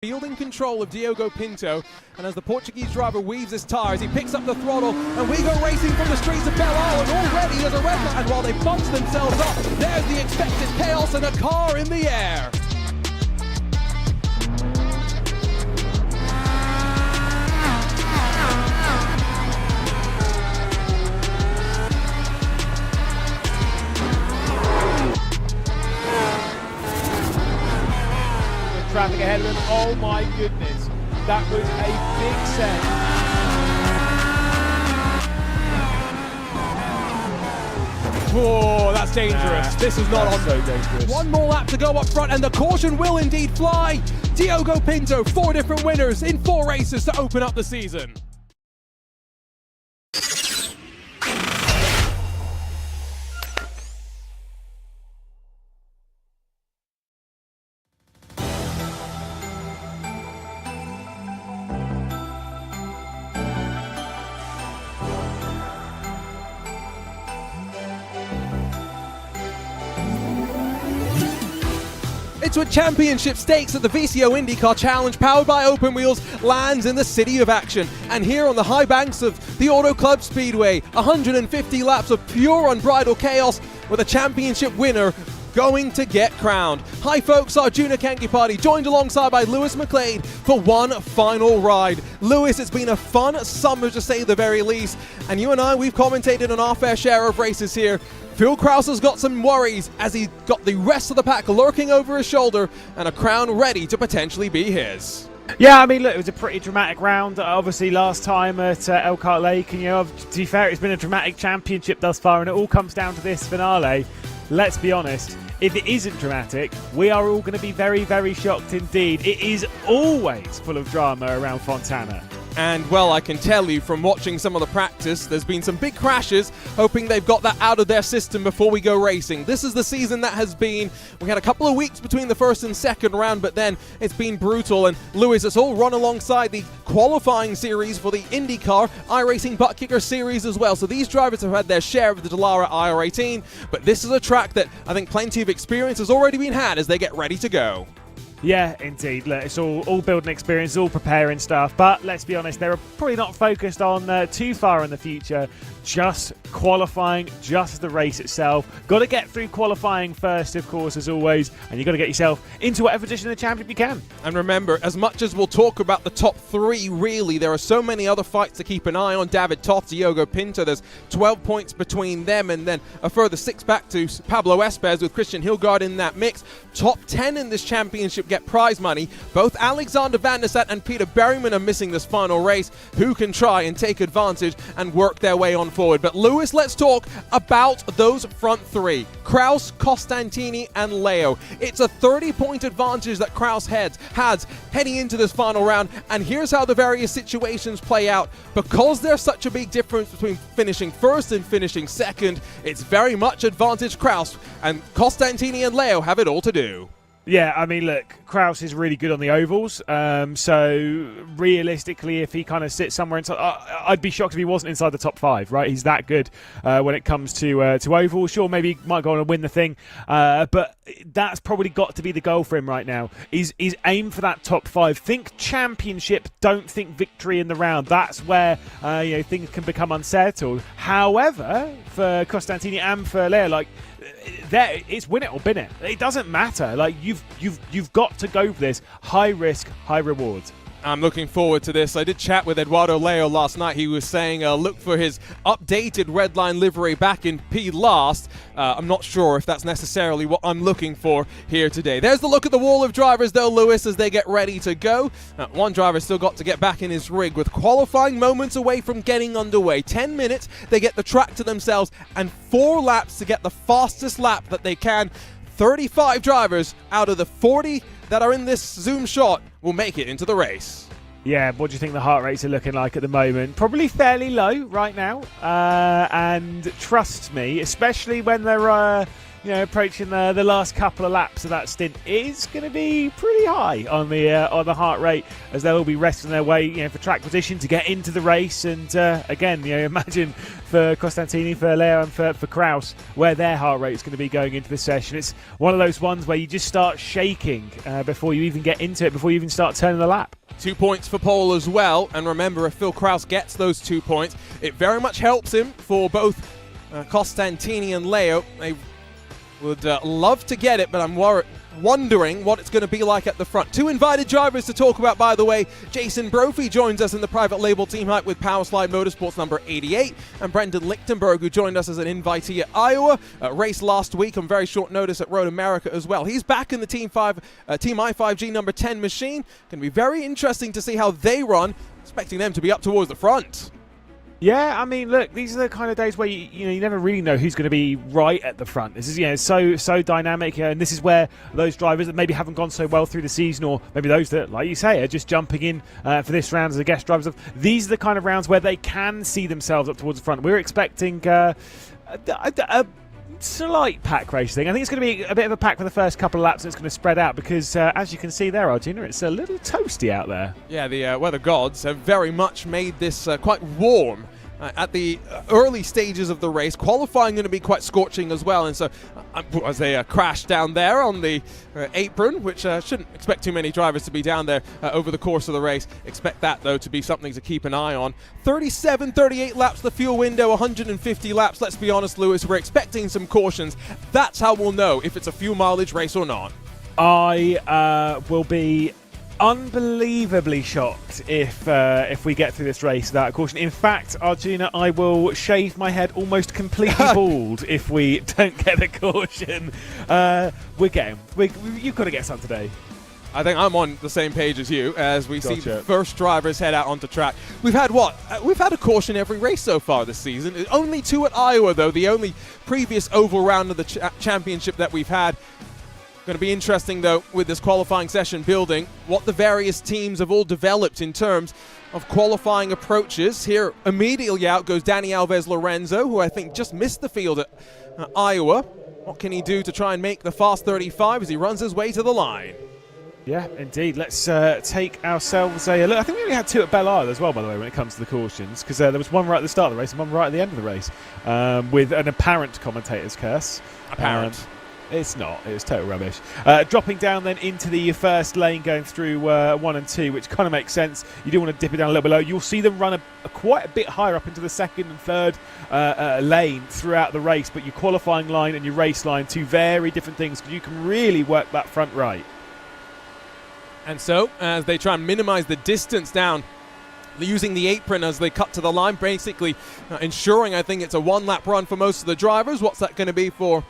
Fielding control of Diogo Pinto, and as the Portuguese driver weaves his tyres, he picks up the throttle, and we go racing from the streets of Belle, and already there's a red flag, and while they bunch themselves up, there's the expected chaos and a car in the air. Traffic ahead of him. Oh my goodness, that was a big set. Oh, that's dangerous. This is not on. So dangerous. One more lap to go up front, and the caution will indeed fly. Diogo Pinto, 4 different winners in 4 races to open up the season. It's with championship stakes that the VCO IndyCar Challenge, powered by Open Wheels, lands in the city of action. And here on the high banks of the Auto Club Speedway, 150 laps of pure unbridled chaos with a championship winner going to get crowned. Hi folks, Arjuna Kankipati, joined alongside by Lewis McLean for one final ride. Lewis, it's been a fun summer to say the very least, and you and I, we've commentated on our fair share of races here. Phil Krause has got some worries as he got the rest of the pack lurking over his shoulder and a crown ready to potentially be his. Yeah, I mean, look, it was a pretty dramatic round. Obviously, last time at Elkhart Lake, and to be fair, it's been a dramatic championship thus far, and it all comes down to this finale. Let's be honest, if it isn't dramatic, we are all going to be very, very shocked indeed. It is always full of drama around Fontana. And, well, I can tell you from watching some of the practice, there's been some big crashes, hoping they've got that out of their system before we go racing. This is the season that has been. We had a couple of weeks between the first and second round, but then it's been brutal. And, Lewis, it's all run alongside the qualifying series for the IndyCar iRacing Butt Kicker Series as well. So these drivers have had their share of the Dallara IR18, but this is a track that I think plenty of experience has already been had as they get ready to go. Yeah, indeed. Look, it's all building experience, all preparing stuff. But let's be honest, they're probably not focused on too far in the future. Just qualifying, just the race itself. Got to get through qualifying first, of course, as always. And you've got to get yourself into whatever position in the championship you can. And remember, as much as we'll talk about the top 3, really, there are so many other fights to keep an eye on. David Toft, Diogo Pinto, there's 12 points between them, and then a further 6 back to Pablo Espes with Christian Hilgard in that mix. Top 10 in this championship get prize money. Both Alexander Van der Sat and Peter Berryman are missing this final race. Who can try and take advantage and work their way on forward? But Lewis, let's talk about those front 3. Krause, Costantini and Leo. It's a 30-point advantage that Krause has heading into this final round, and here's how the various situations play out. Because there's such a big difference between finishing first and finishing second, it's very much advantage Krause, and Costantini and Leo have it all to do. Yeah, I mean, look, Krause is really good on the ovals, so realistically, if he kind of sits somewhere inside, I'd be shocked if he wasn't inside the top 5, right? He's that good when it comes to ovals. Sure, maybe he might go on and win the thing, but that's probably got to be the goal for him right now, is aim for that top 5. Think championship, don't think victory in the round. That's where things can become unsettled. However, for Costantini and for Leo, it's win it or bin it. It doesn't matter. Like you've got to go for this. High risk, high reward. I'm looking forward to this. I did chat with Eduardo Leo last night. He was saying look for his updated Redline livery back in P last. I'm not sure if that's necessarily what I'm looking for here today. There's the look at the wall of drivers, though, Lewis, as they get ready to go. One driver still got to get back in his rig with qualifying moments away from getting underway. 10 minutes, they get the track to themselves, and 4 laps to get the fastest lap that they can. 35 drivers out of the 40 that are in this zoom shot will make it into the race. Yeah, what do you think the heart rates are looking like at the moment? Probably fairly low right now. And trust me, especially when they're approaching the last couple of laps of that stint, is going to be pretty high on the heart rate, as they'll be resting their way for track position to get into the race. And again, imagine for Costantini, for Leo, and for Kraus, where their heart rate is going to be going into the session. It's one of those ones where you just start shaking before you even get into it, before you even start turning the lap. 2 points for Paul as well, and remember, if Phil Kraus gets those 2 points, it very much helps him for both Costantini and Leo. They would love to get it, but I'm wondering what it's going to be like at the front. 2 invited drivers to talk about, by the way. Jason Brophy joins us in the private label team hype with Powerslide Motorsports number 88, and Brendan Lichtenberg, who joined us as an invitee at Iowa, raced last week on very short notice at Road America as well. He's back in the Team I5G number 10 machine. Going to be very interesting to see how they run, expecting them to be up towards the front. Yeah, I mean, look, these are the kind of days where you never really know who's going to be right at the front. This is so dynamic, and this is where those drivers that maybe haven't gone so well through the season, or maybe those that, like you say, are just jumping in for this round as a guest drivers. These are the kind of rounds where they can see themselves up towards the front. We're expecting a slight pack race thing. I think it's going to be a bit of a pack for the first couple of laps, and it's going to spread out because, as you can see there, Arjuna, it's a little toasty out there. Yeah, the weather gods have very much made this quite warm. At the early stages of the race, qualifying going to be quite scorching as well, and so as they crash down there on the apron, which shouldn't expect too many drivers to be down there over the course of the race. Expect that, though, to be something to keep an eye on. 38 laps the fuel window, 150 laps. Let's be honest, Lewis, we're expecting some cautions. That's how we'll know if it's a fuel mileage race or not. I will be unbelievably shocked if we get through this race without a caution. In fact, Arjuna, I will shave my head almost completely bald if we don't get a caution. You've got to get some today. I think I'm on the same page as you as we see the first drivers head out onto track. We've had we've had a caution every race so far this season. Only 2 at Iowa, though, the only previous oval round of the championship that we've had. Going to be interesting, though, with this qualifying session building, what the various teams have all developed in terms of qualifying approaches. Here, immediately out goes Danny Alves Lorenzo, who I think just missed the field at Iowa. What can he do to try and make the fast 35 as he runs his way to the line? Yeah, indeed. Let's take ourselves a look. I think we only had 2 at Belle as well, by the way, when it comes to the cautions, because there was one right at the start of the race and one right at the end of the race, with an apparent commentator's curse. Apparent. It's not. It's total rubbish. Dropping down then into the first lane, going through 1 and 2, which kind of makes sense. You do want to dip it down a little bit low. You'll see them run quite a bit higher up into the second and third lane throughout the race, but your qualifying line and your race line, 2 very different things. You can really work that front right. And so, as they try and minimize the distance down, using the apron as they cut to the line, basically ensuring, I think, it's a 1-lap run for most of the drivers. What's that going to be for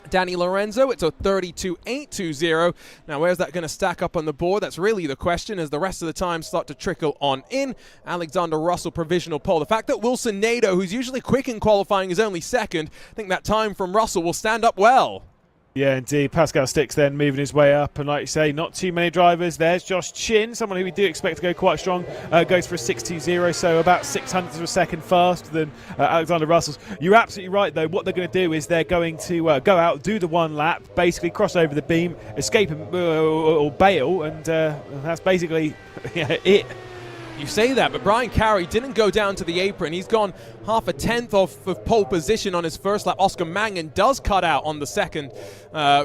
Danny Lorenzo? It's a 32.820. Now, where's that going to stack up on the board? That's really the question as the rest of the times start to trickle on in. Alexander Russell, provisional pole. The fact that Wilson Nadeau, who's usually quick in qualifying, is only second, I think that time from Russell will stand up well. Yeah, indeed. Pascal Sticks then moving his way up, and like you say, not too many drivers. There's Josh Chin, someone who we do expect to go quite strong, goes for a 6.20, so about 600ths of a second faster than Alexander Russell's. You're absolutely right, though. What they're going to do is they're going to go out, do the 1 lap, basically cross over the beam, escape or bail, and that's basically it. You say that, but Brian Carey didn't go down to the apron. He's gone half a tenth off of pole position on his first lap. Oscar Mangan does cut out on the second,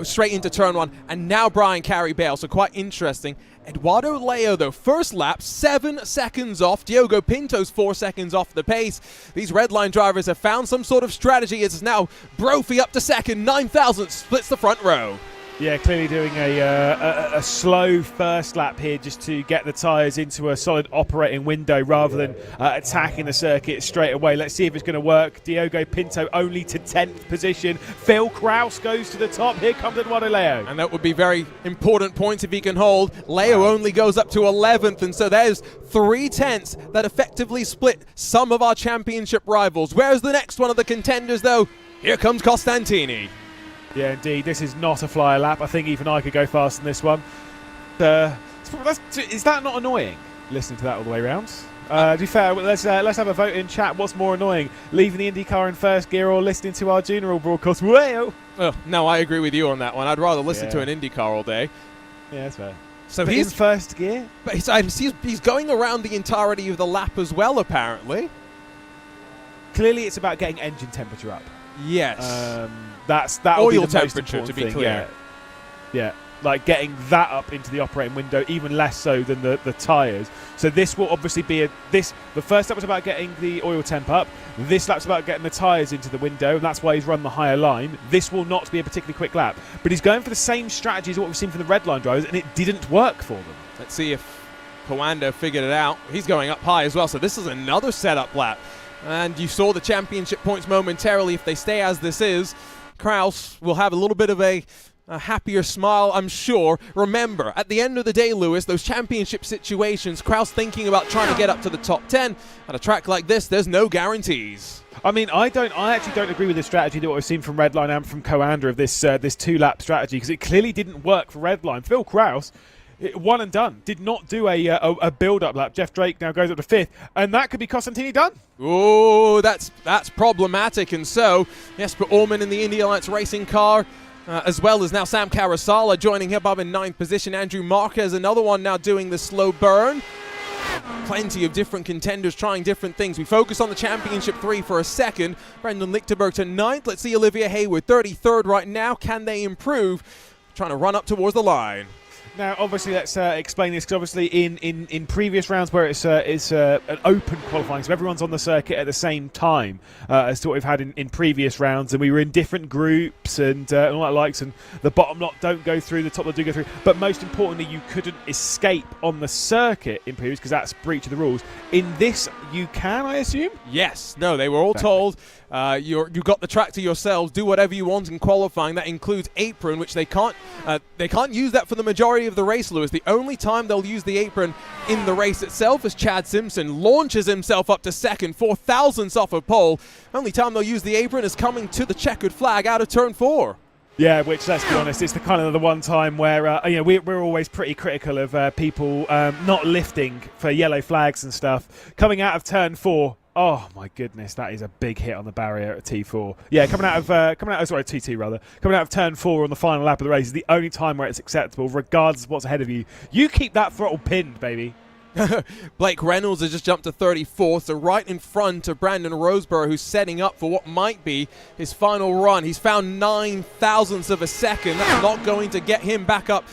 straight into turn 1, and now Brian Carey bails, so quite interesting. Eduardo Leo, though, first lap, 7 seconds off. Diogo Pinto's 4 seconds off the pace. These red line drivers have found some sort of strategy. It's now Brophy up to second, 9,000, splits the front row. Yeah, clearly doing a slow first lap here just to get the tyres into a solid operating window rather than attacking the circuit straight away. Let's see if it's going to work. Diogo Pinto only to 10th position. Phil Kraus goes to the top. Here comes Eduardo Leo. And that would be very important points if he can hold. Leo only goes up to 11th, and so there's 3/10 that effectively split some of our championship rivals. Where's the next one of the contenders, though? Here comes Costantini. Yeah, indeed. This is not a flyer lap. I think even I could go fast in this one. Is that not annoying, listening to that all the way around? To be fair, let's have a vote in chat. What's more annoying, leaving the IndyCar in first gear or listening to our general broadcast? Whoa! Oh, no, I agree with you on that one. I'd rather listen to an IndyCar all day. Yeah, that's fair. So but he's in first gear? But he's going around the entirety of the lap as well, apparently. Clearly it's about getting engine temperature up. Yes. That oil temperature, to be clear. Yeah, like getting that up into the operating window, even less so than the tyres. So this will obviously be the first lap was about getting the oil temp up. This lap's about getting the tyres into the window, and that's why he's run the higher line. This will not be a particularly quick lap, but he's going for the same strategy as what we've seen from the red line drivers, and it didn't work for them. Let's see if Coanda figured it out. He's going up high as well, so this is another setup lap. And you saw the championship points momentarily. If they stay as this is, Kraus will have a little bit of a happier smile, I'm sure. Remember, at the end of the day, Lewis, those championship situations, Kraus thinking about trying to get up to the top 10. At a track like this, there's no guarantees. I mean, I actually don't agree with the strategy that we've seen from Redline and from Coanda of this two-lap strategy, because it clearly didn't work for Redline. Phil Kraus, one and done, did not do a build-up lap. Jeff Drake now goes up to 5th, and that could be Costantini done. Oh, that's problematic. And so, Jesper Orman in the Indy Alliance racing car, as well as now Sam Carasala joining him up in 9th position. Andrew Marquez, another one now doing the slow burn. Plenty of different contenders trying different things. We focus on the Championship 3 for a second. Brendan Lichtenberg to 9th. Let's see Olivia Hayward, 33rd right now. Can they improve? Trying to run up towards the line. Now, obviously, let's explain this, because obviously in previous rounds where it's an open qualifying, so everyone's on the circuit at the same time as to what we've had in previous rounds, and we were in different groups and all that likes, and the bottom lot don't go through, the top lot do go through, but most importantly, you couldn't escape on the circuit in previous, because that's breach of the rules. In this, you can, I assume? Yes. No, they were all told, you got the track to yourselves, do whatever you want in qualifying. That includes apron, which they can't use that for the majority of the race, Lewis. The only time they'll use the apron in the race itself is Chad Simpson launches himself up to second, 4 thousandths off of pole. Only time they'll use the apron is coming to the checkered flag out of turn 4. Yeah, which, let's be honest, it's the kind of the one time where we're always pretty critical of people not lifting for yellow flags and stuff. Coming out of turn 4. Oh my goodness, that is a big hit on the barrier at T4. Yeah, coming out of T2 rather. Coming out of turn 4 on the final lap of the race is the only time where it's acceptable, regardless of what's ahead of you. You keep that throttle pinned, baby. Blake Reynolds has just jumped to 34th, so right in front of Brandon Roseborough, who's setting up for what might be his final run. He's found 9 thousandths of a second. That's not going to get him back up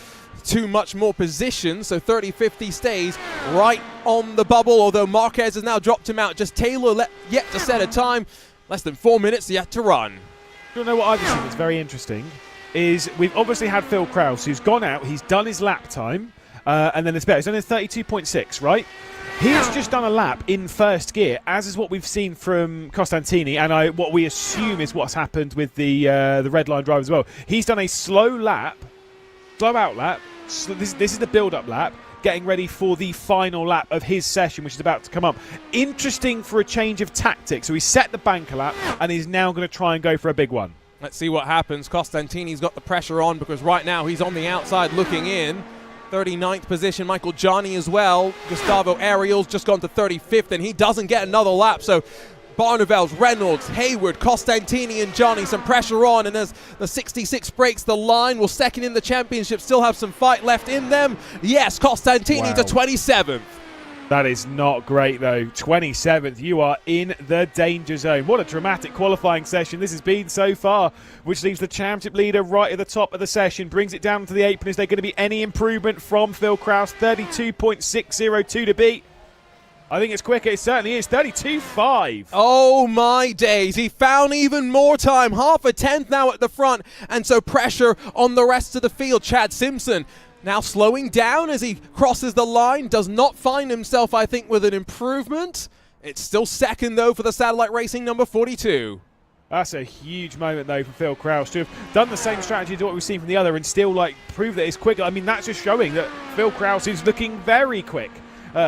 too much more position, so 30-50 stays right on the bubble, although Marquez has now dropped him out. Just Taylor yet to set a time. Less than 4 minutes yet to run. You know what I've seen that's very interesting is we've obviously had Phil Kraus, who's gone out, he's done his lap time, and then it's better. He's done his 32.6, right? He's just done a lap in first gear, as is what we've seen from Costantini, and what we assume is what's happened with the red line driver as well. He's done a slow out lap. So this is the build-up lap, getting ready for the final lap of his session, which is about to come up. Interesting for a change of tactics. So he set the banker lap, and he's now going to try and go for a big one. Let's see what happens. Costantini's got the pressure on, because right now he's on the outside looking in. 39th position, Michael Johnny as well. Gustavo Ariel's just gone to 35th, and he doesn't get another lap. So Barneveld, Reynolds, Hayward, Costantini and Johnny, some pressure on, and as the 66 breaks the line, will second in the championship still have some fight left in them? Yes, Costantini to 27th. That is not great, though. 27th, you are in the danger zone. What a dramatic qualifying session this has been so far, which leaves the championship leader right at the top of the session, brings it down to the apron. Is there going to be any improvement from Phil Kraus? 32.602 to beat. I think it's quicker. It certainly is. 32.5. Oh my days, he found even more time, half a tenth now at the front, and so pressure on the rest of the field. Chad Simpson now slowing down as he crosses the line, does not find himself, I think, with an improvement. It's still second though for the Satellite Racing number 42. That's a huge moment, though, for Phil Krause to have done the same strategy to what we've seen from the other and still, prove that it's quicker. I mean, that's just showing that Phil Krause is looking very quick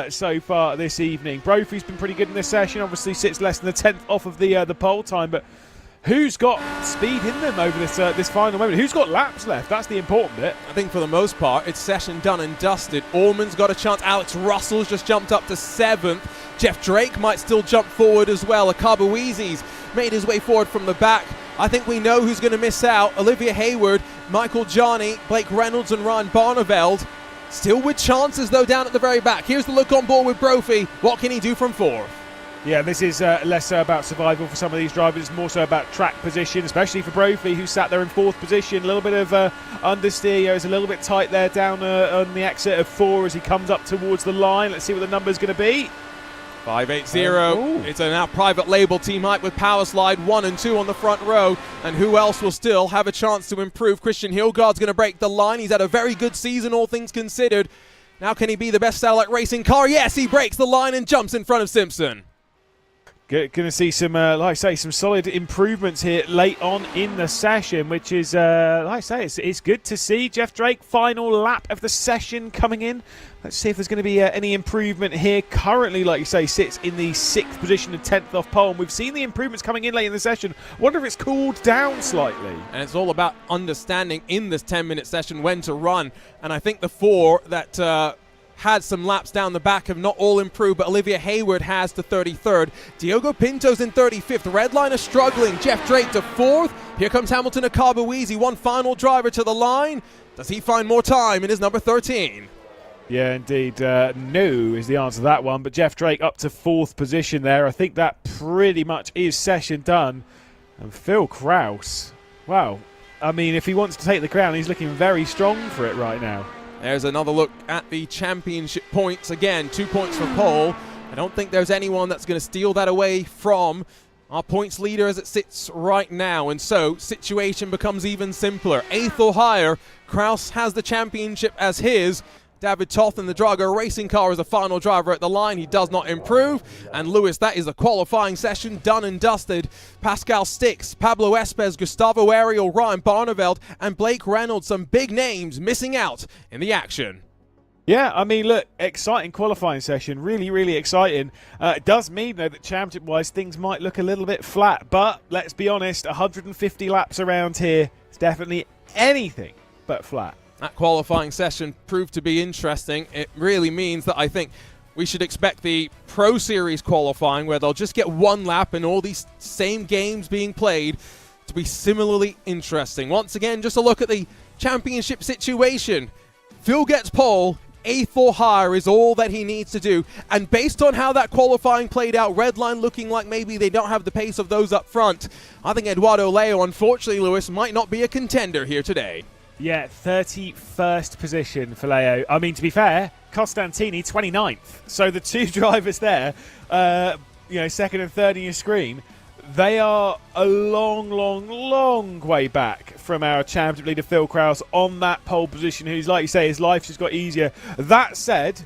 so far this evening. Brophy's been pretty good in this session. Obviously sits less than a tenth off of the pole time, but who's got speed in them over this final moment? Who's got laps left? That's the important bit. I think for the most part, it's session done and dusted. Allman's got a chance. Alex Russell's just jumped up to 7th. Jeff Drake might still jump forward as well. Akabuizi's made his way forward from the back. I think we know who's going to miss out. Olivia Hayward, Michael Johnny, Blake Reynolds and Ryan Barneveld. Still with chances, though, down at the very back. Here's the look on board with Brophy. What can he do from 4th? Yeah, this is less so about survival for some of these drivers. It's more so about track position, especially for Brophy, who sat there in 4th position. A little bit of understeer. It's a little bit tight there down on the exit of 4 as he comes up towards the line. Let's see what the number's going to be. 580. It's a now private label team hype with Powerslide 1 and 2 on the front row. And who else will still have a chance to improve? Christian Hillgard's going to break the line. He's had a very good season, all things considered. Now can he be the best Satellite Racing car? Yes, he breaks the line and jumps in front of Simpson. Going to see some, like I say, some solid improvements here late on in the session, which is, like I say, it's good to see. Jeff Drake, final lap of the session coming in. Let's see if there's going to be any improvement here. Currently, like you say, sits in the 6th position and 10th off pole. And we've seen the improvements coming in late in the session. Wonder if it's cooled down slightly. And it's all about understanding in this 10-minute session when to run. And I think the 4 that had some laps down the back have not all improved, but Olivia Hayward has to 33rd. Diogo Pinto's in 35th. Redliner struggling. Jeff Drake to 4th. Here comes Hamilton Akabuizi, one final driver to the line. Does he find more time in his number 13? Yeah, indeed. No is the answer to that one, but Jeff Drake up to 4th position there. I think that pretty much is session done. And Phil Krause, wow. I mean, if he wants to take the crown, he's looking very strong for it right now. There's another look at the championship points. Again, 2 points for pole. I don't think there's anyone that's going to steal that away from our points leader as it sits right now. And so, situation becomes even simpler. 8th or higher, Krause has the championship as his. David Toth in the Drago racing car as a final driver at the line. He does not improve. And Lewis, that is a qualifying session done and dusted. Pascal Stix, Pablo Espes, Gustavo Ariel, Ryan Barneveld, and Blake Reynolds. Some big names missing out in the action. Yeah, I mean, look, exciting qualifying session. Really, really exciting. It does mean, though, that championship-wise, things might look a little bit flat. But let's be honest, 150 laps around here is definitely anything but flat. That qualifying session proved to be interesting. It really means that I think we should expect the Pro Series qualifying, where they'll just get one lap and all these same games being played, to be similarly interesting. Once again, just a look at the championship situation. Phil gets pole. 8th or higher is all that he needs to do. And based on how that qualifying played out, Redline looking like maybe they don't have the pace of those up front, I think Eduardo Leo, unfortunately, Lewis, might not be a contender here today. Yeah, 31st position for Leo. I mean, to be fair, Costantini 29th. So the 2 drivers there, second and third in your screen, they are a long, long, long way back from our championship leader, Phil Krause, on that pole position, who's, like you say, his life's just got easier. That said,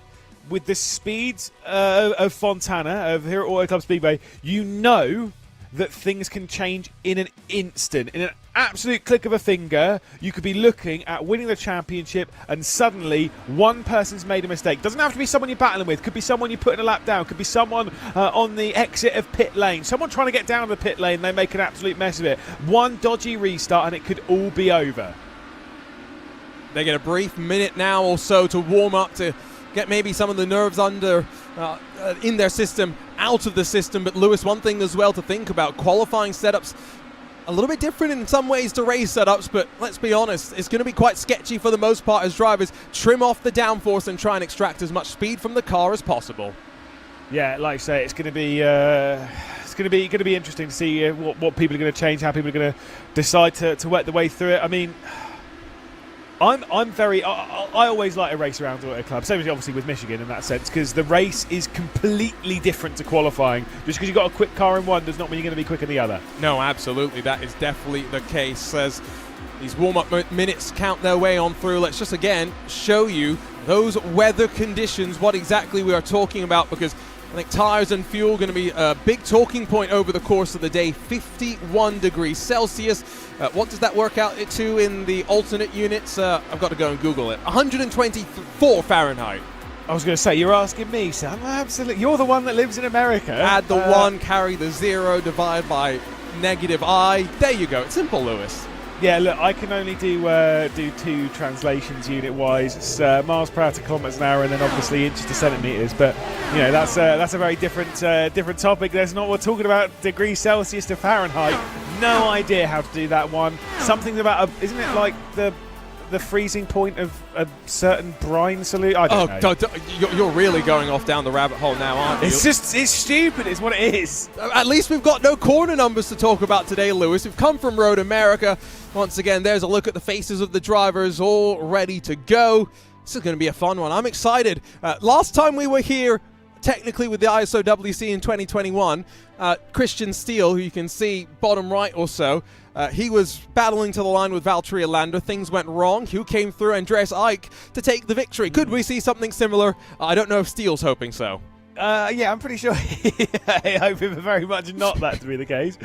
with the speeds of Fontana, of here at Auto Club Speedway, you know that things can change in an instant. In an absolute click of a finger, you could be looking at winning the championship and suddenly one person's made a mistake. Doesn't have to be someone you're battling with. Could be someone you're putting a lap down. Could be someone on the exit of pit lane. Someone trying to get down to the pit lane, they make an absolute mess of it. One dodgy restart and it could all be over. They get a brief minute now or so to warm up, to get maybe some of the nerves under in their system, out of the system. But Lewis, one thing as well to think about, qualifying setups a little bit different in some ways to race setups, but let's be honest, it's going to be quite sketchy for the most part as drivers trim off the downforce and try and extract as much speed from the car as possible. Yeah, like I say, it's going to be interesting to see what people are going to change, how people are going to decide to work their way through it. I mean, I'm very. I always like a race around Auto Club. Same as obviously with Michigan in that sense, because the race is completely different to qualifying. Just because you've got a quick car in one does not mean you're going to be quick in the other. No, absolutely, that is definitely the case. As these warm-up minutes count their way on through, let's just again show you those weather conditions, what exactly we are talking about, because I think tyres and fuel going to be a big talking point over the course of the day. 51 degrees Celsius. What does that work out to in the alternate units? I've got to go and Google it. 124 Fahrenheit. I was going to say, you're asking me, Sam. Absolutely. You're the one that lives in America. Add the 1, carry the 0, divide by -I. There you go. It's simple, Lewis. Yeah, look, I can only do 2 translations unit-wise. It's miles per hour to kilometres an hour, and then obviously inches to centimetres. But you know, that's a very different topic. There's not. We're talking about degrees Celsius to Fahrenheit. No idea how to do that one. Something about isn't it like the freezing point of a certain brine solute? I don't know. You're really going off down the rabbit hole now, aren't you? It's stupid. It's what it is. At least we've got no corner numbers to talk about today, Lewis. We've come from Road America. Once again, there's a look at the faces of the drivers all ready to go. This is going to be a fun one. I'm excited. Last time we were here, technically with the ISOWC in 2021, Christian Steele, who you can see bottom right or so, he was battling to the line with Valtteri Landa. Things went wrong. Who came through? Andreas Eick to take the victory. Could we see something similar? I don't know if Steele's hoping so. Yeah, I'm pretty sure. I hope very much not that to be the case.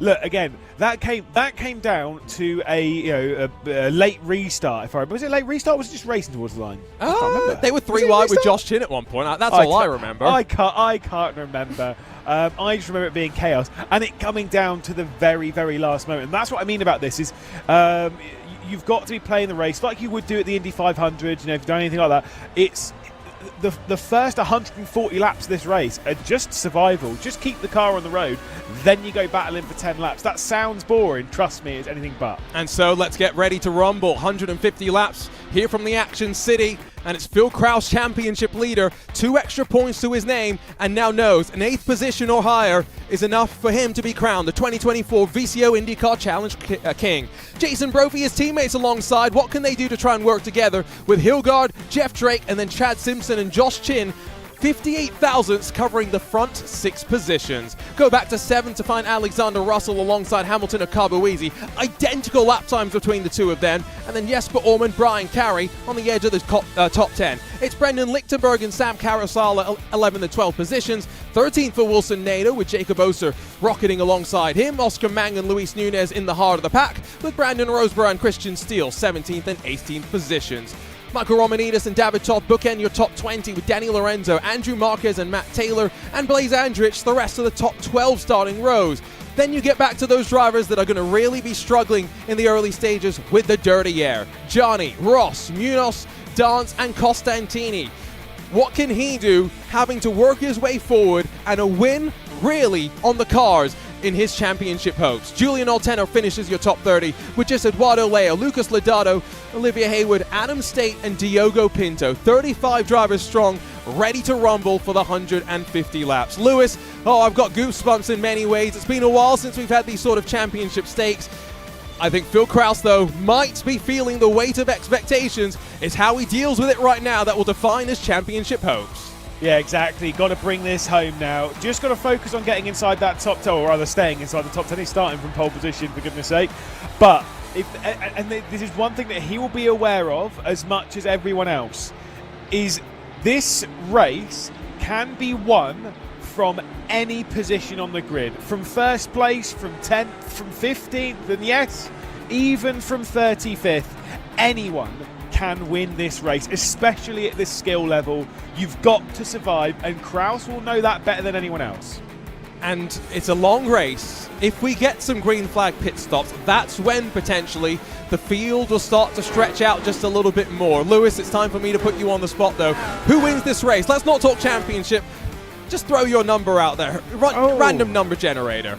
Look, again, that came down to a late restart. If I remember, was it a late restart? Or was it just racing towards the line? I can't remember. They were 3 wide with Josh Chin at one point. That's all I remember. I can't remember. I just remember it being chaos and it coming down to the very, very last moment. And that's what I mean about this is you've got to be playing the race like you would do at the Indy 500. You know, if you've done anything like that, it's the first 140 laps of this race are just survival. Just keep the car on the road, then you go battling for 10 laps. That sounds boring. Trust me, it's anything but. And so let's get ready to rumble. 150 laps here from the Action City. And it's Phil Kraus, championship leader, 2 extra points to his name, and now knows an 8th position or higher is enough for him to be crowned the 2024 VCO IndyCar Challenge King. Jason Brophy, his teammates alongside, what can they do to try and work together with Hilgard, Jeff Drake, and then Chad Simpson and Josh Chin? 58 thousandths covering the front 6 positions. Go back to 7 to find Alexander Russell alongside Hamilton and Carboisi. Identical lap times between the two of them. And then Jesper Orman, Brian Carey on the edge of the top 10. It's Brendan Lichtenberg and Sam Carousel at 11 and 12 positions. 13th for Wilson Nader with Jacob Oser rocketing alongside him. Oscar Mang and Luis Nunez in the heart of the pack with Brandon Roseborough and Christian Steele 17th and 18th positions. Michael Romanidis and David Toth bookend your top 20 with Danny Lorenzo, Andrew Marquez and Matt Taylor, and Blaze Andrich the rest of the top 12 starting rows. Then you get back to those drivers that are going to really be struggling in the early stages with the dirty air. Johnny, Ross, Munoz, Dance and Costantini. What can he do having to work his way forward and a win really on the cars in his championship hopes? Julian Alteno finishes your top 30 with just Eduardo Leo, Lucas Lodato, Olivia Hayward, Adam State and Diogo Pinto. 35 drivers strong, ready to rumble for the 150 laps. Lewis, I've got goosebumps in many ways. It's been a while since we've had these sort of championship stakes. I think Phil Kraus, though, might be feeling the weight of expectations. It's how he deals with it right now that will define his championship hopes. Yeah, exactly. Got to bring this home now. Just got to focus on getting inside that top 10, or rather staying inside the top 10. He's starting from pole position, for goodness sake. But, this is one thing that he will be aware of as much as everyone else, is this race can be won from any position on the grid. From first place, from 10th, from 15th, and yes, even from 35th. Anyone can win this race, especially at this skill level. You've got to survive, and Kraus will know that better than anyone else. And it's a long race. If we get some green flag pit stops, that's when potentially the field will start to stretch out just a little bit more. Lewis, it's time for me to put you on the spot though. Who wins this race? Let's not talk championship. Just throw your number out there. Random number generator.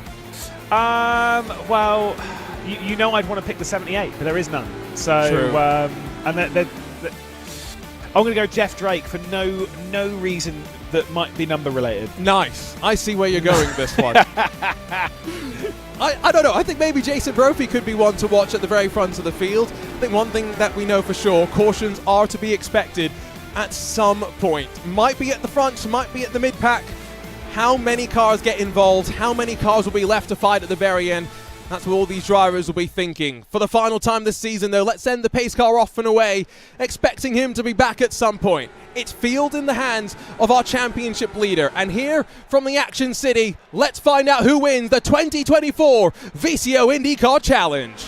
Well, you know I'd want to pick the 78, but there is none. So, true. And I'm going to go Jeff Drake for no reason that might be number related. Nice. I see where you're going with this one. I don't know. I think maybe Jason Brophy could be one to watch at the very front of the field. I think one thing that we know for sure, cautions are to be expected at some point. Might be at the front, might be at the mid-pack. How many cars get involved? How many cars will be left to fight at the very end? That's what all these drivers will be thinking. For the final time this season, though, let's send the pace car off and away, expecting him to be back at some point. It's field in the hands of our championship leader. And here from the Action City, let's find out who wins the 2024 VCO IndyCar Challenge.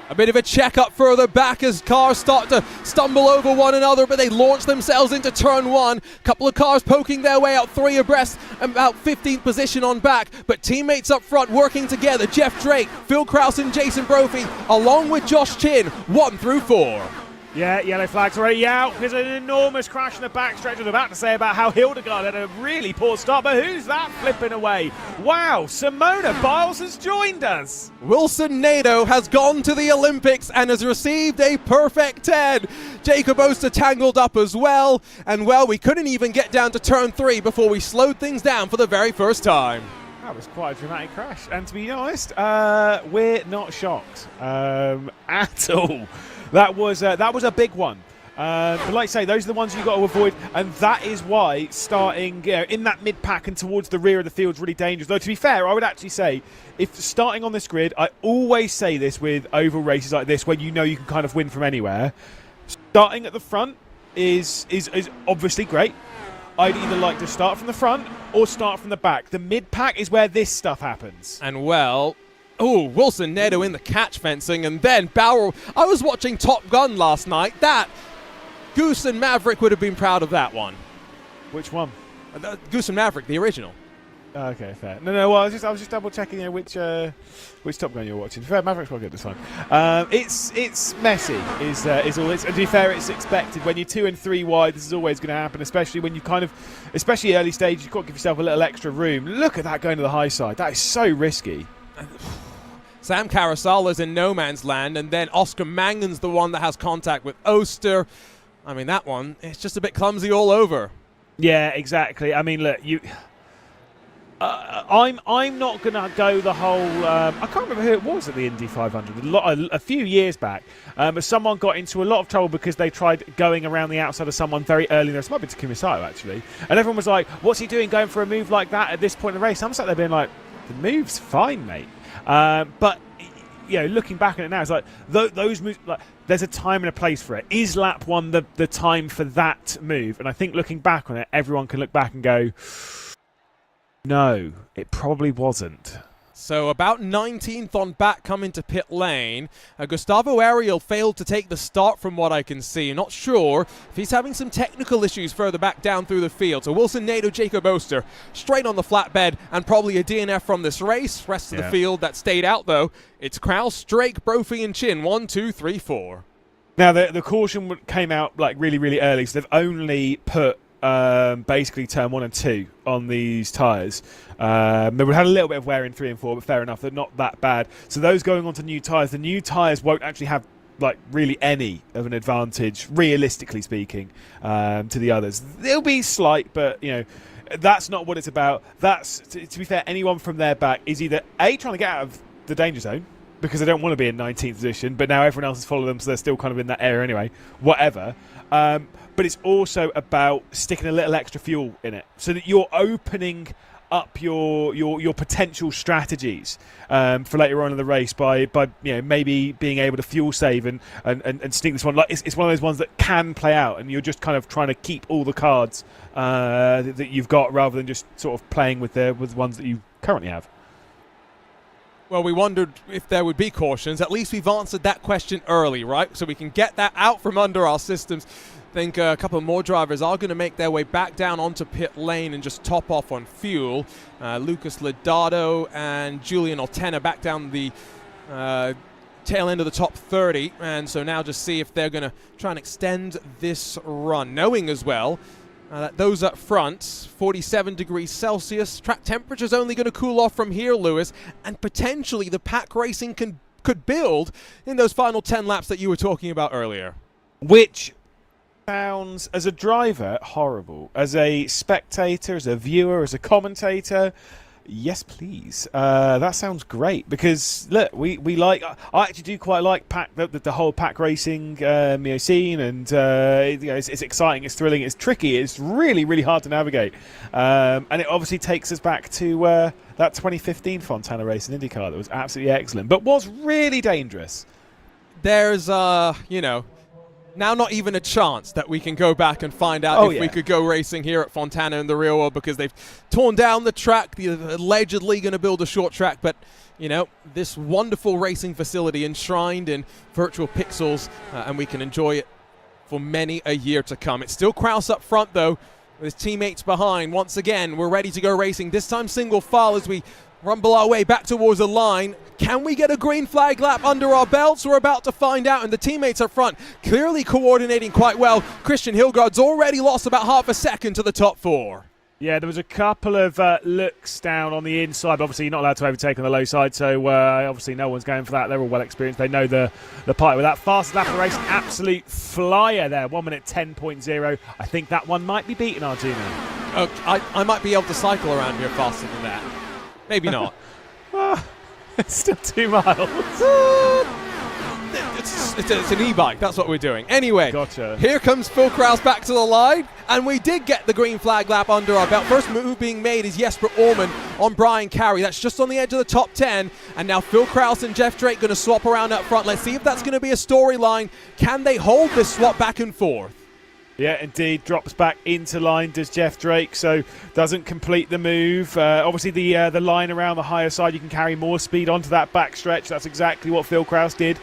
A bit of a check-up further back as cars start to stumble over one another, but they launch themselves into turn one. Couple of cars poking their way out 3 abreast, about 15th position on back, but teammates up front working together. Jeff Drake, Phil Krause and Jason Brophy, along with Josh Chin, 1 through 4. Yeah, yellow flag's already out. There's an enormous crash in the backstretch. I was about to say about how Hildegard had a really poor start, but who's that flipping away? Wow, Simona Biles has joined us. Wilson Nadeau has gone to the Olympics and has received a perfect 10. Jacob Oster tangled up as well, and well, we couldn't even get down to turn 3 before we slowed things down for the very first time. That was quite a dramatic crash, and to be honest, we're not shocked at all. That was a big one. But like I say, those are the ones you've got to avoid, and that is why starting in that mid-pack and towards the rear of the field is really dangerous. Though, to be fair, I would actually say, if starting on this grid, I always say this with oval races like this, where you know you can kind of win from anywhere, starting at the front is obviously great. I'd either like to start from the front or start from the back. The mid-pack is where this stuff happens. And well... Oh, Wilson Nadeau in the catch fencing, and then Bauer. I was watching Top Gun last night. That Goose and Maverick would have been proud of that one. Which one? Goose and Maverick, the original. Okay, fair. No. Well, I was just double checking which Top Gun you're watching. Fair, Maverick's quite good this time. It's messy. Is all. And to be fair, it's expected when you're 2 and 3 wide. This is always going to happen, especially when you especially early stage. You've got to give yourself a little extra room. Look at that going to the high side. That is so risky. Sam Carasala's in no man's land, and then Oscar Mangan's the one that has contact with Oster. I mean, that one, it's just a bit clumsy all over. Yeah, exactly. I mean, look, I'm not gonna go the whole. I can't remember who it was at the Indy 500 a few years back, but someone got into a lot of trouble because they tried going around the outside of someone very early in the race. It might be Takuma Sato actually, and everyone was like, "What's he doing going for a move like that at this point in the race?" I'm sat there being like, "The move's fine, mate." But looking back at it now, it's like those moves. Like, there's a time and a place for it. Is lap 1 the time for that move? And I think looking back on it, everyone can look back and go, no, it probably wasn't. So about 19th on back coming to pit lane. Gustavo Ariel failed to take the start from what I can see. Not sure if he's having some technical issues further back down through the field. So Wilson Nadeau, Jacob Oster straight on the flatbed and probably a DNF from this race. Rest of the field that stayed out though. It's Krause, Drake, Brophy and Chin. 1, 2, 3, 4. Now the caution came out like really, really early. So they've only put basically turn 1 and 2 on these tyres. They would have had a little bit of wear in 3 and 4, but fair enough, they're not that bad. So those going on to new tyres, the new tyres won't actually have like really any of an advantage, realistically speaking, to the others. They'll be slight, but that's not what it's about. That's to be fair, anyone from their back is either A, trying to get out of the danger zone because they don't want to be in 19th position, but now everyone else has followed them, so they're still kind of in that area anyway. Whatever. But it's also about sticking a little extra fuel in it so that you're opening up your potential strategies for later on in the race by maybe being able to fuel save and sneak this one. Like it's one of those ones that can play out, and you're just kind of trying to keep all the cards that you've got rather than just sort of playing with the ones that you currently have. Well, we wondered if there would be cautions. At least we've answered that question early, right? So we can get that out from under our systems. I think a couple more drivers are going to make their way back down onto pit lane and just top off on fuel. Lucas Lodato and Julian Altena back down the tail end of the top 30. And so now just see if they're going to try and extend this run. Knowing as well that those up front, 47 degrees Celsius. Track temperature's only going to cool off from here, Lewis. And potentially the pack racing could build in those final 10 laps that you were talking about earlier. Which Sounds, as a driver, horrible. As a spectator, as a viewer, as a commentator, yes, please. That sounds great because look, we like. I actually do quite like the whole pack racing scene, and it's exciting, it's thrilling, it's tricky, it's really hard to navigate, and it obviously takes us back to that 2015 Fontana race in IndyCar that was absolutely excellent, but was really dangerous. There's now not even a chance that we can go back and find out if we could go racing here at Fontana in the real world, because they've torn down the track. They're allegedly going to build a short track, but this wonderful racing facility enshrined in virtual pixels, and we can enjoy it for many a year to come. It's still Kraus up front though, with his teammates behind. Once again, we're ready to go racing, this time single file as we rumble our way back towards the line. Can we get a green flag lap under our belts? We're about to find out, and the teammates up front clearly coordinating quite well. Christian Hillgaard's already lost about half a second to the top 4. Yeah, there was a couple of looks down on the inside, but obviously you're not allowed to overtake on the low side, so obviously no one's going for that. They're all well experienced. They know the pipe with that. Fastest lap of the race, an absolute flyer there, 1 minute 10.0. I think that one might be beaten, Arjuna. I might be able to cycle around here faster than that. Maybe not. It's still 2 miles. It's an e-bike. That's what we're doing. Anyway, gotcha. Here comes Phil Kraus back to the line, and we did get the green flag lap under our belt. First move being made is Jesper Orman on Brian Carey. That's just on the edge of the top 10, and now Phil Kraus and Jeff Drake going to swap around up front. Let's see if that's going to be a storyline. Can they hold this swap back and forth? Yeah, indeed. Drops back into line, does Jeff Drake, so doesn't complete the move. Obviously, the line around the higher side, you can carry more speed onto that back stretch. That's exactly what Phil Kraus did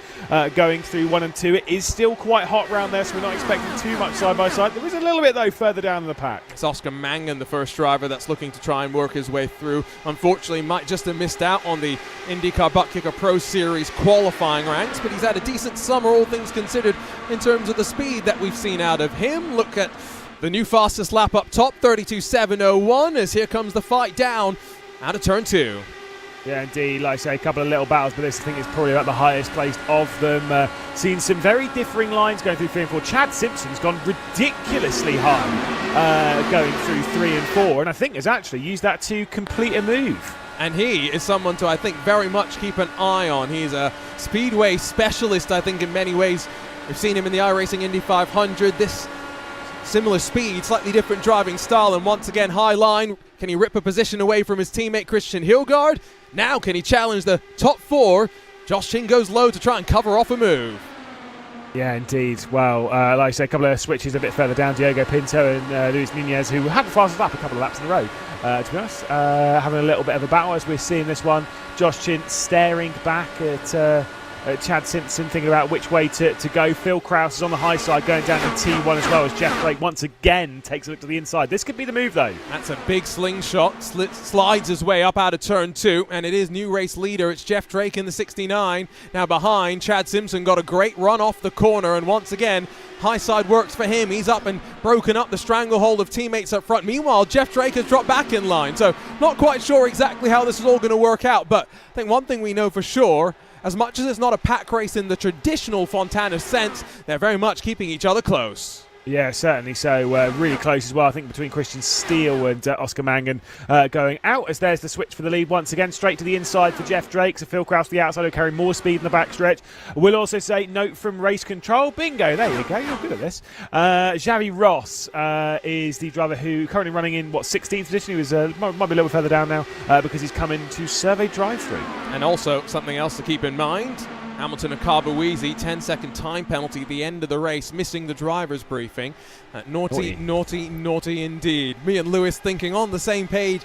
going through 1 and 2. It is still quite hot round there, so we're not expecting too much side-by-side. There is a little bit, though, further down in the pack. It's Oscar Mangan, the first driver that's looking to try and work his way through. Unfortunately, might just have missed out on the IndyCar Butt Kicker Pro Series qualifying ranks, but he's had a decent summer, all things considered, in terms of the speed that we've seen out of him. Look at the new fastest lap up top, 32.701, as here comes the fight down out of turn 2. Yeah, indeed. Like I say, a couple of little battles, but this I think is probably about the highest placed of them. Seen some very differing lines going through 3 and 4. Chad Simpson's gone ridiculously high going through 3 and 4, and I think has actually used that to complete a move. And he is someone to, I think, very much keep an eye on. He's a speedway specialist, I think, in many ways. We've seen him in the iRacing Indy 500. This similar speed, slightly different driving style, and once again, high line. Can he rip a position away from his teammate Christian Hillgaard? Now can he challenge the top 4? Josh Chin goes low to try and cover off a move. Yeah, indeed. Well, like I say, a couple of switches a bit further down. Diogo Pinto and Luis Nunez, who had the fastest lap a couple of laps in a row, to be honest. Having a little bit of a battle as we're seeing this one. Josh Chin staring back at Chad Simpson, thinking about which way to go. Phil Kraus is on the high side, going down to T1 as well, as Jeff Drake once again takes a look to the inside. This could be the move, though. That's a big slingshot. Slides his way up out of turn 2, and it is new race leader. It's Jeff Drake in the 69. Now behind, Chad Simpson got a great run off the corner, and once again, high side works for him. He's up and broken up the stranglehold of teammates up front. Meanwhile, Jeff Drake has dropped back in line, so not quite sure exactly how this is all going to work out, but I think one thing we know for sure, as much as it's not a pack race in the traditional Fontana sense, they're very much keeping each other close. Yeah, certainly so. Really close as well, I think, between Christian Steele and Oscar Mangan going out, as there's the switch for the lead once again. Straight to the inside for Jeff Drake, so Phil Kraus, the outside, will carry more speed in the backstretch. We'll also say, note from race control. Bingo, there you go, you're good at this. Xavi Ross is the driver who currently running in, 16th position. He was might be a little bit further down now because he's coming to survey drive-through. And also, something else to keep in mind, Hamilton and Carboweezy, 10-second time penalty at the end of the race, missing the driver's briefing. Naughty indeed. Me and Lewis thinking on the same page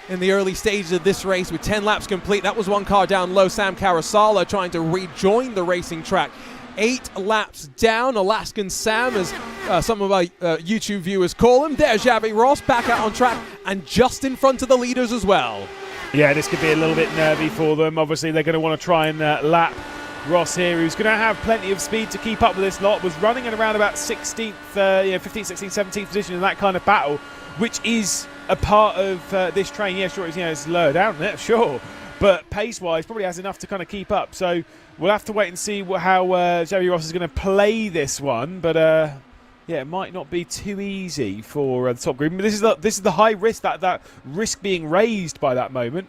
in the early stages of this race with 10 laps complete. That was one car down low, Sam Carasala trying to rejoin the racing track. 8 laps down, Alaskan Sam, as some of our YouTube viewers call him. There's Xavi Ross back out on track and just in front of the leaders as well. Yeah, this could be a little bit nervy for them. Obviously, they're going to want to try and lap Ross here, who's going to have plenty of speed to keep up with this lot, was running at around about 16th, 15th, 16th, 17th position in that kind of battle, which is a part of this train. Yeah, sure, it's lower down there, sure, but pace-wise probably has enough to kind of keep up. So we'll have to wait and see how Xavi Ross is going to play this one, but yeah, it might not be too easy for the top group. But this is the high risk, that risk being raised by that moment.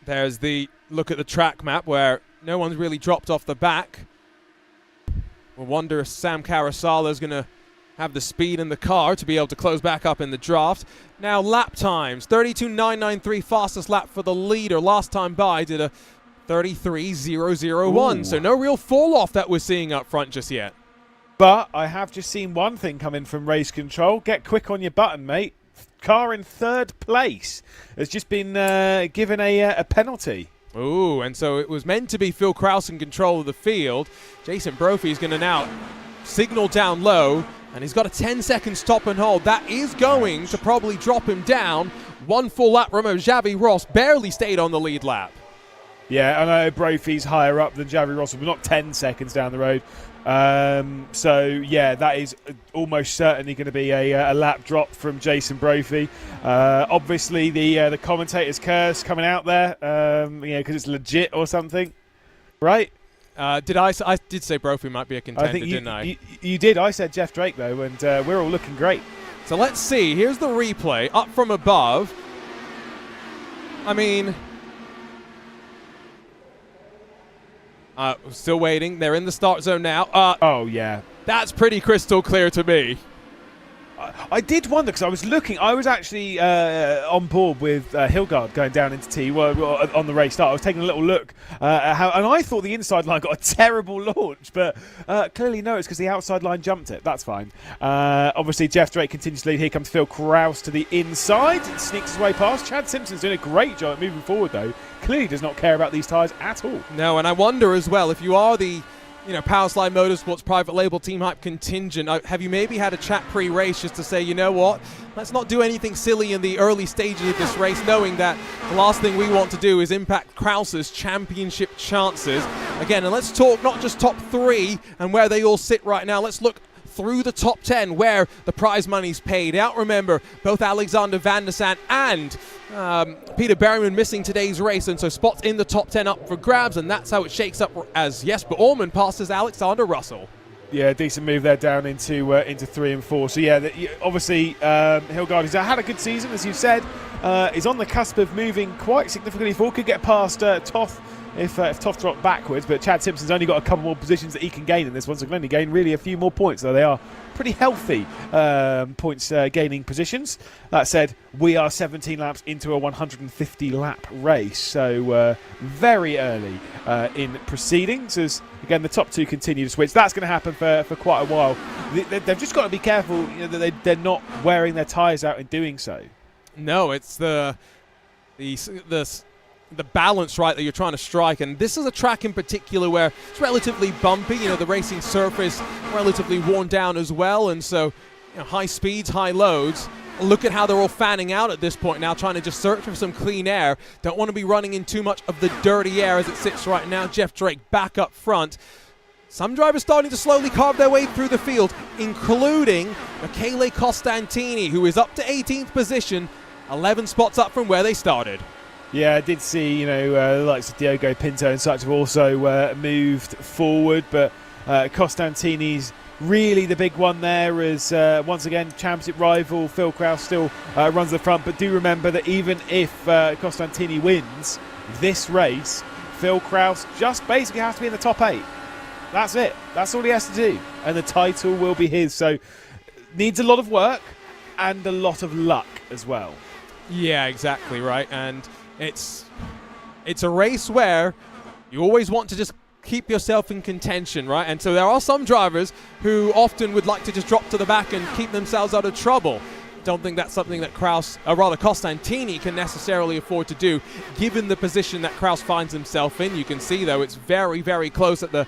There's the look at the track map where no one's really dropped off the back. We'll wonder if Sam Carasala is going to have the speed in the car to be able to close back up in the draft. Now lap times, 32.993 fastest lap for the leader. Last time by did a 33.001. So no real fall off that we're seeing up front just yet. But I have just seen one thing come in from race control. Get quick on your button, mate. Car in third place has just been given a penalty. Ooh, and so it was meant to be Phil Kraus in control of the field. Jason Brophy is going to now signal down low, and he's got a 10-second stop and hold. That is going to probably drop him down. One full lap. Remember, Xavi Ross barely stayed on the lead lap. Yeah, I know Brophy's higher up than Xavi Ross, but not 10 seconds down the road. So, yeah, that is almost certainly going to be a lap drop from Jason Brophy. Obviously, the commentator's curse coming out there, because it's legit or something, right? I did say Brophy might be a contender, didn't I? You did. I said Jeff Drake, though, and we're all looking great. So let's see. Here's the replay up from above. I mean, still waiting. They're in the start zone now. Oh, yeah. That's pretty crystal clear to me. I did wonder, because I was looking. I was actually on board with Hilgard going down into T1 on the race start. I was taking a little look at how, and I thought the inside line got a terrible launch, but clearly no, it's because the outside line jumped it. That's fine. Obviously, Jeff Drake continues to lead. Here comes Phil Kraus to the inside and sneaks his way past. Chad Simpson's doing a great job moving forward, though. Clearly does not care about these tyres at all. No, and I wonder as well, if you are the Powerslide Motorsports private label Team Hype contingent, have you maybe had a chat pre-race just to say, you know what, let's not do anything silly in the early stages of this race, knowing that the last thing we want to do is impact Kraus's championship chances. Again, and let's talk not just top 3 and where they all sit right now. Let's look through the top 10 where the prize money's paid out. Remember, both Alexander Van der Sant and Peter Berryman missing today's race, and so spots in the top 10 up for grabs, and that's how it shakes up as Jesper Orman passes Alexander Russell. Yeah, decent move there down into 3 and 4. So yeah, obviously Hilgard has had a good season, as you said. Is on the cusp of moving quite significantly forward. Could get past Toth if Toth dropped backwards, but Chad Simpson's only got a couple more positions that he can gain in this one, so can only gain really a few more points, though they are pretty healthy points gaining positions. That said, we are 17 laps into a 150 lap race, so very early in proceedings, as again the top 2 continue to switch. That's going to happen for quite a while. They've just got to be careful that they're not wearing their tyres out in doing so. No, it's the balance, right, that you're trying to strike, and this is a track in particular where it's relatively bumpy. The racing surface relatively worn down as well, and so high speeds, high loads. Look at how they're all fanning out at this point now, trying to just search for some clean air. Don't want to be running in too much of the dirty air as it sits right now. Jeff Drake back up front. Some drivers starting to slowly carve their way through the field, including Michele Costantini, who is up to 18th position, 11 spots up from where they started. Yeah, I did see, the likes of Diogo Pinto and such have also moved forward, but Costantini's really the big one there, as once again, championship rival Phil Kraus still runs the front. But do remember that even if Costantini wins this race, Phil Kraus just basically has to be in the top 8. That's it. That's all he has to do, and the title will be his. So needs a lot of work and a lot of luck as well. Yeah, exactly right. And it's a race where you always want to just keep yourself in contention, right? And so there are some drivers who often would like to just drop to the back and keep themselves out of trouble. Don't think that's something that Costantini can necessarily afford to do, given the position that Kraus finds himself in. You can see, though, it's very, very close at the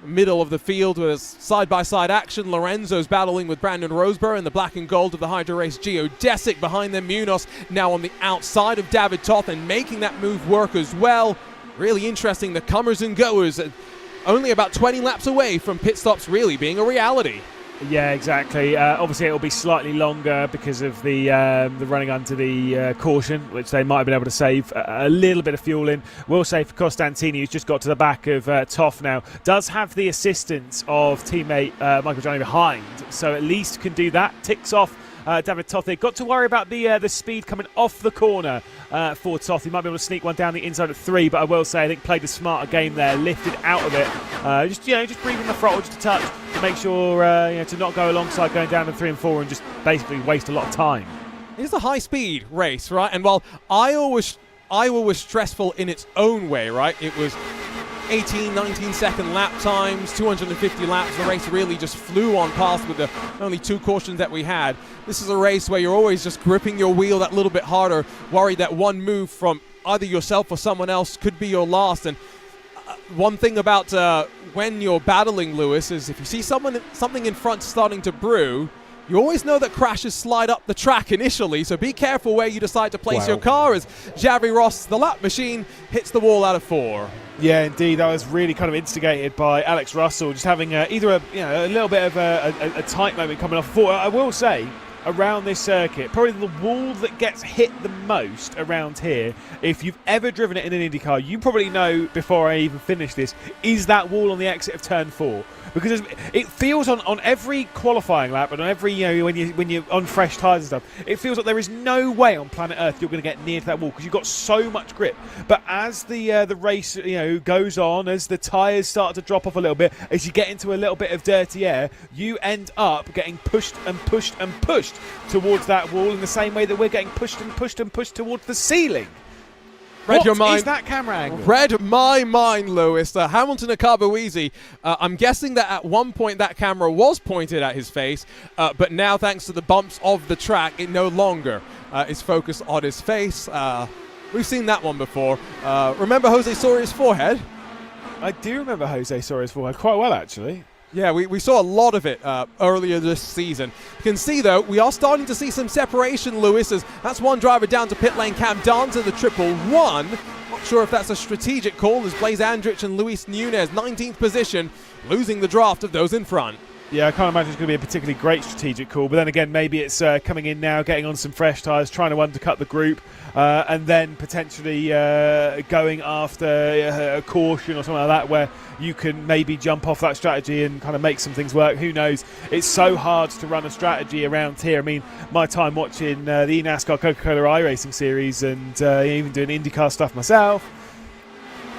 middle of the field with side-by-side action. Lorenzo's battling with Brandon Roseborough in the black and gold of the Hydra Race Geodesic. Behind them, Munoz now on the outside of David Toth and making that move work as well. Really interesting, the comers and goers only about 20 laps away from pit stops really being a reality. Yeah, exactly. Obviously, it'll be slightly longer because of the running under the caution, which they might have been able to save a little bit of fuel in. Will say for Costantini, who's just got to the back of Toff now, does have the assistance of teammate Michael Johnny behind, so at least can do that. Ticks off David Toth. They've got to worry about the speed coming off the corner for Toth. He might be able to sneak one down the inside at 3, but I will say I think played a smarter game there, lifted out of it. Just breathing the throttle just a touch to make sure to not go alongside going down to 3 and 4 and just basically waste a lot of time. It's a high-speed race, right? And while Iowa was stressful in its own way, right? It was 18, 19-second lap times, 250 laps. The race really just flew on past with the only 2 cautions that we had. This is a race where you're always just gripping your wheel that little bit harder, worried that one move from either yourself or someone else could be your last. And one thing about when you're battling, Lewis, is if you see something in front starting to brew, you always know that crashes slide up the track initially, so be careful where you decide to place your car as Javi Ross, the lap machine, hits the wall out of 4. Yeah, indeed. That was really kind of instigated by Alex Russell, just having either a little bit of a tight moment coming off 4. I will say, around this circuit, probably the wall that gets hit the most around here, if you've ever driven it in an IndyCar, you probably know before I even finish this, is that wall on the exit of turn 4. Because it feels on every qualifying lap and on every, when you're on fresh tyres and stuff, it feels like there is no way on planet Earth you're going to get near to that wall because you've got so much grip. But as the race goes on, as the tyres start to drop off a little bit, as you get into a little bit of dirty air, you end up getting pushed and pushed and pushed towards that wall in the same way that we're getting pushed and pushed and pushed towards the ceiling. Read your mind. What is that camera angle? Read my mind, Lewis. Hamilton Akabuizi, I'm guessing that at one point that camera was pointed at his face, but now thanks to the bumps of the track, it no longer is focused on his face. We've seen that one before. Remember Jose Soria's forehead? I do remember Jose Soria's forehead quite well, actually. Yeah, we saw a lot of it earlier this season. You can see, though, we are starting to see some separation, Lewis, as that's one driver down to pit lane. Cam Dance in the 111. Not sure if that's a strategic call, as Blaise Andrich and Luis Nunez, 19th position, losing the draft of those in front. Yeah, I can't imagine it's going to be a particularly great strategic call. But then again, maybe it's coming in now, getting on some fresh tyres, trying to undercut the group, and then potentially going after a caution or something like that where you can maybe jump off that strategy and kind of make some things work. Who knows? It's so hard to run a strategy around here. I mean, my time watching the eNASCAR Coca-Cola iRacing series and even doing IndyCar stuff myself,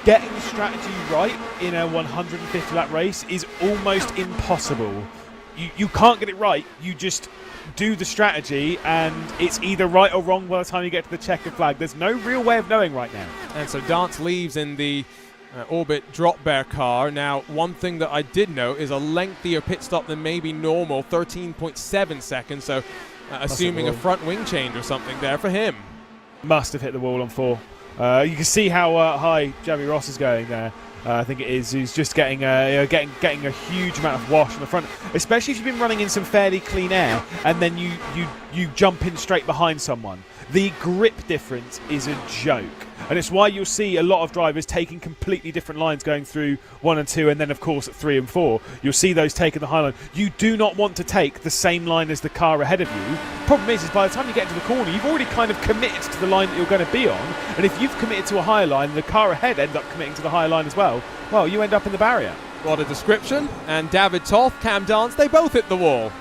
getting the strategy right in a 150 lap race is almost impossible. You can't get it right. You just do the strategy and it's either right or wrong by the time you get to the checkered flag. There's no real way of knowing right now. And so Dance leaves in the Orbit drop bear car. Now, one thing that I did note is a lengthier pit stop than maybe normal, 13.7 seconds. So assuming a front wing change or something there for him. Must have hit the wall on 4. You can see how high Javi Ross is going there. I think it is. He's just getting a huge amount of wash on the front, especially if you've been running in some fairly clean air and then you jump in straight behind someone. The grip difference is a joke. And it's why you'll see a lot of drivers taking completely different lines going through 1 and 2, and then, of course, at 3 and 4. You'll see those taking the high line. You do not want to take the same line as the car ahead of you. Problem is by the time you get into the corner, you've already kind of committed to the line that you're going to be on. And if you've committed to a higher line and the car ahead ends up committing to the higher line as well, you end up in the barrier. What a description. And David Toth, Cam Dance, they both hit the wall.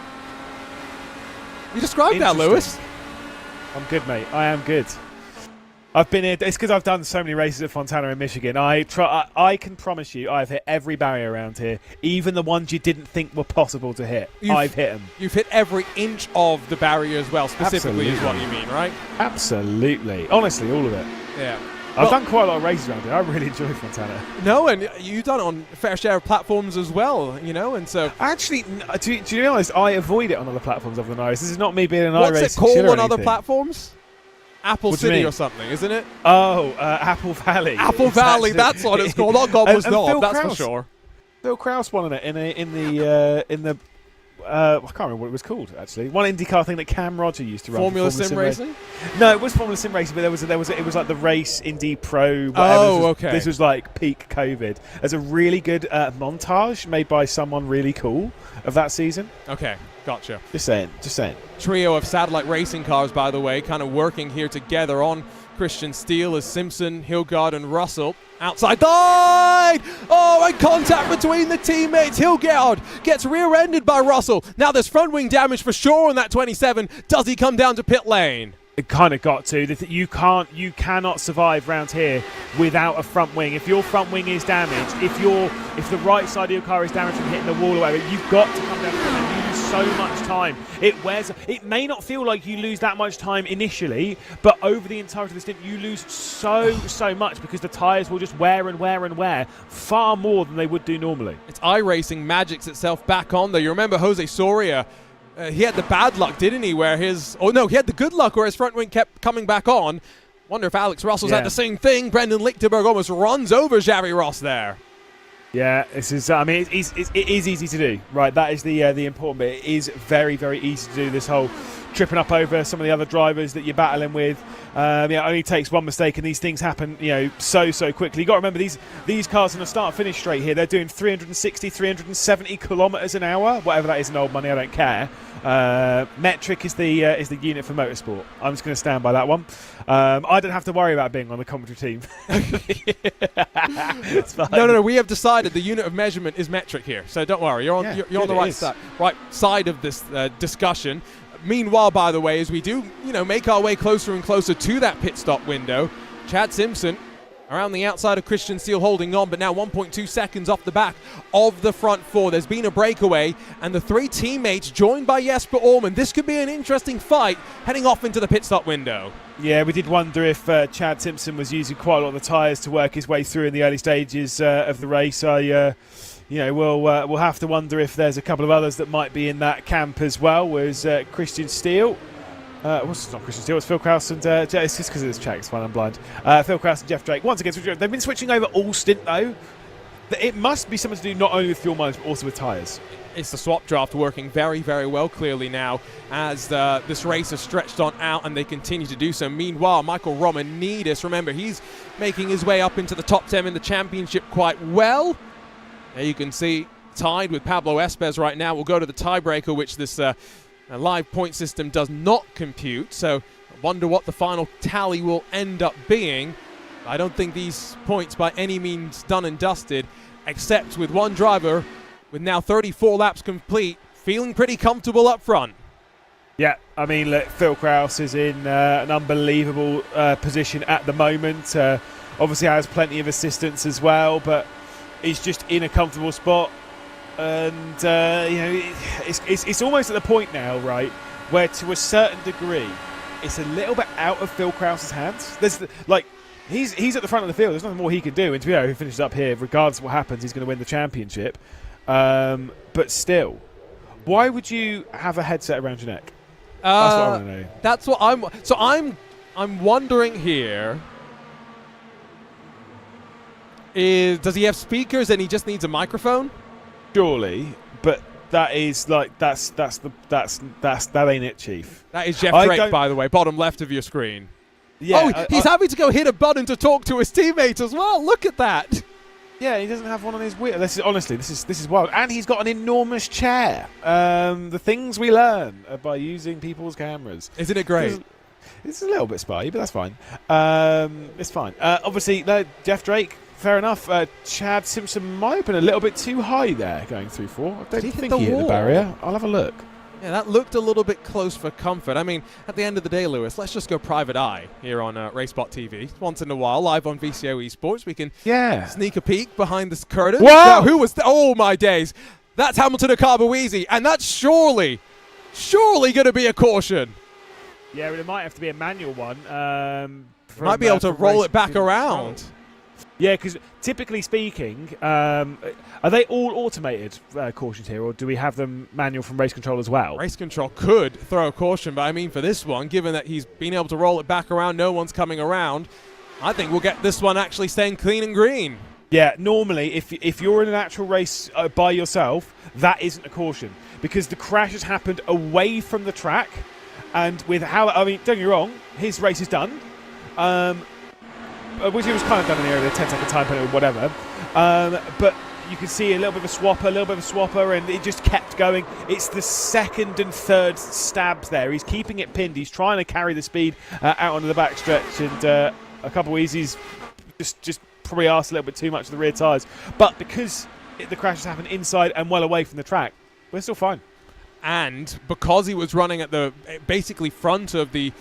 You described that, Lewis. I'm good, mate. I am good. I've been here. It's because I've done so many races at Fontana in Michigan. I can promise you, I've hit every barrier around here, even the ones you didn't think were possible to hit. I've hit them. You've hit every inch of the barrier as well. Specifically, is what you mean, right? Absolutely. Honestly, all of it. Yeah. I've done quite a lot of races around here. I really enjoy Fontana. No, and you've done it on a fair share of platforms as well, and so... Actually, to be honest, I avoid it on other platforms other than iRacing. This is not me being an iRacing. What's it called on other platforms? Apple City or something, isn't it? Oh, Apple Valley. Apple Valley, that's what it's called. Not Gobbler's Knob, that's for sure. Phil Krause won it in the I can't remember what it was called actually. One IndyCar thing that Cam Roger used to run. Formula Sim Racing? No, it was Formula Sim Racing, but it was like the race Indy Pro. Whatever. Oh, okay. This was like peak COVID. There's a really good montage made by someone really cool of that season. Okay, gotcha. Just saying. Trio of satellite racing cars, by the way, kind of working here together on Christian Steele as Simpson, Hilgard, and Russell outside. Oh, and contact between the teammates. Hilgard gets rear-ended by Russell. Now there's front wing damage for sure on that 27. Does he come down to pit lane? It kind of got to. You cannot survive round here without a front wing. If your front wing is damaged, if the right side of your car is damaged from hitting the wall or whatever, you've got to come down and you lose so much time. It may not feel like you lose that much time initially, but over the entirety of the stint, you lose so much because the tyres will just wear and wear and wear far more than they would do normally. It's iRacing magics itself back on there. You remember Jose Soria? He had the bad luck, didn't he? He had the good luck where his front wing kept coming back on. Wonder if Alex Russell's had the same thing. Brendan Lichtenberg almost runs over Xavi Ross there. Yeah, this is. I mean, it is easy to do, right? That is the important bit. It is very, very easy to do this whole tripping up over some of the other drivers that you're battling with. It only takes one mistake, and these things happen, so quickly. You got to remember these cars in a start-finish straight here. They're doing 360, 370 kilometers an hour, whatever that is in old money. I don't care. Metric is the unit for motorsport. I'm just going to stand by that one. I don't have to worry about being on the commentary team. It's fine. No. We have decided the unit of measurement is metric here, so don't worry. You're on the right side of this discussion. Meanwhile, by the way, as we do, make our way closer and closer to that pit stop window, Chad Simpson around the outside of Christian Steele holding on, but now 1.2 seconds off the back of the front four. There's been a breakaway, and the three teammates joined by Jesper Orman. This could be an interesting fight heading off into the pit stop window. Yeah, we did wonder if Chad Simpson was using quite a lot of the tyres to work his way through in the early stages of the race. We'll have to wonder if there's a couple of others that might be in that camp as well. Was Christian Steele? It's not Christian Steele, it's Phil Krause and it's just because of this check, it's fine, I'm blind. Phil Krause and Jeff Drake. Once again, they've been switching over all stint though. It must be something to do not only with fuel mileage but also with tyres. It's the swap draft working very, very well clearly now as this race has stretched on out and they continue to do so. Meanwhile, Michael Romanidis, remember, he's making his way up into the top 10 in the championship quite well. There you can see tied with Pablo Espes right now. We'll go to the tiebreaker, which this live point system does not compute. So I wonder what the final tally will end up being. I don't think these points by any means done and dusted, except with one driver with now 34 laps complete, feeling pretty comfortable up front. Yeah, I mean, look, Phil Krause is in an unbelievable position at the moment. Obviously has plenty of assistance as well, but he's just in a comfortable spot. And, it's almost at the point now, right, where to a certain degree, it's a little bit out of Phil Krause's hands. He's at the front of the field. There's nothing more he can do. And to be honest, if he finishes up here, regardless of what happens, he's going to win the championship. But still, why would you have a headset around your neck? That's what I want to know. That's what I'm wondering here. Does he have speakers and he just needs a microphone? Surely, but that is that ain't it, Chief. That is Jeff Drake, by the way, bottom left of your screen. Yeah, he's having to go hit a button to talk to his teammate as well. Look at that. Yeah, he doesn't have one on his wheel. This is wild, and he's got an enormous chair. The things we learn by using people's cameras. Isn't it great? It's a little bit spotty, but that's fine. It's fine. Obviously, no, Jeff Drake. Fair enough. Chad Simpson might have been a little bit too high there going through four. I don't think he hit the barrier. I'll have a look. Yeah, that looked a little bit close for comfort. I mean, at the end of the day, Lewis, let's just go private eye here on RaceBot TV. Once in a while, live on VCO Esports, we can sneak a peek behind this curtain. Wow! Now, who was oh, my days. That's Hamilton Akabuizi, and that's surely going to be a caution. Yeah, but it might have to be a manual one. Might be able to roll it back around. Yeah, because typically speaking, are they all automated cautions here, or do we have them manual from race control as well? Race control could throw a caution, but I mean for this one, given that he's been able to roll it back around, no one's coming around, I think we'll get this one actually staying clean and green. Yeah, normally if you're in an actual race by yourself, that isn't a caution. because the crash has happened away from the track, and with how, I mean, don't get me wrong, his race is done, which he was kind of done in the area of the 10-second time penalty or whatever, but you can see a little bit of a swapper, and it just kept going. It's the second and third stabs there. He's keeping it pinned. He's trying to carry the speed out onto the backstretch, and a couple of easies just probably asked a little bit too much of the rear tyres. But because the crash has happened inside and well away from the track, we're still fine. And because he was running at the basically front of the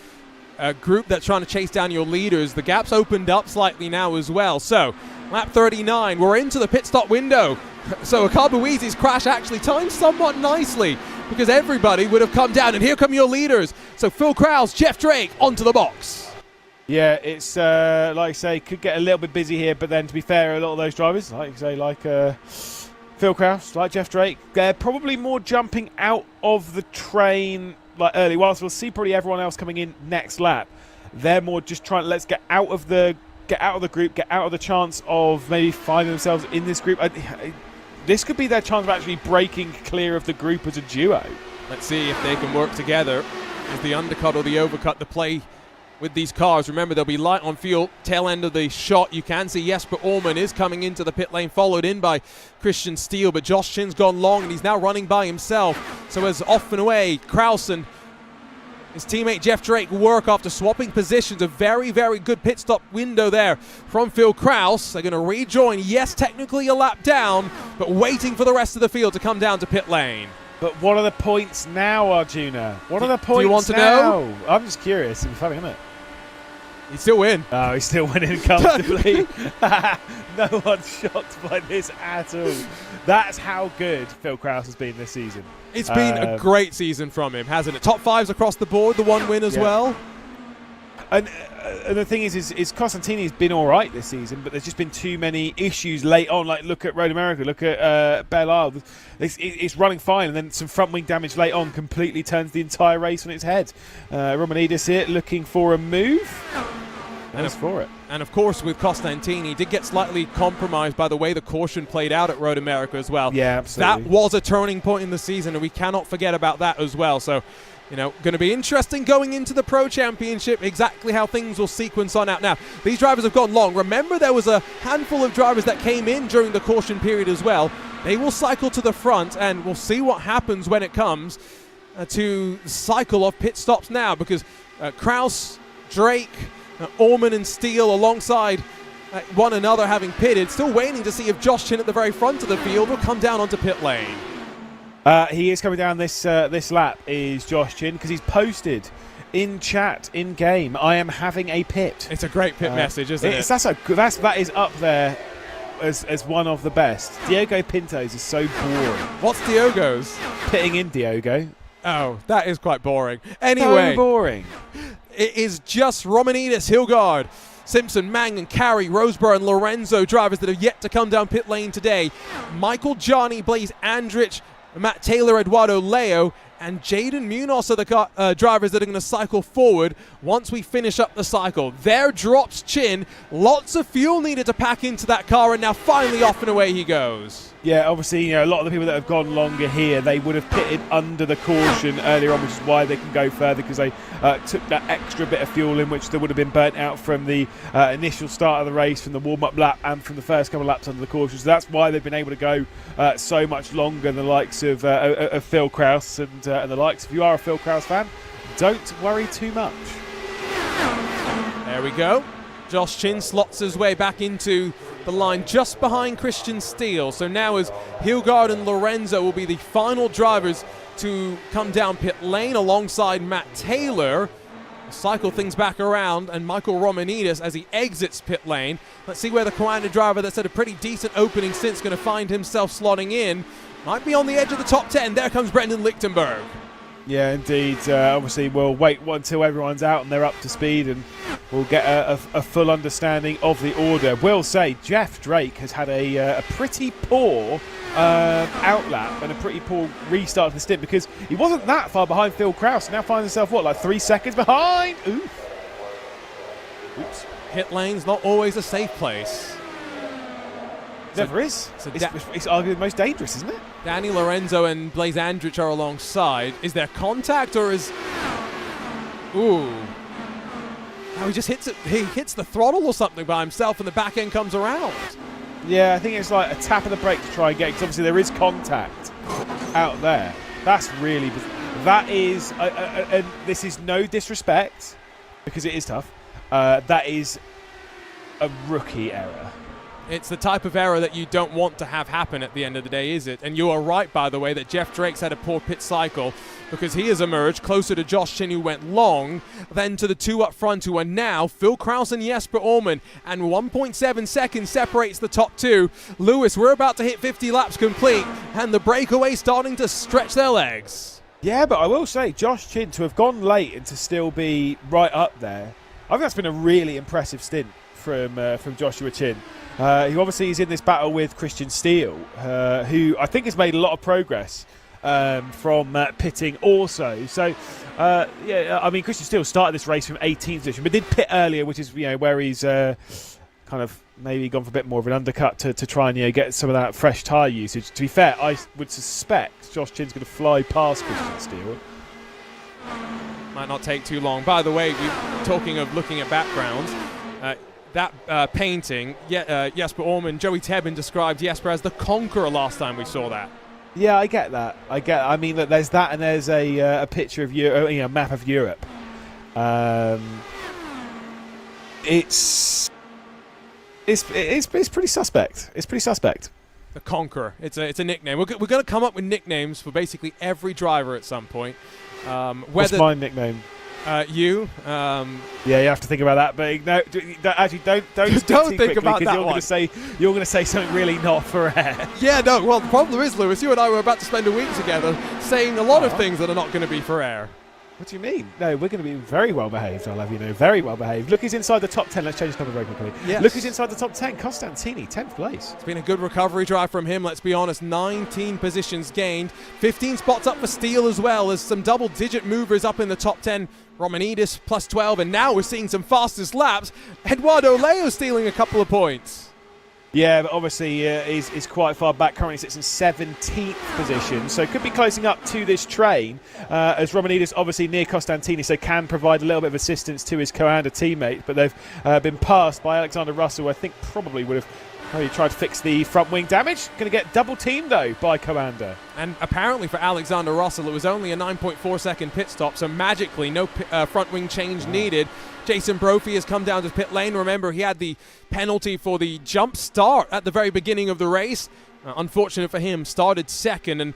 group that's trying to chase down your leaders, the gap's opened up slightly now as well. So lap 39, we're into the pit stop window. So Akabuizi's crash actually timed somewhat nicely because everybody would have come down, and here come your leaders. So Phil Krause, Jeff Drake onto the box. Yeah, it's like I say, could get a little bit busy here, but then to be fair, a lot of those drivers, like you say, like Phil Krause, like Jeff Drake, they're probably more jumping out of the train like early. Whilst we'll see probably everyone else coming in next lap, they're more just trying to let's get out of the group, get out of the chance of maybe finding themselves in this group. This could be their chance of actually breaking clear of the group as a duo. Let's see if they can work together. Is the undercut or the overcut the play with these cars? Remember, they'll be light on fuel. Tail end of the shot, you can see Jesper Orman is coming into the pit lane, followed in by Christian Steele, but Josh Chin's gone long and he's now running by himself. So as off and away, Krause and his teammate Jeff Drake work after swapping positions. A very, very good pit stop window there from Phil Krause. They're going to rejoin. Yes, technically a lap down, but waiting for the rest of the field to come down to pit lane. But what are the points now, Arjuna? What are the points now? Do you want to know? I'm just curious. It'd be funny, isn't it? He's still in. Oh, he's still winning comfortably. No one's shocked by this at all. That's how good Phil Krause has been this season. It's been a great season from him, hasn't it? Top fives across the board, the one win as well. And the thing is Costantini's been all right this season, but there's just been too many issues late on. Like, look at Road America, look at Belle. It's running fine, and then some front wing damage late on completely turns the entire race on its head. Romanidis here looking for a move. And of course, with Costantini, did get slightly compromised by the way the caution played out at Road America as well. Yeah, absolutely. That was a turning point in the season, and we cannot forget about that as well. So, you know, going to be interesting going into the Pro Championship, exactly how things will sequence on out. Now, these drivers have gone long. Remember, there was a handful of drivers that came in during the caution period as well. They will cycle to the front, and we'll see what happens when it comes to the cycle of pit stops now, because Krause, Drake, Orman and Steele alongside one another having pitted. Still waiting to see if Josh Chin at the very front of the field will come down onto pit lane. He is coming down this lap, is Josh Chin, because he's posted in chat, in game, I am having a pit. It's a great pit message, isn't it? That is up there as one of the best. Diogo Pinto's is so boring. What's Diogo's? Pitting in Diogo. Oh, that is quite boring. Anyway. So boring. It is just Romanidis, Hilgard, Simpson, Mang and Carey, Roseborough and Lorenzo drivers that have yet to come down pit lane today. Michael Johnny, Blaze Andrich, Matt Taylor, Eduardo Leo, and Jaden Munoz are the drivers that are going to cycle forward once we finish up the cycle. There drops Chin. Lots of fuel needed to pack into that car, and now finally off and away he goes. Yeah, obviously, you know, a lot of the people that have gone longer here, they would have pitted under the caution earlier on, which is why they can go further, because they took that extra bit of fuel in, which they would have been burnt out from the initial start of the race, from the warm-up lap, and from the first couple of laps under the caution. So that's why they've been able to go so much longer than the likes of Phil Krause and the likes. If you are a Phil Krause fan, don't worry too much. There we go. Josh Chin slots his way back into the line just behind Christian Steele. So now as Hilgard and Lorenzo will be the final drivers to come down pit lane alongside Matt Taylor. Cycle things back around, and Michael Romanidis as he exits pit lane. Let's see where the Coanda driver that's had a pretty decent opening since going to find himself slotting in. Might be on the edge of the top 10. There comes Brendan Lichtenberg. Yeah, indeed. Obviously, we'll wait until everyone's out and they're up to speed, and we'll get a full understanding of the order. We'll say Jeff Drake has had a pretty poor outlap and a pretty poor restart to the stint, because he wasn't that far behind Phil Krause. Now finds himself, like 3 seconds behind? Oops. Pit lane's not always a safe place. Never is. It's arguably the most dangerous, isn't it? Danny Lorenzo and Blaze Andrich are alongside. Is there contact or is... Ooh. No, he just hits it. He hits the throttle or something by himself and the back end comes around. Yeah, I think it's like a tap of the brake to try and get, because obviously there is contact out there. That's really... That is... and this is no disrespect, because it is tough. That is a rookie error. It's the type of error that you don't want to have happen at the end of the day, is it? And you are right, by the way, that Jeff Drake's had a poor pit cycle because he has emerged closer to Josh Chin, who went long, than to the two up front, who are now Phil Krause and Jesper Orman. And 1.7 seconds separates the top two. Lewis, we're about to hit 50 laps complete, and the breakaway starting to stretch their legs. Yeah, but I will say, Josh Chin, to have gone late and to still be right up there, I think that's been a really impressive stint from Joshua Chin. Who obviously is in this battle with Christian Steele, who I think has made a lot of progress from pitting also. So, yeah, I mean, Christian Steele started this race from 18th position, but did pit earlier, which is where he's kind of maybe gone for a bit more of an undercut to try and get some of that fresh tyre usage. To be fair, I would suspect Josh Chin's going to fly past Christian Steele. Might not take too long. By the way, talking of looking at backgrounds, that painting, Jesper Orman, Joey Tebben described Jesper as the conqueror last time we saw that. Yeah, I get that. I mean, look, there's that, and there's a picture of Europe, a map of Europe. It's pretty suspect. It's pretty suspect. The conqueror. It's a nickname. We're going to come up with nicknames for basically every driver at some point. What's my nickname? You. Yeah, you have to think about that. But no, actually, don't think about that. You're going to say something really not for air. Yeah, no. Well, the problem is, Lewis, you and I were about to spend a week together saying a lot of things that are not going to be for air. What do you mean? No, we're going to be very well behaved, I'll have you know. Very well behaved. Look who's inside the top 10. Let's change the number very quickly. Yes. Look who's inside the top 10. Costantini, 10th place. It's been a good recovery drive from him, let's be honest. 19 positions gained. 15 spots up for Steele as well, as some double-digit movers up in the top 10. Romanidis plus 12, and now we're seeing some fastest laps. Eduardo Leo stealing a couple of points. Yeah, but obviously is quite far back. Currently sits in 17th position, so could be closing up to this train as Romanidis obviously near Costantini, so can provide a little bit of assistance to his Coanda teammate, but they've been passed by Alexander Russell, who I think probably would have tried to fix the front wing damage. Going to get double teamed though by Coanda. And apparently for Alexander Russell, it was only a 9.4 second pit stop, so magically no front wing change needed. Jason Brophy has come down to pit lane. Remember, he had the penalty for the jump start at the very beginning of the race. Unfortunate for him, started second and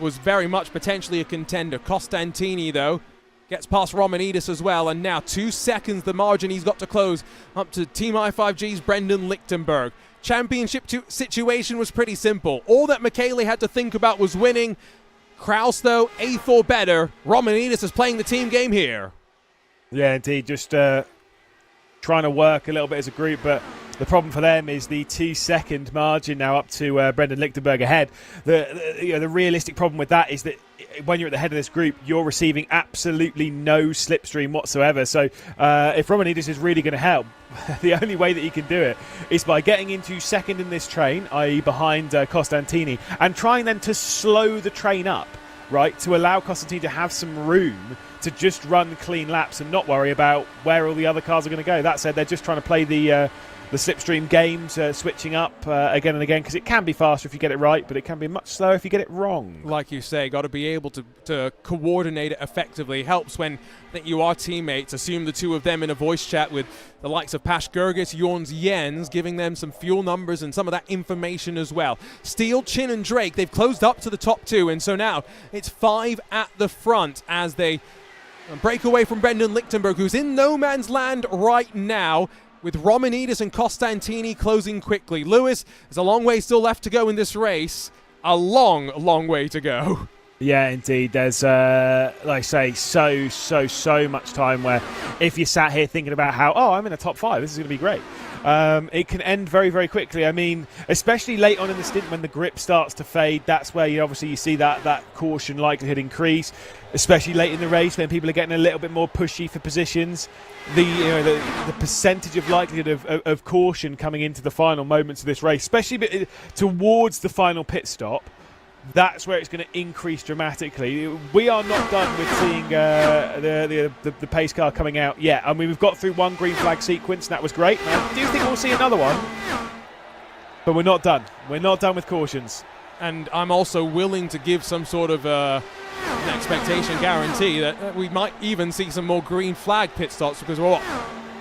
was very much potentially a contender. Costantini, though, gets past Romanidis as well, and now 2 seconds the margin he's got to close up to Team i5G's Brendan Lichtenberg. Championship situation was pretty simple. All that Michele had to think about was winning. Krause, though, 8th or better. Romanidis is playing the team game here. Yeah, indeed. Just trying to work a little bit as a group, but the problem for them is the 2 second margin now up to Brendan Lichtenberg ahead. The realistic problem with that is that when you're at the head of this group, you're receiving absolutely no slipstream whatsoever. So if Romanidis is really going to help, the only way that he can do it is by getting into second in this train, i.e. behind Costantini, and trying then to slow the train up, right, to allow Costantini to have some room to just run clean laps and not worry about where all the other cars are going to go. That said, they're just trying to play the slipstream games, switching up again and again, because it can be faster if you get it right, but it can be much slower if you get it wrong. Like you say, got to be able to coordinate it effectively. Helps when I think you are teammates. Assume the two of them in a voice chat with the likes of Pash Gergis, Jorns Jens, giving them some fuel numbers and some of that information as well. Steele, Chin and Drake, they've closed up to the top two, and so now it's 5 at the front as they break away from Brendan Lichtenberg, who's in no man's land right now, with Romanidis and Costantini closing quickly. Lewis, there's a long way still left to go in this race. A long, long way to go. Yeah, indeed. There's, like I say, so much time where if you sat here thinking about how, I'm in the top 5, this is going to be great. it can end very, very quickly. I mean, especially late on in the stint when the grip starts to fade, that's where you see that caution likelihood increase, especially late in the race when people are getting a little bit more pushy for positions. The percentage of likelihood of caution coming into the final moments of this race, especially towards the final pit stop, that's where it's going to increase dramatically. We are not done with seeing the pace car coming out yet. I mean, we've got through one green flag sequence, and that was great. And I do think we'll see another one, but we're not done. We're not done with cautions. And I'm also willing to give some sort of an expectation guarantee that we might even see some more green flag pit stops, because we're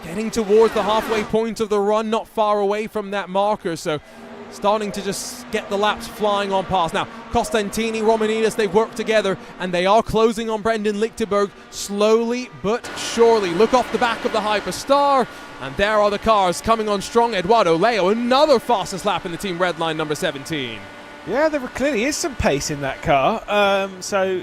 getting towards the halfway point of the run, not far away from that marker. So starting to just get the laps flying on past. Now, Costantini, Romanides, they've worked together, and they are closing on Brendan Lichtenberg slowly but surely. Look off the back of the Hyperstar, and there are the cars coming on strong. Eduardo Leo, another fastest lap in the team red line, number 17. Yeah, there clearly is some pace in that car. So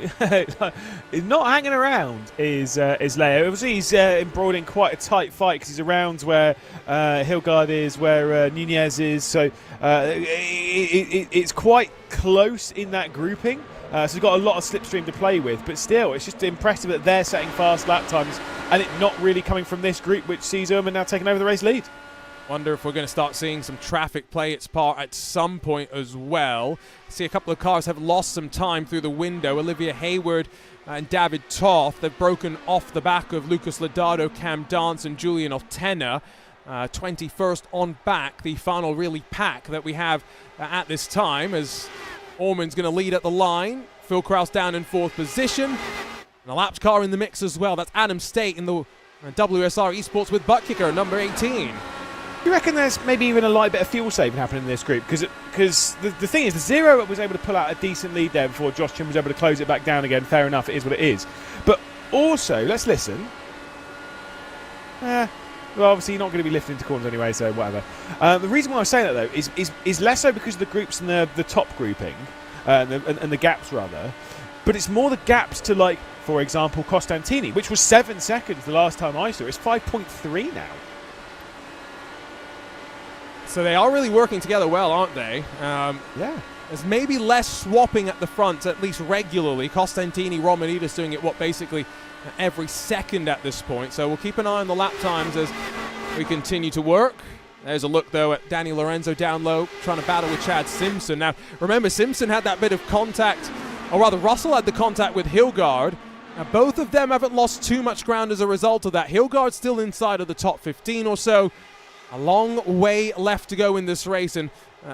not hanging around is Leo. Obviously, he's embroiled in quite a tight fight because he's around where Hilgard is, where Nunez is. So it's quite close in that grouping. So he's got a lot of slipstream to play with. But still, it's just impressive that they're setting fast lap times and it not really coming from this group, which sees Ullman now taking over the race lead. Wonder if we're going to start seeing some traffic play its part at some point as well. See a couple of cars have lost some time through the window. Olivia Hayward and David Toth, they've broken off the back of Lucas Lodato, Cam Dance and Julian Otena. 21st on back, the final really pack that we have at this time, as Orman's going to lead at the line. Phil Kraus down in 4th position. And a laps car in the mix as well. That's Adam State in the WSR Esports with butt kicker, number 18. You reckon there's maybe even a light bit of fuel saving happening in this group? Because the thing is, the Zero was able to pull out a decent lead there before Josh Chin was able to close it back down again. Fair enough, it is what it is. But also, let's listen. Well, obviously you're not going to be lifting into corners anyway, so whatever. The reason why I say that, though, is less so because of the groups in the top grouping, and the gaps, rather. But it's more the gaps to, like, for example, Costantini, which was 7 seconds the last time I saw. It's 5.3 now. So they are really working together well, aren't they? Yeah. There's maybe less swapping at the front, at least regularly. Costantini, Romanides doing it, basically every second at this point. So we'll keep an eye on the lap times as we continue to work. There's a look, though, at Danny Lorenzo down low, trying to battle with Chad Simpson. Now, remember, Simpson had that bit of contact, or rather, Russell had the contact with Hilgard. Now, both of them haven't lost too much ground as a result of that. Hilgard's still inside of the top 15 or so. A long way left to go in this race, and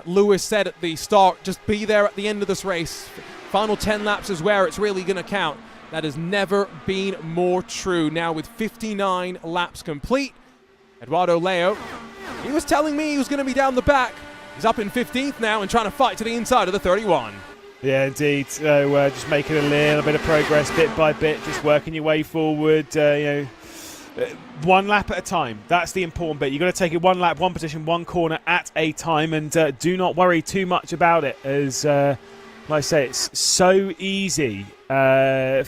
Lewis said at the start, just be there at the end of this race. Final 10 laps is where it's really going to count. That has never been more true. Now with 59 laps complete, Eduardo Leo, he was telling me he was going to be down the back. He's up in 15th now and trying to fight to the inside of the 31. Yeah, indeed. So just making a little bit of progress bit by bit, just working your way forward, one lap at a time. That's the important bit. You've got to take it one lap, one position, one corner at a time, and do not worry too much about it. As like I say, it's so easy for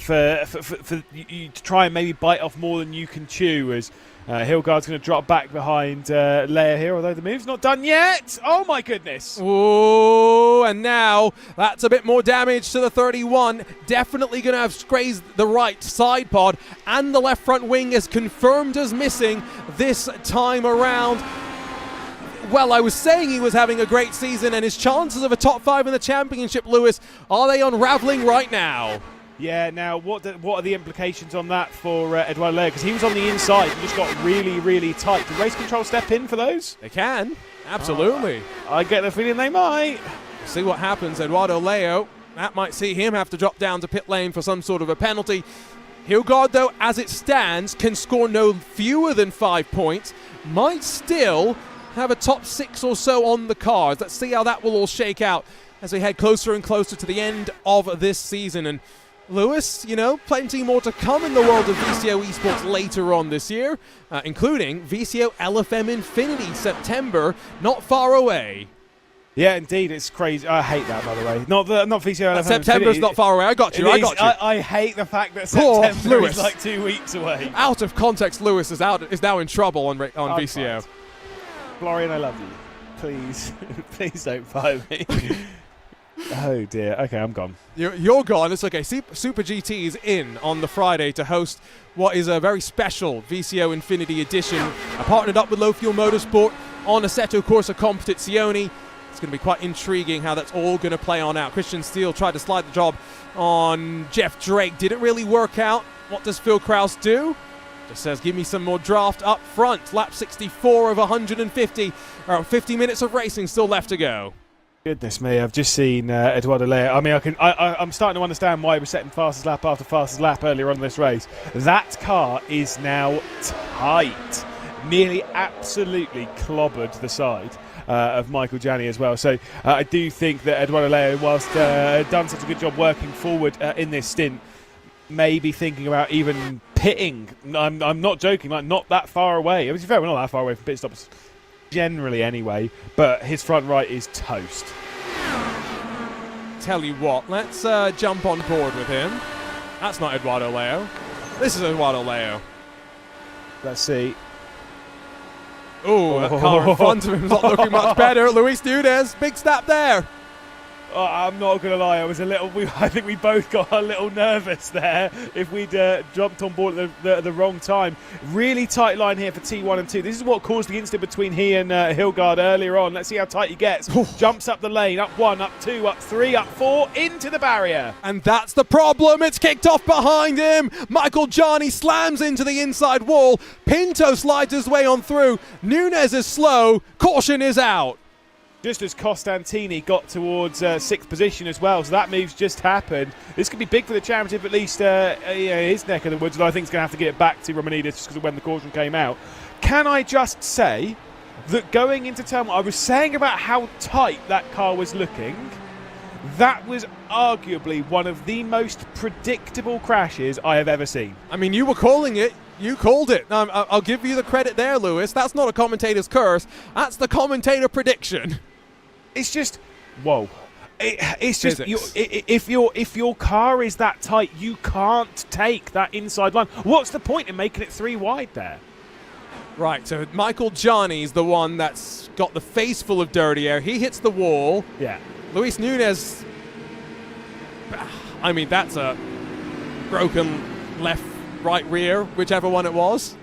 you to try and maybe bite off more than you can chew. As Hilgard's going to drop back behind Leia here, although the move's not done yet. Oh my goodness! Oh, and now that's a bit more damage to the 31. Definitely going to have grazed the right side pod, and the left front wing is confirmed as missing this time around. Well, I was saying he was having a great season, and his chances of a top 5 in the championship, Lewis, are they unraveling right now? Yeah, now what are the implications on that for Eduardo Leo? Because he was on the inside and just got really, really tight. Did race control step in for those? They can, absolutely. I get the feeling they might. See what happens. Eduardo Leo, that might see him have to drop down to pit lane for some sort of a penalty. Hilgard, though, as it stands, can score no fewer than 5 points. Might still have a top 6 or so on the cards. Let's see how that will all shake out as we head closer and closer to the end of this season. And Lewis, plenty more to come in the world of VCO Esports later on this year, including VCO LFM Infinity, September, not far away. Yeah, indeed, it's crazy. I hate that, by the way. Not VCO LFM September's Infinity. Not far away. I got you. I hate the fact that September is like 2 weeks away. Out of context, Lewis is now in trouble on VCO. Florian, I love you. Please, please don't fire me. Oh dear. Okay, I'm gone. You're gone. It's okay. Super GT is in on the Friday to host what is a very special VCO Infinity edition. Partnered up with Low Fuel Motorsport on Assetto Corsa Competizione. It's going to be quite intriguing how that's all going to play on out. Christian Steele tried to slide the job on Jeff Drake. Didn't really work out. What does Phil Krause do? Just says, give me some more draft up front. Lap 64 of 150. 50 minutes of racing still left to go. Goodness me, I've just seen Eduardo Leo. I mean, I'm starting to understand why he was setting fastest lap after fastest lap earlier on in this race. That car is now tight. Nearly absolutely clobbered the side of Michael Janney as well. So I do think that Eduardo Leo, whilst done such a good job working forward in this stint, maybe thinking about even pitting. I'm not joking, like not that far away. It was fair, we're not that far away from pit stops generally anyway, but his front right is toast. Tell you what, let's jump on board with him. That's not Eduardo Leo. This is Eduardo Leo. Let's see. Oh, that car in front of him is not looking much better. Luis Nunez, big step there. Oh, I'm not going to lie, I think we both got a little nervous there if we'd jumped on board at the wrong time. Really tight line here for T1 and 2. This is what caused the incident between he and Hilgard earlier on. Let's see how tight he gets. Jumps up the lane, up 1, up 2, up 3, up 4, into the barrier. And that's the problem. It's kicked off behind him. Michael Janney slams into the inside wall. Pinto slides his way on through. Nunez is slow. Caution is out. Just as Costantini got towards 6th position as well, so that move's just happened. This could be big for the championship, at least his neck of the woods, and I think he's going to have to get it back to Romanidis just because of when the caution came out. Can I just say that going into turn 1, I was saying about how tight that car was looking, that was arguably one of the most predictable crashes I have ever seen. I mean, you were calling it. You called it. I'll give you the credit there, Lewis. That's not a commentator's curse. That's the commentator prediction. It's just, whoa. It's just, if your car is that tight, you can't take that inside line. What's the point in making it 3 wide there? Right, so Michael Janney's the one that's got the face full of dirty air. He hits the wall. Yeah. Luis Nunez, I mean, that's a broken left, right rear, whichever one it was.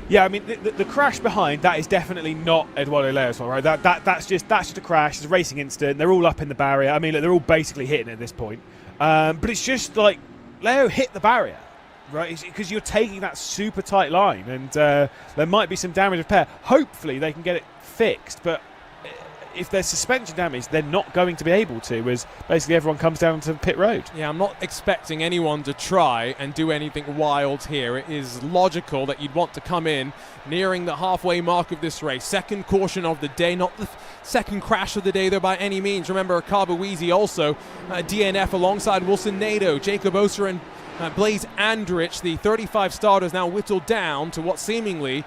Yeah, I mean, the crash behind, that is definitely not Eduardo Leo's one, right? That's just a crash. It's a racing incident. They're all up in the barrier. I mean, look, they're all basically hitting it at this point. But it's just like Leo hit the barrier, right? Because you're taking that super tight line, and there might be some damage repair. Hopefully, they can get it fixed, but if there's suspension damage, they're not going to be able to, as basically everyone comes down to pit road. Yeah, I'm not expecting anyone to try and do anything wild here. It is logical that you'd want to come in nearing the halfway mark of this race. Second caution of the day, not the second crash of the day, though, by any means. Remember, Carbowiese also DNF alongside Wilson Nadeau, Jacob Oser and Blaze Andrich. The 35 starters now whittled down to what seemingly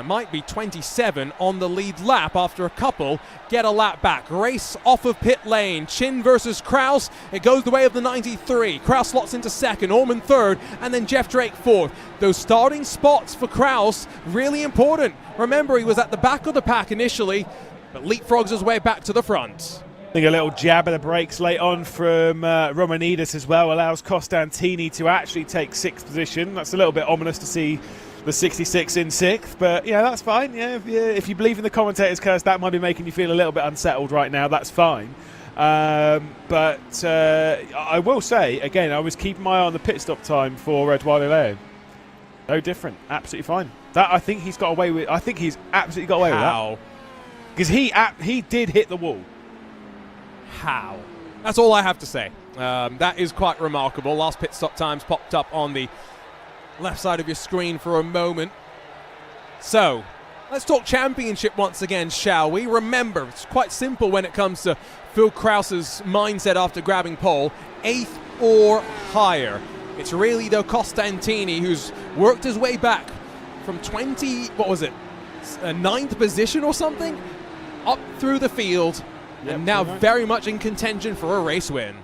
might be 27 on the lead lap after a couple get a lap back. Race off of pit lane. Chin versus Krause. It goes the way of the 93. Krause slots into second, Orman third, and then Jeff Drake fourth. Those starting spots for Krause, really important. Remember, he was at the back of the pack initially, but leapfrogs his way back to the front. I think a little jab of the brakes late on from Romanidis as well allows Costantini to actually take 6th position. That's a little bit ominous to see the 66 in 6th, but yeah, that's fine. Yeah, if you believe in the commentator's curse, that might be making you feel a little bit unsettled right now. That's fine. But I will say, again, I was keeping my eye on the pit stop time for Eduardo Leo. No different. Absolutely fine. That I think he's got away with. I think he's absolutely got away with that. Because he did hit the wall. How? That's all I have to say. That is quite remarkable. Last pit stop times popped up on the left side of your screen for a moment. So, let's talk championship once again, shall we? Remember, it's quite simple when it comes to Phil Krause's mindset after grabbing pole. 8th or higher. It's really, though, Costantini who's worked his way back from 9th position or something, up through the field, and now very much in contention for a race win.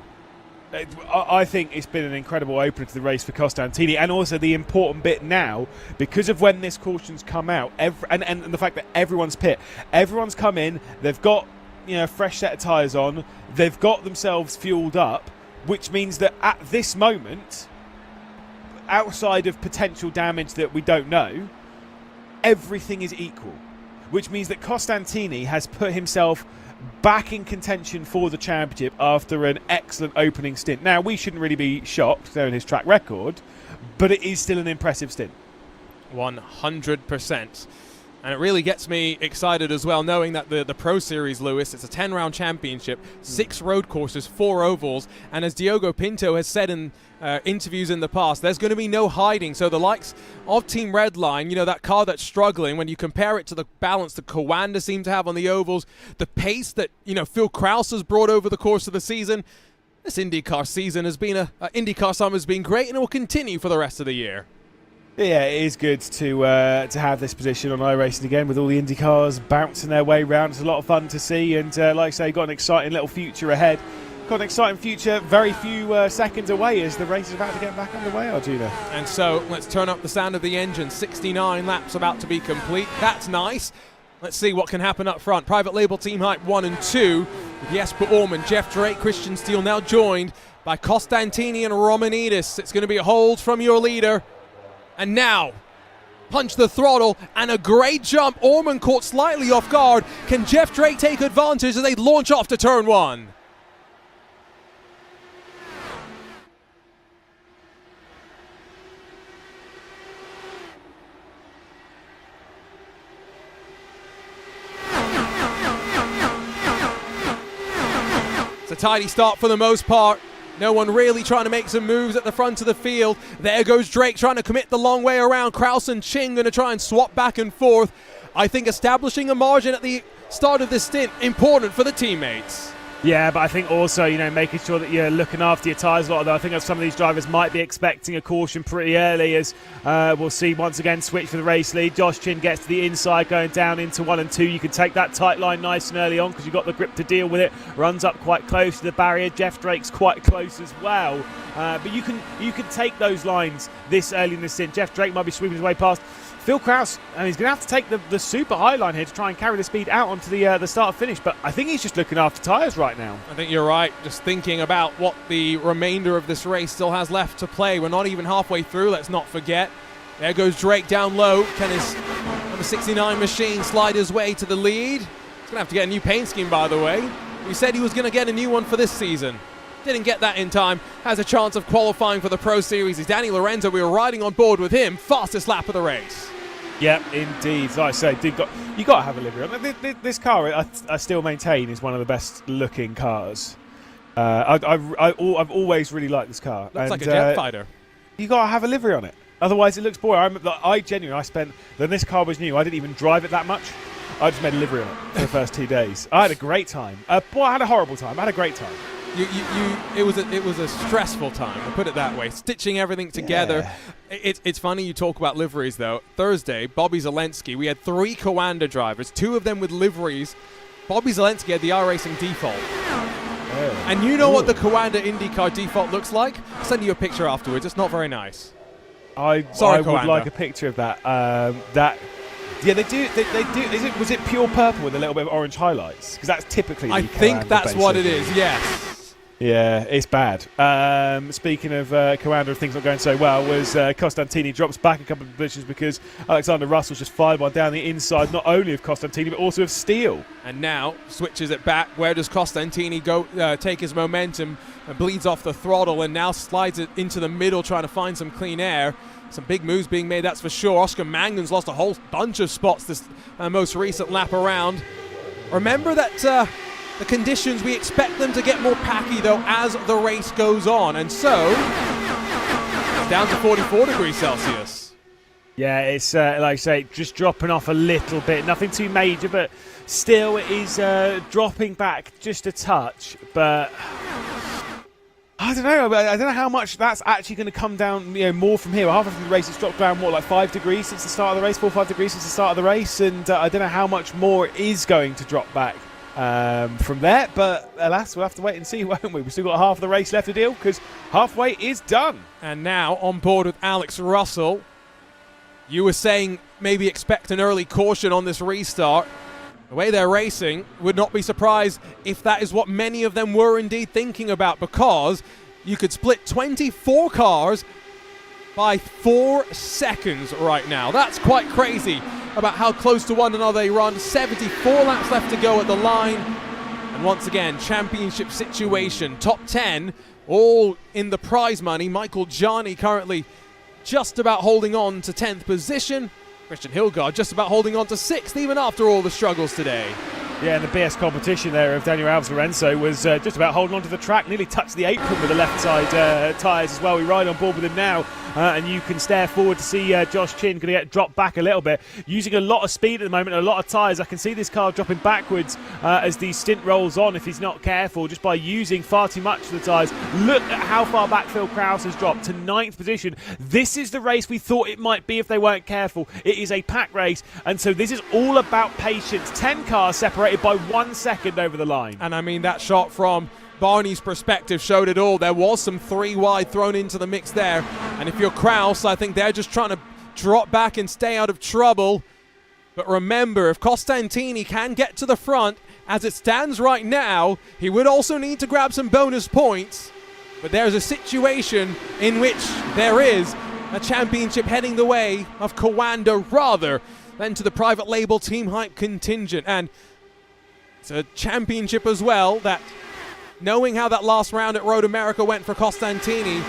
I think it's been an incredible opener to the race for Costantini, and also the important bit now, because of when this caution's come out, and the fact that everyone's come in, they've got a fresh set of tyres on, they've got themselves fueled up, which means that at this moment, outside of potential damage that we don't know, everything is equal, which means that Costantini has put himself back in contention for the championship after an excellent opening stint. Now, we shouldn't really be shocked knowing his track record, but it is still an impressive stint. 100%. And it really gets me excited as well, knowing that the Pro Series, Lewis, it's a 10-round championship, 6 road courses, 4 ovals, and as Diogo Pinto has said in interviews in the past, there's going to be no hiding. So the likes of Team Redline, that car that's struggling, when you compare it to the balance that Coanda seem to have on the ovals, the pace that, Phil Krause has brought over the course of the season, this IndyCar season has been IndyCar summer has been great, and it will continue for the rest of the year. Yeah, it is good to have this position on iRacing again with all the Indy cars bouncing their way around. It's a lot of fun to see, and like I say, got an exciting little future ahead. Got an exciting future very few seconds away as the race is about to get back underway, Arjuna. And so let's turn up the sound of the engine. 69 laps about to be complete. That's nice. Let's see what can happen up front. Private label team hype 1 and 2 with Jesper Orman, Jeff Drake, Christian Steele now joined by Costantini and Romanidis. It's going to be a hold from your leader. And now, punch the throttle, and a great jump. Orman caught slightly off guard. Can Jeff Drake take advantage as they launch off to turn 1? It's a tidy start for the most part. No one really trying to make some moves at the front of the field. There goes Drake trying to commit the long way around. Krause and Ching going to try and swap back and forth. I think establishing a margin at the start of this stint, important for the teammates. Yeah, but I think also, making sure that you're looking after your tyres a lot. Though I think that some of these drivers might be expecting a caution pretty early, as we'll see once again switch for the race lead. Josh Chin gets to the inside, going down into 1 and 2. You can take that tight line nice and early on because you've got the grip to deal with it. Runs up quite close to the barrier. Jeff Drake's quite close as well. But you can take those lines this early in the stint. Jeff Drake might be sweeping his way past. Phil Krause, and he's going to have to take the super high line here to try and carry the speed out onto the start finish. But I think he's just looking after tyres right now. I think you're right. Just thinking about what the remainder of this race still has left to play. We're not even halfway through, let's not forget. There goes Drake down low. Can his number 69 machine slide his way to the lead? He's going to have to get a new paint scheme, by the way. We said he was going to get a new one for this season. Didn't get that in time. Has a chance of qualifying for the Pro Series. He's Danny Lorenzo. We were riding on board with him. Fastest lap of the race. Yeah, indeed. Like I say, you got to have a livery on. This car, I still maintain, is one of the best looking cars. I've always really liked this car. Looks like a jet fighter. You got to have a livery on it. Otherwise, it looks boring. When this car was new, I didn't even drive it that much. I just made a livery on it for the first 2 days. I had a great time. I had a horrible time. I had a great time. It was a stressful time, I'll put it that way. Stitching everything together. Yeah. It's funny you talk about liveries though. Thursday, Bobby Zelensky, we had 3 Coanda drivers, 2 of them with liveries. Bobby Zelensky had the iRacing default. Oh. And you know what the Coanda IndyCar default looks like? I'll send you a picture afterwards. It's not very nice. I would like a picture of that. Yeah, they do. Was it pure purple with a little bit of orange highlights? Because that's typically. I think that's what it is. Yes. Yeah, it's bad. Speaking of Coanda and things not going so well, was Costantini drops back a couple of positions because Alexander Russell's just fired one down the inside, not only of Costantini but also of Steele. And now switches it back. Where does Costantini go? Take his momentum and bleeds off the throttle, and now slides it into the middle, trying to find some clean air. Some big moves being made, that's for sure. Oscar Mangan's lost a whole bunch of spots this most recent lap around. Remember that the conditions, we expect them to get more packy, though, as the race goes on. And so, it's down to 44 degrees Celsius. Yeah, it's, like I say, just dropping off a little bit. Nothing too major, but still it is dropping back just a touch. But I don't know. I don't know how much that's actually going to come down, more from here. Halfway through the race, it's dropped down, like 5 degrees since the start of the race, 4 or 5 degrees since the start of the race. And I don't know how much more it is going to drop back from there. But alas, we'll have to wait and see, won't we? We've still got half of the race left to deal, because halfway is done. And now on board with Alex Russell. You were saying maybe expect an early caution on this restart. The way they're racing, would not be surprised if that is what many of them were indeed thinking about, because you could split 24 cars by 4 seconds right now. That's quite crazy about how close to one another they run. 74 laps left to go at the line. And once again, championship situation. Top 10, all in the prize money. Michael Jani currently just about holding on to 10th position. Christian Hillgard just about holding on to 6th, even after all the struggles today. Yeah, and the BS competition there of Daniel Alves Lorenzo was just about holding on to the track, nearly touched the apron with the left side tyres as well. We ride on board with him now, and you can stare forward to see Josh Chin going to get dropped back a little bit, using a lot of speed at the moment, a lot of tyres. I can see this car dropping backwards as the stint rolls on if he's not careful, just by using far too much of the tyres. Look at how far back Phil Krause has dropped to 9th position. This is the race we thought it might be if they weren't careful. It is a pack race, and so this is all about patience. 10 cars separated by 1 second over the line. And I mean, that shot from Barney's perspective showed it all. There was some 3 wide thrown into the mix there. And if you're Krause, I think they're just trying to drop back and stay out of trouble. But remember, if Costantini can get to the front, as it stands right now, he would also need to grab some bonus points. But there's a situation in which there is a championship heading the way of Kawanda rather than to the private label Team Hype contingent. And it's a championship as well that, knowing how that last round at Road America went for Costantini,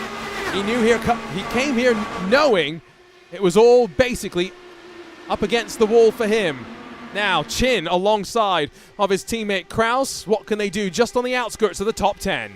he came here knowing it was all basically up against the wall for him. Now Chin alongside of his teammate Krause. What can they do just on the outskirts of the top 10?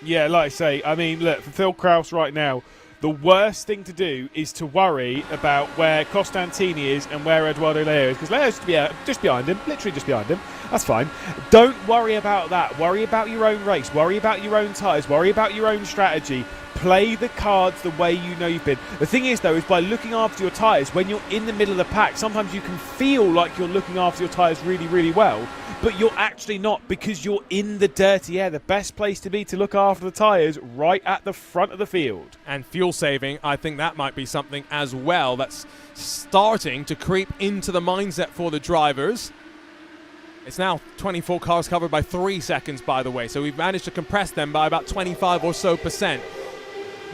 Yeah, like I say, I mean, look, for Phil Krause right now, the worst thing to do is to worry about where Costantini is and where Eduardo Leo is, because Leo's just behind him, literally just behind him. That's fine. Don't worry about that. Worry about your own race. Worry about your own tyres. Worry about your own strategy. Play the cards the way you know you've been. The thing is, though, is by looking after your tyres, when you're in the middle of the pack, sometimes you can feel like you're looking after your tyres really, really well, but you're actually not, because you're in the dirty air. The best place to be to look after the tyres, right at the front of the field. And fuel saving, I think that might be something as well that's starting to creep into the mindset for the drivers. It's now 24 cars covered by 3 seconds, by the way, so we've managed to compress them by about 25 or so %.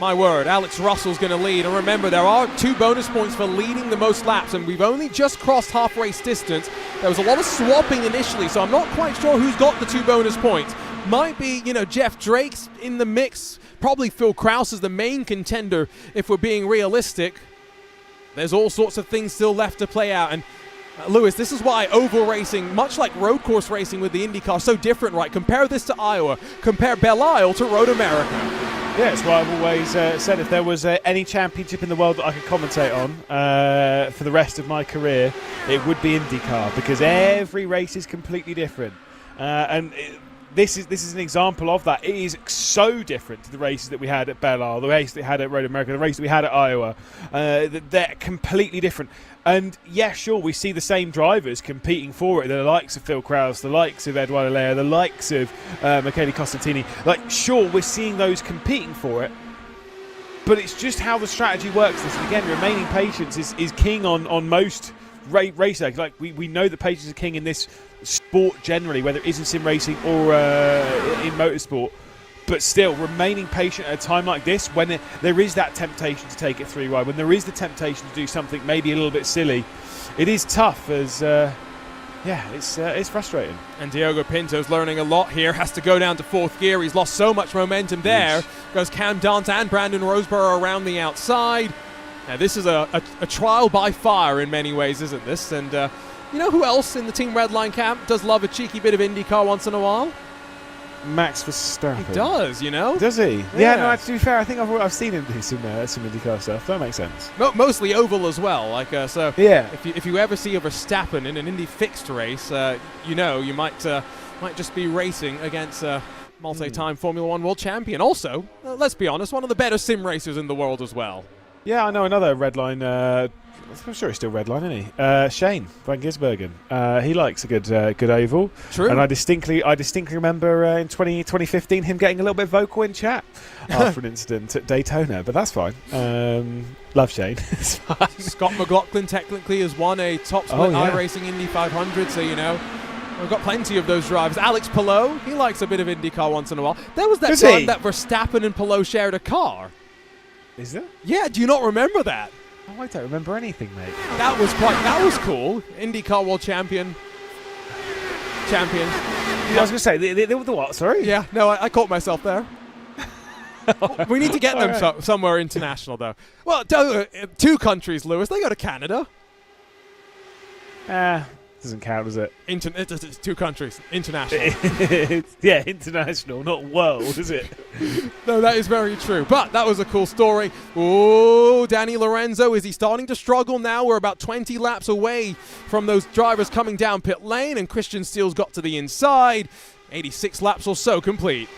My word, Alex Russell's going to lead. And remember, there are 2 bonus points for leading the most laps, and we've only just crossed half race distance. There was a lot of swapping initially, so I'm not quite sure who's got the 2 bonus points. Might be, Jeff Drake's in the mix. Probably Phil Krause is the main contender, if we're being realistic. There's all sorts of things still left to play out. And Lewis, this is why oval racing, much like road course racing with the IndyCar, is so different, right? Compare this to Iowa. Compare Belle Isle to Road America. Yeah, it's why I've always said if there was any championship in the world that I could commentate on for the rest of my career, it would be IndyCar, because every race is completely different. This is an example of that. It is so different to the races that we had at Belle Isle, the race that we had at Road America, the race that we had at Iowa. They're completely different. And yeah, sure, we see the same drivers competing for it. The likes of Phil Krause, the likes of Eduardo Leo, the likes of Michele Costantini. Like, sure, we're seeing those competing for it. But it's just how the strategy works. This, again, remaining patience is king on most race legs. Like, we know that patience is king in this sport generally, whether it is in sim racing or in motorsport. But still, remaining patient at a time like this, when there is that temptation to take it 3 wide, when there is the temptation to do something maybe a little bit silly, it is tough. As it's frustrating. And Diogo Pinto's learning a lot here. Has to go down to 4th gear. He's lost so much momentum there. Goes Cam Dante and Brandon Roseborough around the outside. Now, this is a trial by fire in many ways, isn't this? And you know who else in the Team Redline camp does love a cheeky bit of IndyCar once in a while? Max Verstappen. He does, Does he? Yeah, no, to be fair, I think I've seen him do some IndyCar stuff. That makes sense. Mostly oval as well. So yeah. If you ever see a Verstappen in an Indy fixed race, you might just be racing against a multi-time Formula One world champion. Also, let's be honest, one of the better sim racers in the world as well. Yeah, I know another Redline. I'm sure he's still Redline, isn't he? Shane Van Gisbergen. He likes a good oval. True. And I distinctly remember in 2015 him getting a little bit vocal in chat after an incident at Daytona. But that's fine. Love Shane. It's fine. Scott McLaughlin technically has won a top split iRacing Indy 500, so we've got plenty of those drivers. Alex Palou, he likes a bit of IndyCar once in a while. There was that time that Verstappen and Palou shared a car. Is there? Yeah, do you not remember that? Oh, I don't remember anything, mate. That was cool. IndyCar World Champion. I was going to say, the what, sorry? Yeah, no, I caught myself there. We need to get them somewhere international, though. Well, two countries, Lewis. They go to Canada. Doesn't count, does it? It's two countries. International. Yeah, international, not world, is it? No, that is very true. But that was a cool story. Oh, Danny Lorenzo, is he starting to struggle now? We're about 20 laps away from those drivers coming down pit lane, and Christian Steele's got to the inside. 86 laps or so complete.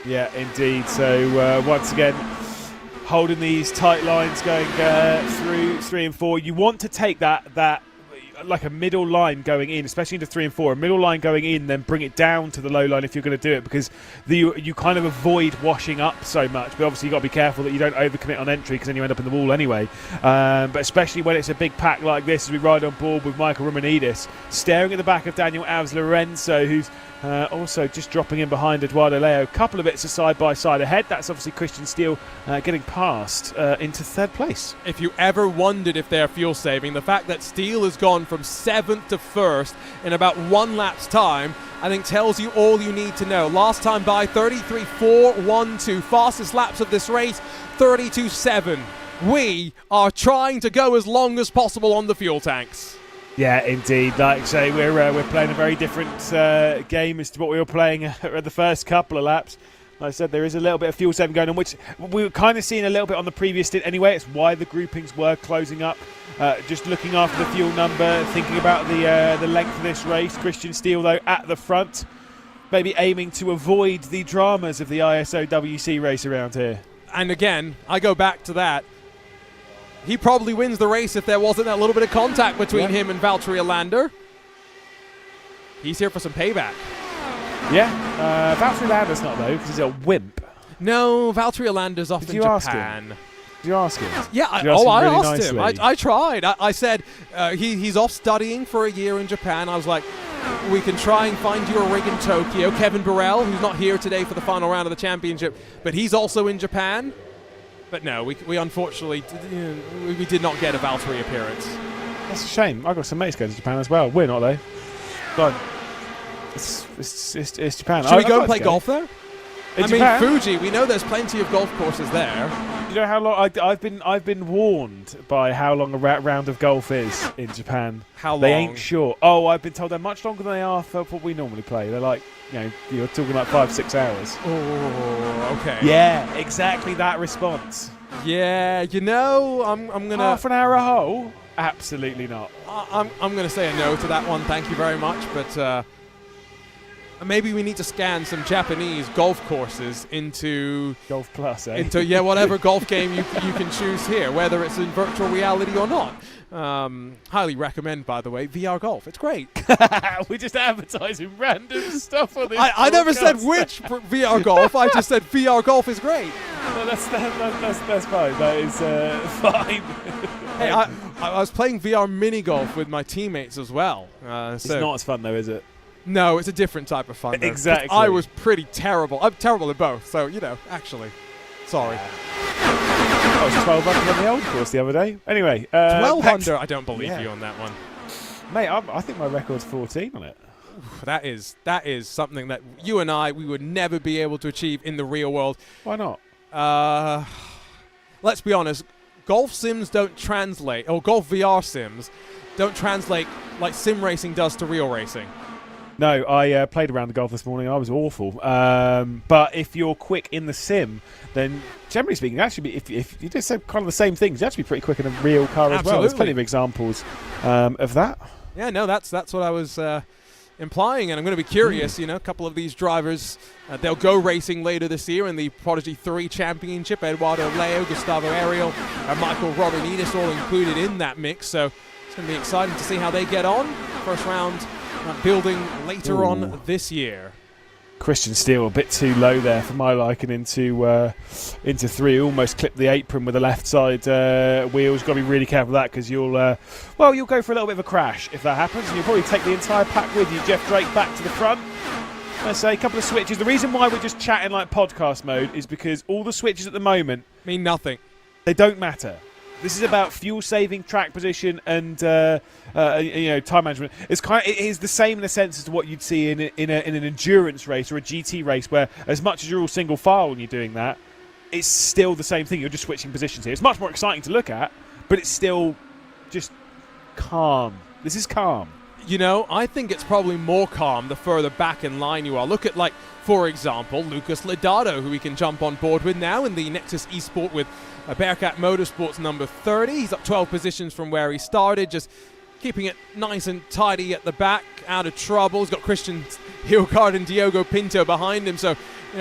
Yeah, indeed. So once again, holding these tight lines going through 3 and 4. You want to take that like a middle line going in, especially into 3 and 4, a middle line going in, then bring it down to the low line if you're going to do it, because you kind of avoid washing up so much. But obviously you've got to be careful that you don't overcommit on entry, because then you end up in the wall anyway. But especially when it's a big pack like this, as we ride on board with Michael Romanidis, staring at the back of Daniel Alves Lorenzo, who's also just dropping in behind Eduardo Leo. A couple of bits of side-by-side ahead. That's obviously Christian Steele getting past into 3rd place. If you ever wondered if they're fuel saving, the fact that Steele has gone from 7th to 1st in about 1 lap's time, I think tells you all you need to know. Last time by, 33.412. Fastest laps of this race, 32.7. We are trying to go as long as possible on the fuel tanks. Yeah, indeed. Like I say, we're playing a very different game as to what we were playing at the first couple of laps. Like I said, there is a little bit of fuel saving going on, which we were kind of seeing a little bit on the previous stint anyway. It's why the groupings were closing up. Just looking after the fuel number, thinking about the length of this race. Christian Steele, though, at the front, maybe aiming to avoid the dramas of the ISO WC race around here. And again, I go back to that. He probably wins the race if there wasn't that little bit of contact between him and Valtteri Alander. He's here for some payback. Yeah, Valtteri Alander's not, though, because he's a wimp. No, Valtteri Alander's off in Japan. Did you ask him? Yeah, I asked him. I tried. I said he's off studying for a year in Japan. I was like, we can try and find you a rig in Tokyo. Kevin Burrell, who's not here today for the final round of the championship, but he's also in Japan. But no, we unfortunately we did not get a Valtteri appearance. That's a shame. I've got some mates going to Japan as well. We're not, though. But it's Japan. Should we go and play golf there? I mean, Fuji, we know there's plenty of golf courses there. You know how long I've been warned by how long a round of golf is in Japan. How long? They ain't sure. Oh, I've been told they're much longer than they are for what we normally play. They're like, you're talking like 5-6 hours. Oh, okay. Yeah, exactly that response. Yeah, I'm gonna half an hour a hole. Absolutely not. I'm gonna say a no to that one. Thank you very much, but. Maybe we need to scan some Japanese golf courses into Golf Plus, into whatever golf game you can choose here, whether it's in virtual reality or not. Highly recommend, by the way, VR golf. It's great. We're just advertising random stuff on this. I never said which VR golf. I just said VR golf is great. No, that's fine. That is fine. Hey, I was playing VR mini golf with my teammates as well. It's not as fun though, is it? No, it's a different type of fun. Though, exactly. I was pretty terrible. I'm terrible at both, so, actually. Sorry. I was 12 under on the old course the other day. Anyway. 12 under? I don't believe you on that one. Mate, I think my record's 14 on it. That is something that you and we would never be able to achieve in the real world. Why not? Let's be honest. Golf sims don't translate, or golf VR sims don't translate like sim racing does to real racing. No, I played around the golf this morning. I was awful. But if you're quick in the sim, then generally speaking, actually, if you do kind of the same things, you have to be pretty quick in a real car as well. There's plenty of examples of that. Yeah, no, that's what I was implying, and I'm going to be curious, a couple of these drivers, they'll go racing later this year in the Prodigy 3 Championship. Eduardo Leo, Gustavo Ariel, and Michael Rodriguez all included in that mix, so it's going to be exciting to see how they get on. First round building later on this year. Christian Steele a bit too low there for my liking into 3. Almost clipped the apron with the left side wheels. Got to be really careful of that, because you'll go for a little bit of a crash if that happens, and you'll probably take the entire pack with you. Jeff Drake back to the front. Let's say a couple of switches. The reason why we're just chatting like podcast mode is because all the switches at the moment mean nothing. They don't matter. This is about fuel saving, track position, and time management. It is the same in a sense as to what you'd see in an endurance race or a GT race, where as much as you're all single file when you're doing that, it's still the same thing. You're just switching positions here. It's much more exciting to look at, but it's still just calm. This is calm. I think it's probably more calm the further back in line you are. Look at, for example, Lucas Ledato, who we can jump on board with now in the Nexus Esport with Bearcat Motorsports number 30. He's up 12 positions from where he started, just keeping it nice and tidy at the back, out of trouble. He's got Christian Hillgard and Diogo Pinto behind him, so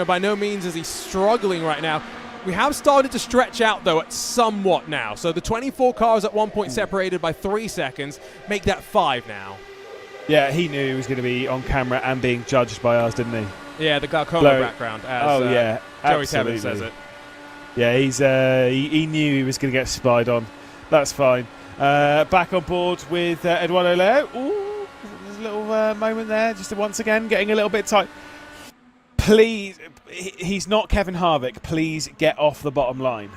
by no means is he struggling right now. We have started to stretch out, though, at somewhat now. So the 24 cars at one point separated by 3 seconds, make that 5 now. Yeah, he knew he was going to be on camera and being judged by us, didn't he? Yeah, the glaucoma background, as Joey Tevin says it. Yeah, he knew he was going to get spied on. That's fine. Back on board with Eduardo Leo. Ooh, there's a little moment there, just once again getting a little bit tight. Please, he's not Kevin Harvick. Please get off the bottom line.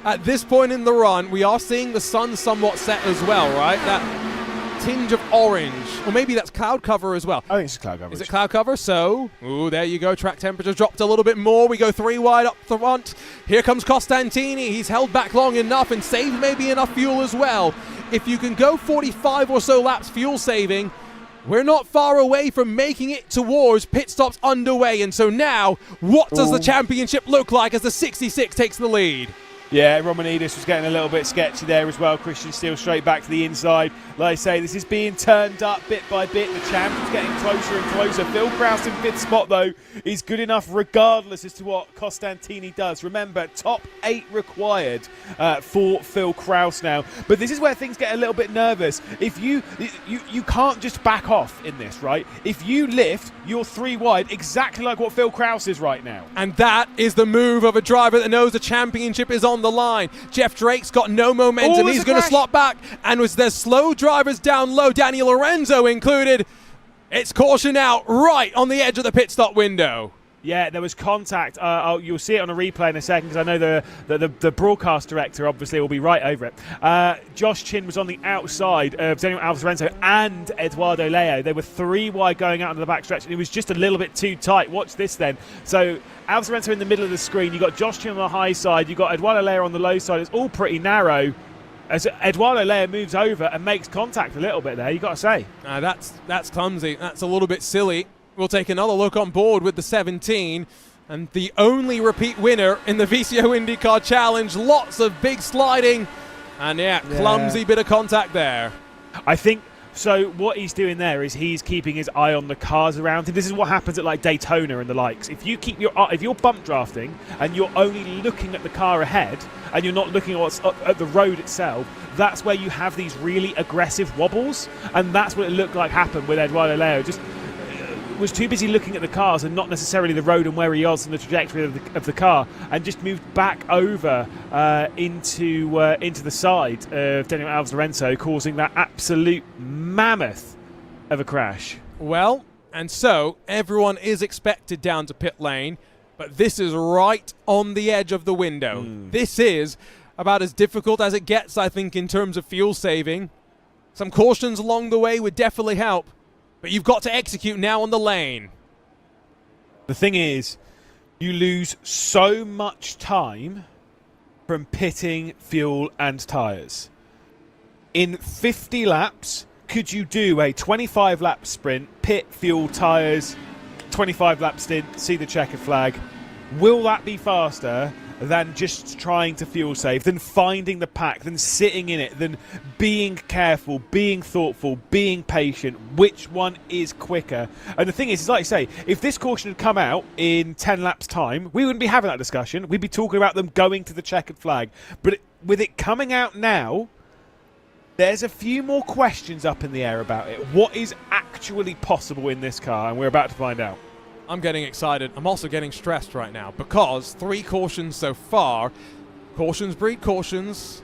At this point in the run, we are seeing the sun somewhat set as well, right? That tinge of orange, or maybe that's cloud cover as well. I think it's cloud cover. Is it cloud cover? So, there you go. Track temperature dropped a little bit more. We go 3 wide up the front. Here comes Costantini. He's held back long enough and saved maybe enough fuel as well. If you can go 45 or so laps fuel saving, we're not far away from making it towards pit stops underway. And so now, what does the championship look like as the 66 takes the lead? Yeah, Romanidis was getting a little bit sketchy there as well. Christian Steele straight back to the inside. Like I say, this is being turned up bit by bit. The champion's getting closer and closer. Phil Krause in 5th spot, though, is good enough regardless as to what Costantini does. Remember, top 8 required for Phil Krause now. But this is where things get a little bit nervous. If you can't just back off in this, right? If you lift, you're 3 wide, exactly like what Phil Krause is right now. And that is the move of a driver that knows the championship is on the line. Jeff Drake's got no momentum. He's going to slot back, and there's slow drivers down low, Danny Lorenzo included. It's caution out right on the edge of the pit stop window. Yeah, there was contact. You'll see it on a replay in a second, because I know the broadcast director obviously will be right over it. Josh Chin was on the outside of Daniel Alves Lorenzo and Eduardo Leo. They were 3 wide going out into the backstretch, and it was just a little bit too tight. Watch this then. So Alves Lorenzo in the middle of the screen. You've got Josh Chin on the high side. You've got Eduardo Leo on the low side. It's all pretty narrow. As Eduardo Leo moves over and makes contact a little bit there, you've got to say. That's clumsy. That's a little bit silly. We'll take another look on board with the 17, and the only repeat winner in the VCO IndyCar Challenge. Lots of big sliding, and clumsy bit of contact there. I think so. What he's doing there is he's keeping his eye on the cars around him. This is what happens at Daytona and the likes. If you're bump drafting and you're only looking at the car ahead and you're not looking at what's at the road itself, that's where you have these really aggressive wobbles, and that's what it looked like happened with Eduardo Leo. Just was too busy looking at the cars and not necessarily the road and where he was in the trajectory of the car, and just moved back over into the side of Daniel Alves Lorenzo, causing that absolute mammoth of a crash. Well, and so everyone is expected down to pit lane, but this is right on the edge of the window. This is about as difficult as it gets, I think, in terms of fuel saving. Some cautions along the way would definitely help, but you've got to execute now on the lane. The thing is, you lose so much time from pitting fuel and tyres. In 50 laps, could you do a 25-lap sprint, pit, fuel, tyres, 25-lap stint, see the checkered flag? Will that be faster than just trying to fuel save, than finding the pack, than sitting in it, than being careful, being thoughtful, being patient. Which one is quicker? And the thing is like you say, if this caution had come out in 10 laps time, we wouldn't be having that discussion. We'd be talking about them going to the checkered flag. But with it coming out now, there's a few more questions up in the air about it. What is actually possible in this car? And we're about to find out. I'm getting excited. I'm also getting stressed right now because 3 cautions so far. Cautions breed cautions.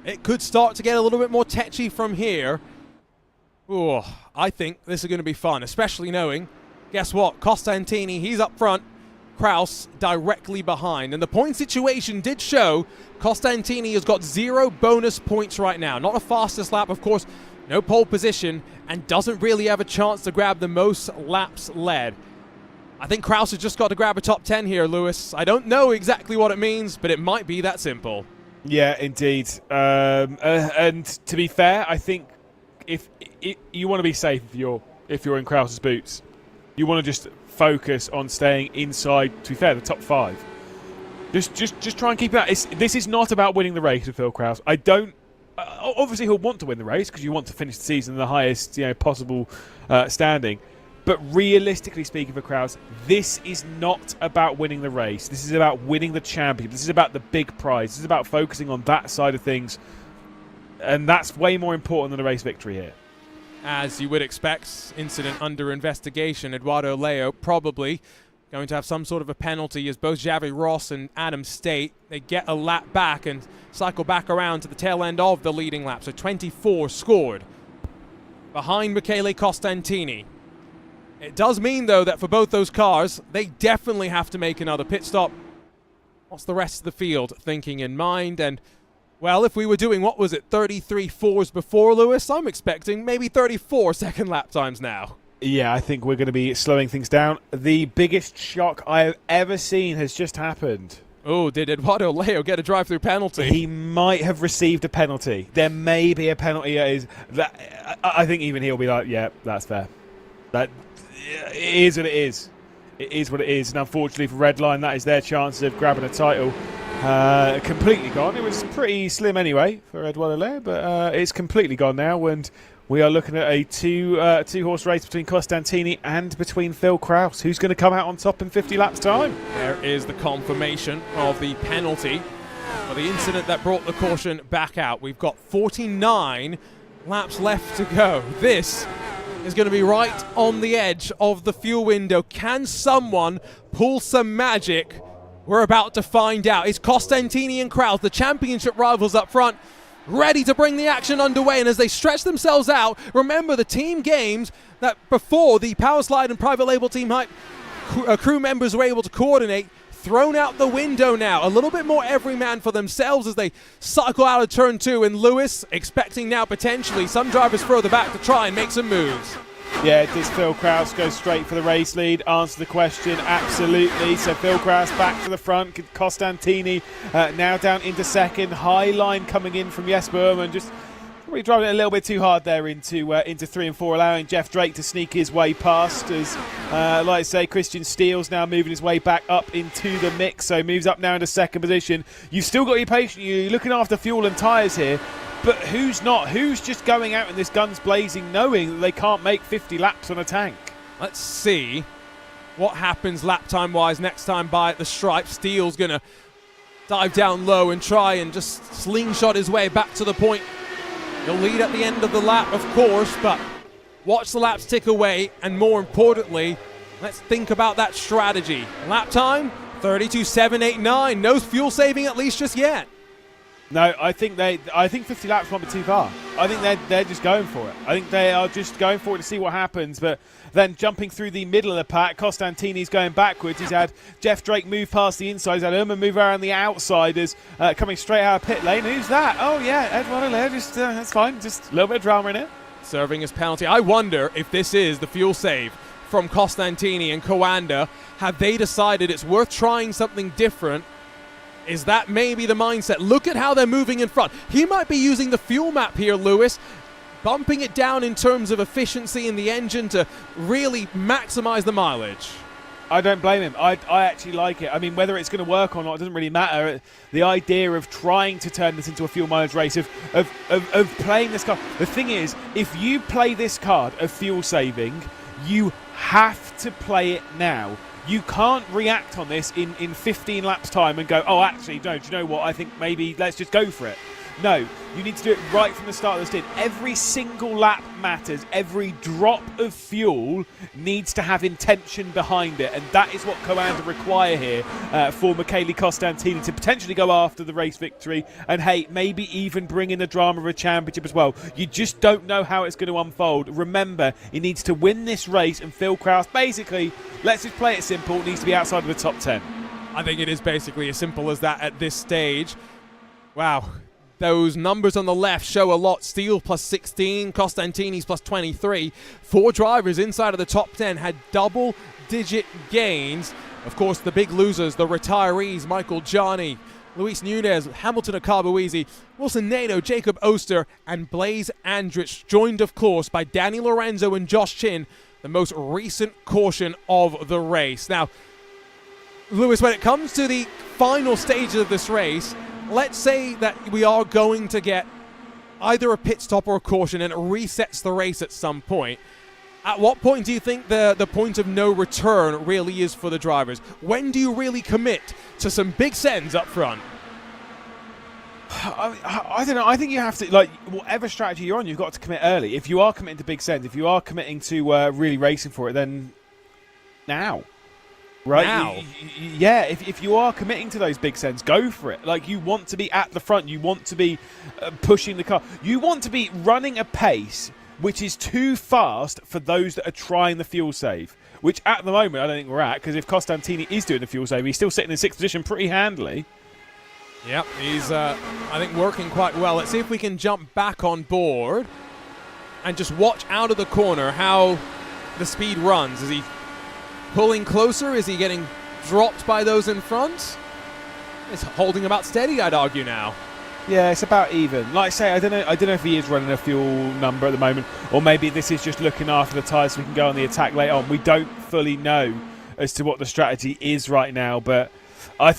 It could start to get a little bit more tetchy from here. Ooh, I think this is going to be fun, especially knowing, guess what? Costantini, he's up front. Kraus directly behind. And the point situation did show Costantini has got 0 bonus points right now. Not a fastest lap, of course, no pole position, and doesn't really have a chance to grab the most laps led. I think Kraus has just got to grab a top 10 here, Lewis. I don't know exactly what it means, but it might be that simple. Yeah, indeed. And to be fair, I think if you want to be safe if you're in Kraus's boots, you want to just focus on staying inside, to be fair, the top 5. Just try and keep that. This is not about winning the race with Phil Kraus. I don't. Obviously, he'll want to win the race because you want to finish the season in the highest possible standing. But realistically speaking for Kraus, this is not about winning the race. This is about winning the championship. This is about the big prize. This is about focusing on that side of things. And that's way more important than a race victory here. As you would expect, incident under investigation. Eduardo Leo probably going to have some sort of a penalty as both Javi Ross and Adam State, they get a lap back and cycle back around to the tail end of the leading lap. So 24 scored behind Michele Costantini. It does mean, though, that for both those cars, they definitely have to make another pit stop. What's the rest of the field thinking in mind? And, well, if we were doing, what was it, 33 fours before, Lewis, I'm expecting maybe 34 second lap times now. Yeah, I think we're going to be slowing things down. The biggest shock I have ever seen has just happened. Oh, did Eduardo Leo get a drive-through penalty? He might have received a penalty. There may be a penalty. I think even he'll be like, yeah, that's fair. That it is what it is. It is what it is. And unfortunately for Redline, that is their chance of grabbing a title. Completely gone. It was pretty slim anyway for Eduardo Leo, but it's completely gone now. And we are looking at a two-horse race between Costantini and between Phil Kraus. Who's going to come out on top in 50 laps time? There is the confirmation of the penalty for the incident that brought the caution back out. We've got 49 laps left to go. This is going to be right on the edge of the fuel window. Can someone pull some magic? We're about to find out. It's Costantini and Kraus, the championship rivals up front, ready to bring the action underway. And as they stretch themselves out, remember the team games that before the Power Slide and Private Label Team Hype crew members were able to coordinate, thrown out the window now. A little bit more everyman for themselves as they cycle out of turn 2. And Lewis expecting now potentially some drivers further back to try and make some moves. Yeah, does Phil Kraus go straight for the race lead? Answer the question, absolutely. So Phil Kraus back to the front. Costantini now down into second. High line coming in from Jesper Ullmann, just probably driving it a little bit too hard there into 3 and 4, allowing Jeff Drake to sneak his way past. As, like I say, Christian Steele's now moving his way back up into the mix, so moves up now into second position. You've still got to be patient. You're looking after fuel and tyres here. But who's not? Who's just going out in this guns blazing knowing that they can't make 50 laps on a tank? Let's see what happens lap time wise next time by at the stripe. Steele's going to dive down low and try and just slingshot his way back to the point. He'll lead at the end of the lap, of course, but watch the laps tick away. And more importantly, let's think about that strategy. Lap time, 32.789. No fuel saving at least just yet. No, I think 50 laps might be too far. I think they're just going for it. I think they are just going for it to see what happens. But then jumping through the middle of the pack, Costantini's going backwards. He's had Jeff Drake move past the inside. He's had Ullmann move around the outsiders, coming straight out of pit lane. Who's that? Oh yeah, Eduardo Leo. Just that's fine. Just a little bit of drama in it. Serving his penalty. I wonder if this is the fuel save from Costantini and Coanda. Have they decided it's worth trying something different? Is that maybe the mindset? Look at how they're moving in front. He might be using the fuel map here, Lewis, bumping it down in terms of efficiency in the engine to really maximize the mileage. I don't blame him. I actually like it. I mean, whether it's going to work or not, it doesn't really matter. The idea of trying to turn this into a fuel mileage race, of playing this card. The thing is, if you play this card of fuel saving, you have to play it now. You can't react on this in 15 laps time and go, oh, actually, no, do you know what? I think maybe let's just go for it. No, you need to do it right from the start of the stint. Every single lap matters. Every drop of fuel needs to have intention behind it. And that is what Coanda require here for Michele Costantini to potentially go after the race victory. And, hey, maybe even bring in the drama of a championship as well. You just don't know how it's going to unfold. Remember, he needs to win this race. And Phil Krause, basically, let's just play it simple, needs to be outside of the top 10. I think it is basically as simple as that at this stage. Wow. Those numbers on the left show a lot. Steele plus 16, Costantini's plus 23. 4 drivers inside of the top 10 had double-digit gains. Of course, the big losers, the retirees, Michael Johnny, Luis Nunez, Hamilton Akabuizi, Wilson Nato, Jacob Oster, and Blaise Andrich, joined, of course, by Danny Lorenzo and Josh Chin, the most recent caution of the race. Now, Lewis, when it comes to the final stages of this race, let's say that we are going to get either a pit stop or a caution and it resets the race at some point. At what point do you think the point of no return really is for the drivers? When do you really commit to some big sends up front? I don't know. I think you have to, like, whatever strategy you're on, you've got to commit early. If you are committing to big sends, if you are committing to really racing for it, then now. Right now. Yeah, if you are committing to those big sends, go for it. Like, you want to be at the front, you want to be pushing the car, you want to be running a pace which is too fast for those that are trying the fuel save, which at the moment I don't think we're at, because if Costantini is doing the fuel save, he's still sitting in 6th position pretty handily. Yep, he's I think working quite well. Let's see if we can jump back on board and just watch out of the corner how the speed runs. Is he pulling closer? Is he getting dropped by those in front? It's holding about steady, I'd argue now. Yeah, it's about even. Like I say, I don't know if he is running a fuel number at the moment, or maybe this is just looking after the tyres so we can go on the attack later on. We don't fully know as to what the strategy is right now, but my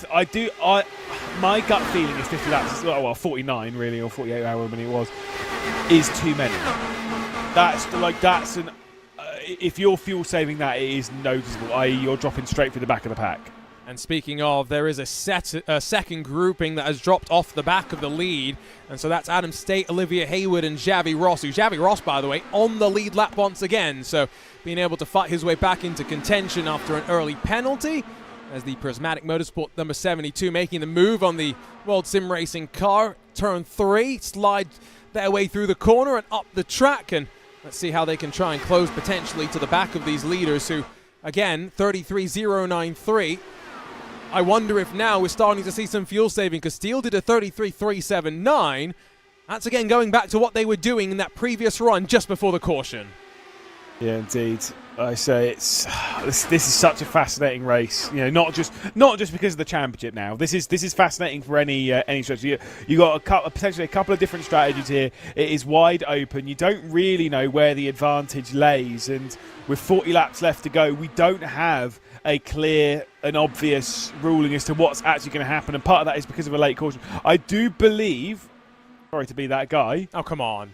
gut feeling is 50 laps, well, 49 really, or 48 however many it was, is too many. If you're fuel saving that, it is noticeable, i.e. you're dropping straight through the back of the pack. And speaking of, there is a second grouping that has dropped off the back of the lead, and so that's Adam State, Olivia Hayward, and Xavi Ross, Xavi Ross, by the way, on the lead lap once again, so being able to fight his way back into contention after an early penalty, as the Prismatic Motorsport number 72 making the move on the World Sim Racing car. Turn 3, slide their way through the corner and up the track, and let's see how they can try and close potentially to the back of these leaders who, again, 33.093. I wonder if now we're starting to see some fuel saving, because Steele did a 33.379. That's, again, going back to what they were doing in that previous run just before the caution. Yeah, indeed. I say this is such a fascinating race. You know, not just because of the championship. Now, this is fascinating for any strategy. You got potentially a couple of different strategies here. It is wide open. You don't really know where the advantage lays, and with 40 laps left to go, we don't have a clear and obvious ruling as to what's actually going to happen. And part of that is because of a late caution. I do believe. Sorry to be that guy. Oh, come on.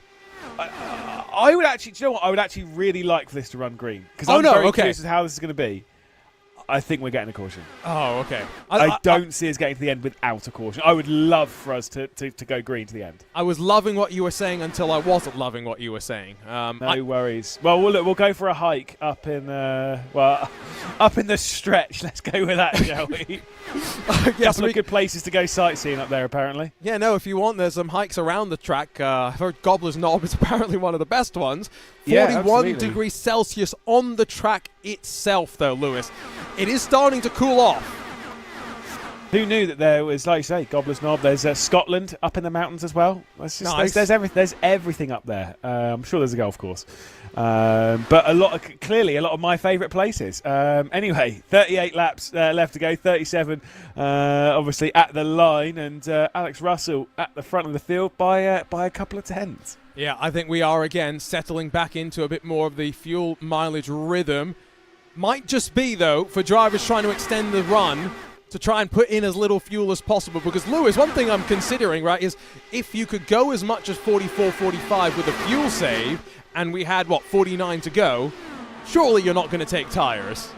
I would actually, do you know what? I would actually really like for this to run green, because I'm very curious as to how this is going to be. I think we're getting a caution. Oh, okay. I don't see us getting to the end without a caution. I would love for us to go green to the end. I was loving what you were saying until I wasn't loving what you were saying. No worries. Well, we'll go for a hike up in up in the stretch. Let's go with that, shall we? Couple of good places to go sightseeing up there, apparently. Yeah, no, if you want, there's some hikes around the track. I've heard Gobbler's Knob is apparently one of the best ones. 41 degrees Celsius on the track itself, though, Lewis. It is starting to cool off. Who knew that there was, like you say, Gobbler's Knob? There's Scotland up in the mountains as well. Nice. There's everything up there. I'm sure there's a golf course. But clearly a lot of my favourite places. Anyway, 38 laps left to go, 37 obviously at the line, and Alex Russell at the front of the field by a couple of tenths. Yeah, I think we are again settling back into a bit more of the fuel mileage rhythm. Might just be, though, for drivers trying to extend the run to try and put in as little fuel as possible. Because, Lewis, one thing I'm considering, right, is if you could go as much as 44, 45 with a fuel save, and we had, 49 to go, surely you're not going to take tires.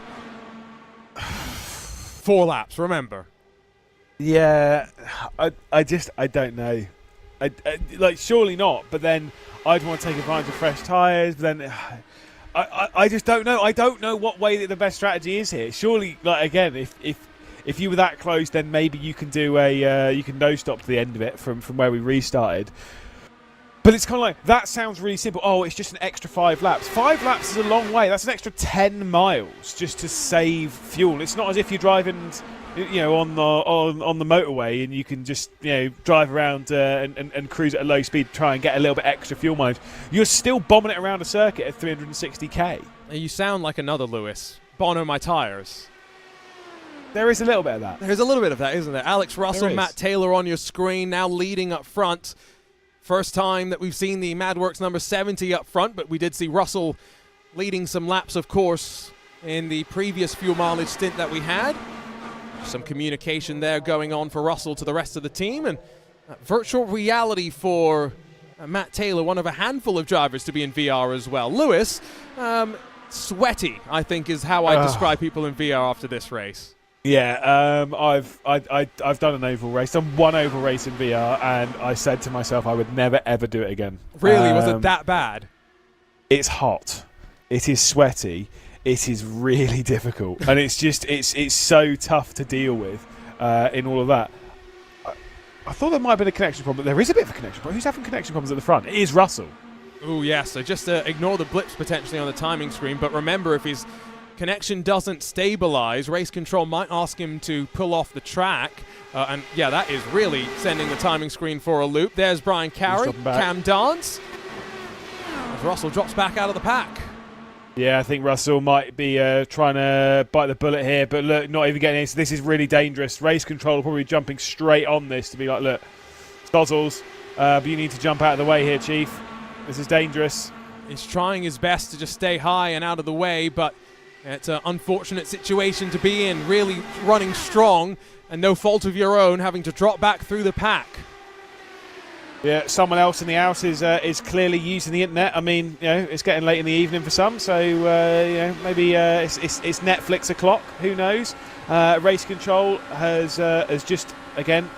4 laps, remember. Yeah, I don't know. Like, surely not, but then I'd want to take advantage of fresh tyres, but then I just don't know. I don't know what way the best strategy is here. Surely, like, again, if you were that close, then maybe you can do you can no stop to the end of it from where we restarted. But it's kind of like, that sounds really simple. Oh, it's just an extra 5 laps. 5 laps is a long way. That's an extra 10 miles just to save fuel. It's not as if you're driving, on the motorway and you can just, drive around and cruise at a low speed, try and get a little bit extra fuel mileage. You're still bombing it around a circuit at 360k. You sound like another Lewis. Bono my tires. There is a little bit of that. There's a little bit of that, isn't there? Alex Russell, Matt Taylor on your screen, now leading up front. First time that we've seen the MadWorks number 70 up front, but we did see Russell leading some laps, of course, in the previous fuel mileage stint that we had. Some communication there going on for Russell to the rest of the team, and virtual reality for Matt Taylor, one of a handful of drivers to be in VR as well. Lewis, sweaty, I think, is how I describe people in VR after this race. Yeah, I've done an oval race, done one oval race in VR, and I said to myself I would never ever do it again. Really, was it that bad? It's hot, it is sweaty, it is really difficult, and it's just it's so tough to deal with in all of that. I thought there might have been a connection problem, but there is a bit of a connection problem. Who's having connection problems at the front? It is Russell. Oh yes, so just ignore the blips potentially on the timing screen, but remember, if his connection doesn't stabilize, race control might ask him to pull off the track. And yeah, that is really sending the timing screen for a loop. There's Brian Carey, Cam Dance, as Russell drops back out of the pack. Yeah, I think Russell might be trying to bite the bullet here, but look, not even getting in. So this is really dangerous. Race control will probably be jumping straight on this to be like, look, Stozzles, but you need to jump out of the way here, Chief. This is dangerous. He's trying his best to just stay high and out of the way, but it's an unfortunate situation to be in, really running strong and no fault of your own, having to drop back through the pack. Yeah, someone else in the house is clearly using the internet. I mean, it's getting late in the evening for some, so maybe it's Netflix o'clock. Who knows? Race control has just again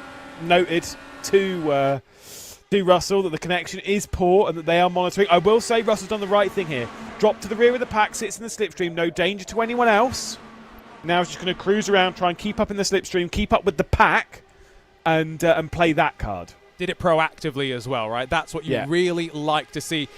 noted to Russell that the connection is poor and that they are monitoring. I will say Russell's done the right thing here. Drop to the rear of the pack, sits in the slipstream, no danger to anyone else. Now he's just going to cruise around, try and keep up in the slipstream, keep up with the pack, and play that card. Did it proactively as well, right? That's what you really like to see.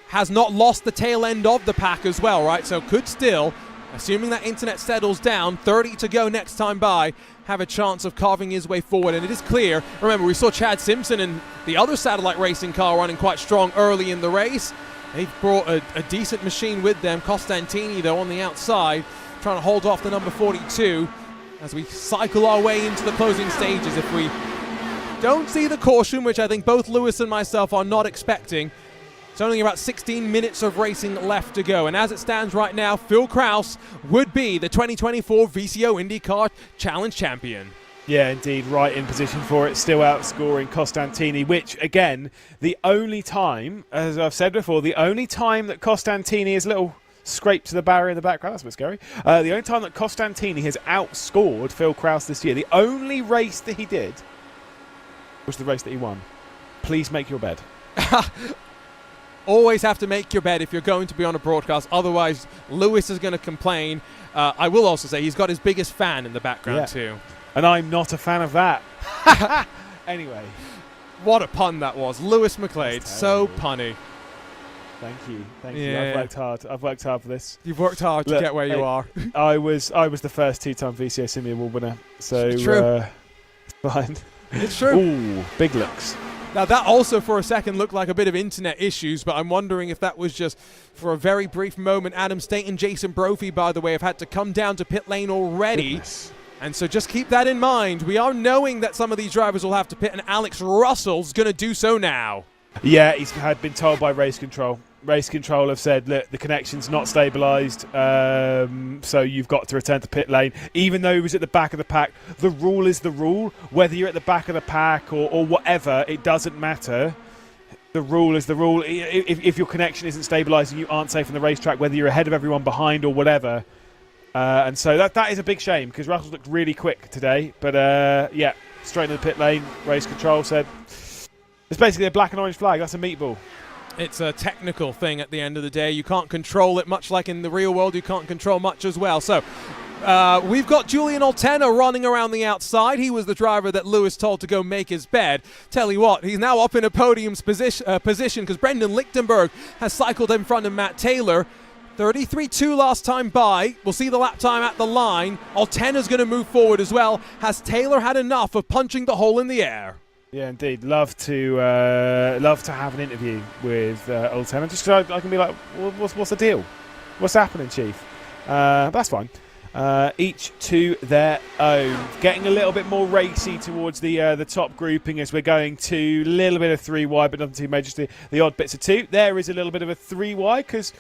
Has not lost the tail end of the pack as well, right? So could still, assuming that internet settles down, 30 to go next time by, have a chance of carving his way forward. And it is clear, remember, we saw Chad Simpson and the other satellite racing car running quite strong early in the race. They've brought a decent machine with them. Costantini, though, on the outside, trying to hold off the number 42 as we cycle our way into the closing stages. If we don't see the caution, which I think both Lewis and myself are not expecting, it's only about 16 minutes of racing left to go. And as it stands right now, Phil Krause would be the 2024 VCO IndyCar Challenge champion. Yeah, indeed, right in position for it, still outscoring Costantini, which, again, the only time, as I've said before, the only time that Costantini is a little scrape to the barrier in the background, that's a bit scary, the only time that Costantini has outscored Phil Krause this year, the only race that he did was the race that he won. Please make your bed. Always have to make your bed if you're going to be on a broadcast, otherwise Lewis is going to complain. I will also say he's got his biggest fan in the background too. And I'm not a fan of that. Anyway. What a pun that was. Lewis McLeod, so punny. Thank you. I've worked hard. I've worked hard for this. You've worked hard to get where you are. I was the first 2-time VCO Simi Award winner. So it's true. Fine. It's true. Ooh, big looks. Now that also for a second looked like a bit of internet issues, but I'm wondering if that was just for a very brief moment. Adam State and Jason Brophy, by the way, have had to come down to pit lane already. Goodness. And so just keep that in mind. We are knowing that some of these drivers will have to pit, and Alex Russell's going to do so now. Yeah, he's had been told by race control. Race control have said, look, the connection's not stabilised, so you've got to return to pit lane. Even though he was at the back of the pack, the rule is the rule. Whether you're at the back of the pack or whatever, it doesn't matter. The rule is the rule. If your connection isn't stabilised and you aren't safe on the racetrack, whether you're ahead of everyone, behind or whatever. And so that is a big shame, because Russell looked really quick today. But yeah, straight into the pit lane. Race control said it's basically a black and orange flag. That's a meatball. It's a technical thing at the end of the day. You can't control it, much like in the real world. You can't control much as well. So we've got Julian Oltena running around the outside. He was the driver that Lewis told to go make his bed. Tell you what, he's now up in a podium's position because Brendan Lichtenberg has cycled in front of Matt Taylor. 33.2 last time by. We'll see the lap time at the line. Oltena's going to move forward as well. Has Taylor had enough of punching the hole in the air? Yeah, indeed. Love to have an interview with Oltena, just because I can be like, what's the deal? What's happening, Chief? That's fine. Each to their own. Getting a little bit more racy towards the top grouping as we're going to a little bit of 3 wide, but nothing too major. The odd bits of 2. There is a little bit of a 3 wide because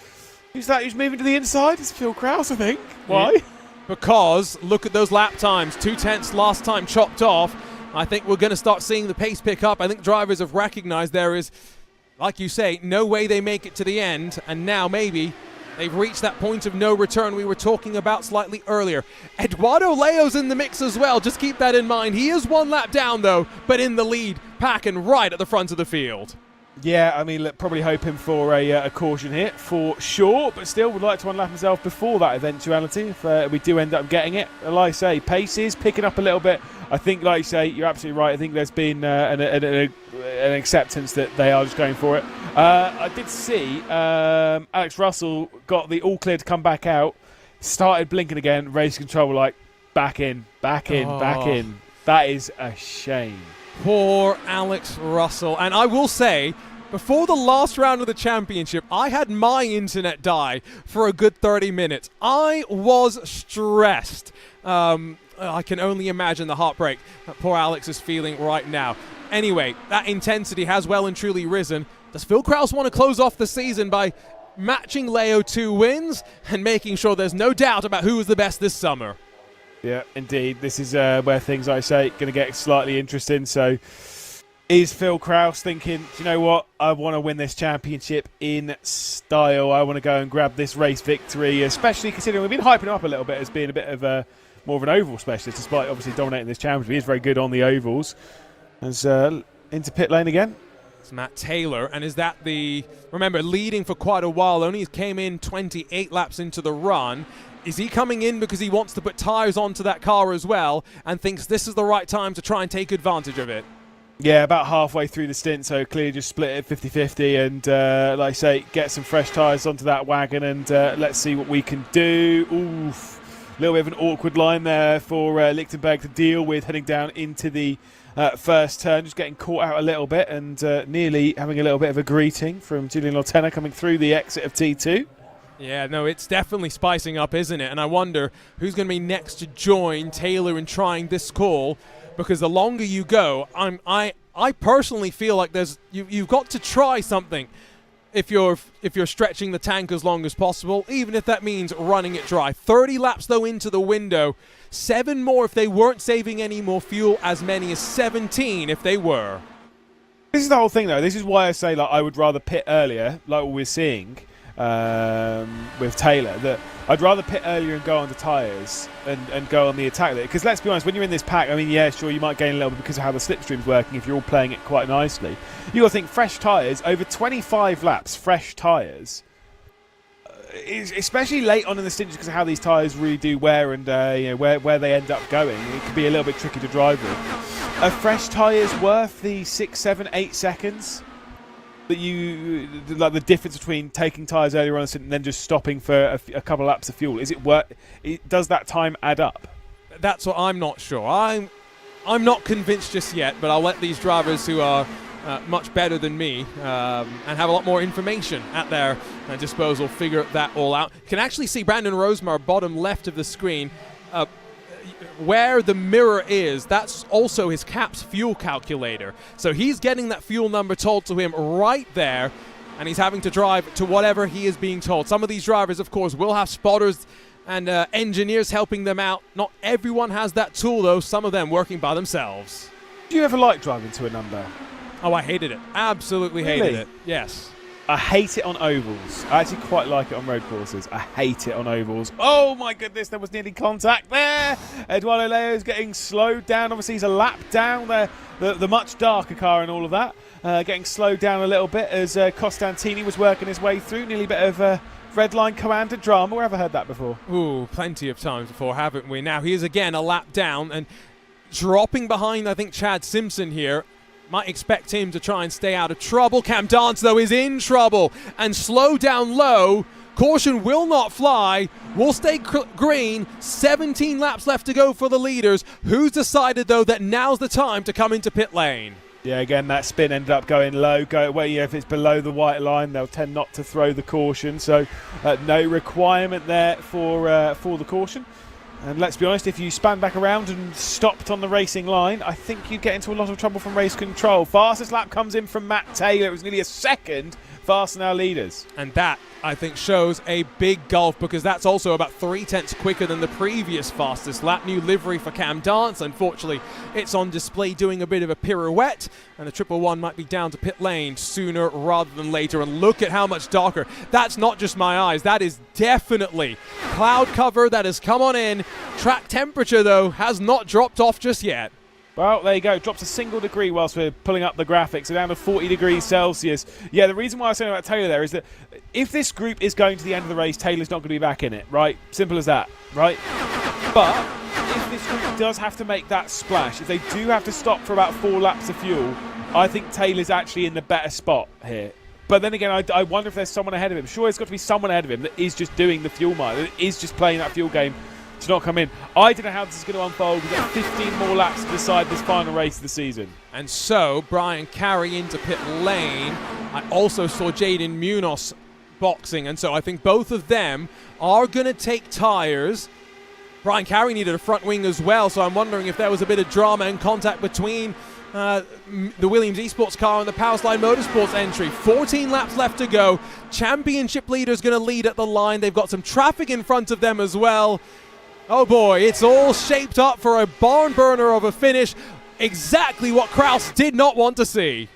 who's that? Who's moving to the inside? It's Phil Krause, I think. Why? Yeah. Because look at those lap times. 2/10 last time chopped off. I think we're going to start seeing the pace pick up. I think drivers have recognized there is, like you say, no way they make it to the end. And now maybe they've reached that point of no return we were talking about slightly earlier. Eduardo Leo's in the mix as well. Just keep that in mind. He is 1 lap down, though, but in the lead, packing right at the front of the field. Yeah, I mean, probably hoping for a caution here for sure, but still would like to unlap himself before that eventuality if we do end up getting it. Like I say, pace is picking up a little bit. I think, like you say, you're absolutely right. I think there's been an acceptance that they are just going for it. I did see Alex Russell got the all clear to come back out, started blinking again, race control like back in. That is a shame. Poor Alex Russell. And I will say, before the last round of the championship, I had my internet die for a good 30 minutes. I was stressed. I can only imagine the heartbreak that poor Alex is feeling right now. Anyway, that intensity has well and truly risen. Does Phil Krause want to close off the season by matching Leo 2 wins and making sure there's no doubt about who is the best this summer? Yeah, indeed. This is where things, I say, going to get slightly interesting. So is Phil Krause thinking, do you know what? I want to win this championship in style. I want to go and grab this race victory, especially considering we've been hyping him up a little bit as being a bit of more of an oval specialist, despite obviously dominating this championship. He is very good on the ovals. As into pit lane again. It's Matt Taylor, and is that remember, leading for quite a while, only came in 28 laps into the run. Is he coming in because he wants to put tyres onto that car as well and thinks this is the right time to try and take advantage of it? Yeah, about halfway through the stint, so clearly just split it 50-50 and, like I say, get some fresh tyres onto that wagon and let's see what we can do. Oof. A little bit of an awkward line there for Lichtenberg to deal with heading down into the first turn, just getting caught out a little bit and nearly having a little bit of a greeting from Julian Oltena coming through the exit of T2. Yeah, no, it's definitely spicing up, isn't it? And I wonder who's going to be next to join Taylor in trying this call, because the longer you go, I personally feel like you've got to try something if you're stretching the tank as long as possible, even if that means running it dry. 30 laps though into the window, 7 more if they weren't saving any more fuel, as many as 17 if they were. This is the whole thing though. This is why I say like I would rather pit earlier, like what we're seeing with Taylor, that I'd rather pit earlier and go on the tyres and go on the attack there. Because let's be honest, when you're in this pack, I mean, yeah, sure, you might gain a little bit because of how the slipstream's working if you're all playing it quite nicely. You've got to think, fresh tyres, over 25 laps, fresh tyres, especially late on in the stint, just because of how these tyres really do wear and where they end up going. It can be a little bit tricky to drive with. Are fresh tyres worth the 6, 7, 8 seconds? That you like the difference between taking tyres earlier on and then just stopping for a couple of laps of fuel? Is it worth? Does that time add up? That's what I'm not sure. I'm not convinced just yet, but I'll let these drivers who are much better than me and have a lot more information at their disposal figure that all out. You can actually see Brandon Rosemar bottom left of the screen. Where the mirror is, that's also his CAPS fuel calculator. So he's getting that fuel number told to him right there. and he's having to drive to whatever he is being told. Some of these drivers, of course, will have spotters and engineers helping them out. Not everyone has that tool, though, some of them working by themselves. Do you ever like driving to a number? Oh, I hated it. Absolutely hated it. Yes. I hate it on ovals. I actually quite like it on road courses. I hate it on ovals. Oh my goodness, there was nearly contact there. Eduardo Leo's getting slowed down. Obviously, he's a lap down there. The much darker car and all of that. Getting slowed down a little bit as Costantini was working his way through. Nearly a bit of red line commander drama. Where have I heard that before? Ooh, plenty of times before, haven't we? Now, he is again a lap down and dropping behind, I think, Chad Simpson here. Might expect him to try and stay out of trouble. Cam Dance, though, is in trouble and slow down low. Caution will not fly. Will stay green. 17 laps left to go for the leaders. Who's decided, though, that now's the time to come into pit lane? Yeah, again, that spin ended up going low. If it's below the white line, they'll tend not to throw the caution. So no requirement there for the caution. And let's be honest, if you span back around and stopped on the racing line, I think you'd get into a lot of trouble from race control. Fastest lap comes in from Matt Taylor. It was nearly a second faster than our leaders. And that, I think, shows a big gulf, because that's also about 3/10 quicker than the previous fastest lap. New livery for Cam Dance. Unfortunately, it's on display doing a bit of a pirouette, and the 111 might be down to pit lane sooner rather than later. And look at how much darker. That's not just my eyes. That is definitely cloud cover that has come on in. Track temperature, though, has not dropped off just yet. Well, there you go. Drops a single degree whilst we're pulling up the graphics. So down to 40 degrees Celsius. Yeah, the reason why I was saying about Taylor there is that if this group is going to the end of the race, Taylor's not going to be back in it, right? Simple as that, right? But if this group does have to make that splash, if they do have to stop for about 4 laps of fuel, I think Taylor's actually in the better spot here. But then again, I wonder if there's someone ahead of him. Sure, there's got to be someone ahead of him that is just doing the fuel mile, that is just playing that fuel game to not come in. I don't know how this is going to unfold. We've got 15 more laps to decide this final race of the season. And so, Brian Carey into pit lane. I also saw Jaden Munoz boxing, and so I think both of them are going to take tyres. Brian Carey needed a front wing as well, so I'm wondering if there was a bit of drama and contact between the Williams Esports car and the Powerslide Motorsports entry. 14 laps left to go. Championship leader's going to lead at the line. They've got some traffic in front of them as well. Oh boy, it's all shaped up for a barn burner of a finish. Exactly what Kraus did not want to see.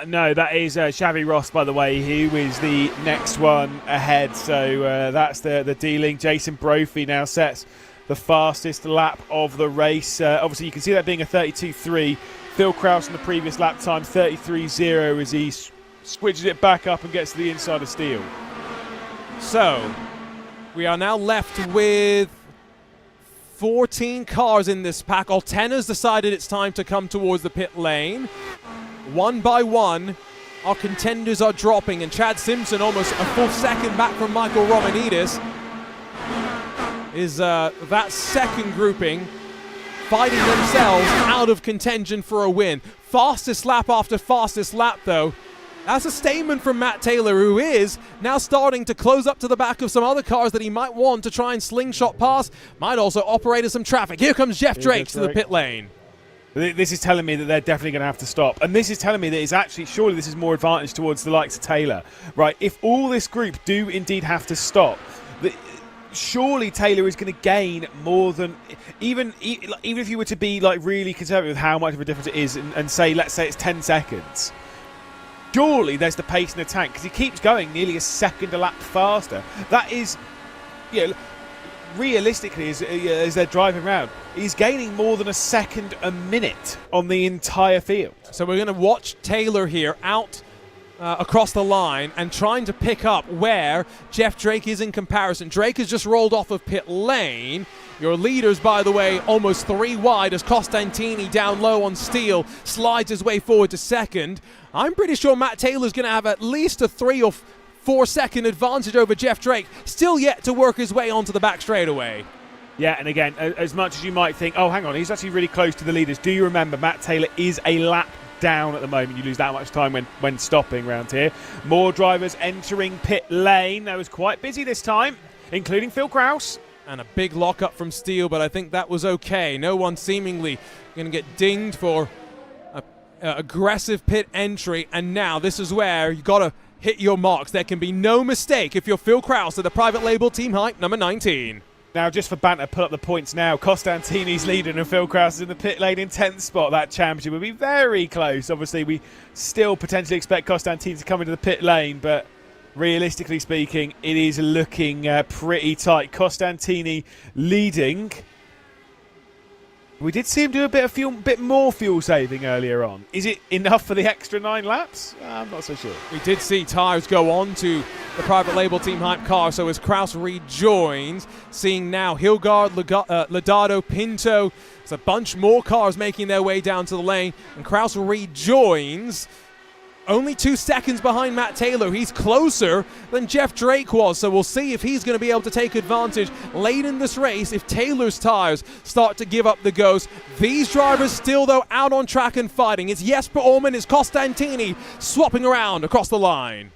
No, that is Xavi Ross, by the way, who is the next one ahead. So that's the dealing. Jason Brophy now sets the fastest lap of the race. Obviously, you can see that being a 32.3. Phil Kraus in the previous lap time, 33.0, as he squidges it back up and gets to the inside of steel. So, we are now left with 14 cars in this pack. Altena's decided it's time to come towards the pit lane. One by one, our contenders are dropping, and Chad Simpson, almost a full second back from Michael Romanidis, is that second grouping fighting themselves out of contention for a win. Fastest lap after fastest lap, though. That's a statement from Matt Taylor, who is now starting to close up to the back of some other cars that he might want to try and slingshot past. Might also operate as some traffic. Here comes Jeff Drake to the pit lane. This is telling me that they're definitely going to have to stop. And this is telling me that it's actually, surely this is more advantage towards the likes of Taylor. Right, if all this group do indeed have to stop, surely Taylor is going to gain more than, even if you were to be like really conservative with how much of a difference it is and say, let's say it's 10 seconds. Surely there's the pace in the tank, because he keeps going nearly a second a lap faster. That is, realistically, as they're driving around, he's gaining more than a second a minute on the entire field. So we're going to watch Taylor here out across the line and trying to pick up where Jeff Drake is in comparison. Drake has just rolled off of pit lane. Your leaders, by the way, almost 3 wide as Costantini down low on steel slides his way forward to second. I'm pretty sure Matt Taylor's going to have at least a 3 or 4 second advantage over Jeff Drake, still yet to work his way onto the back straightaway. Yeah, and again, as much as you might think, oh, hang on, he's actually really close to the leaders, do you remember Matt Taylor is a lap down at the moment? You lose that much time when stopping around here. More drivers entering pit lane. That was quite busy this time, including Phil Kraus. And a big lockup from Steele, but I think that was okay. No one seemingly going to get dinged for aggressive pit entry. And now this is where you got to hit your marks. There can be no mistake if you're Phil Krause of the private label Team Hype number 19. Now, just for banter, pull up the points now. Costantini's leading and Phil Krause is in the pit lane in 10th spot. That championship will be very close. Obviously, we still potentially expect Costantini to come into the pit lane, but realistically speaking, it is looking pretty tight. Costantini leading. We did see him do a bit more fuel saving earlier on. Is it enough for the extra 9 laps? I'm not so sure. We did see tyres go on to the private label Team Hype car, so as Krause rejoins, seeing now Hilgard, Lodato, Pinto, there's a bunch more cars making their way down to the lane, and Krause rejoins. Only 2 seconds behind Matt Taylor. He's closer than Jeff Drake was, so we'll see if he's going to be able to take advantage late in this race if Taylor's tires start to give up the ghost. These drivers still, though, out on track and fighting. It's Jesper Orman, it's Costantini swapping around across the line.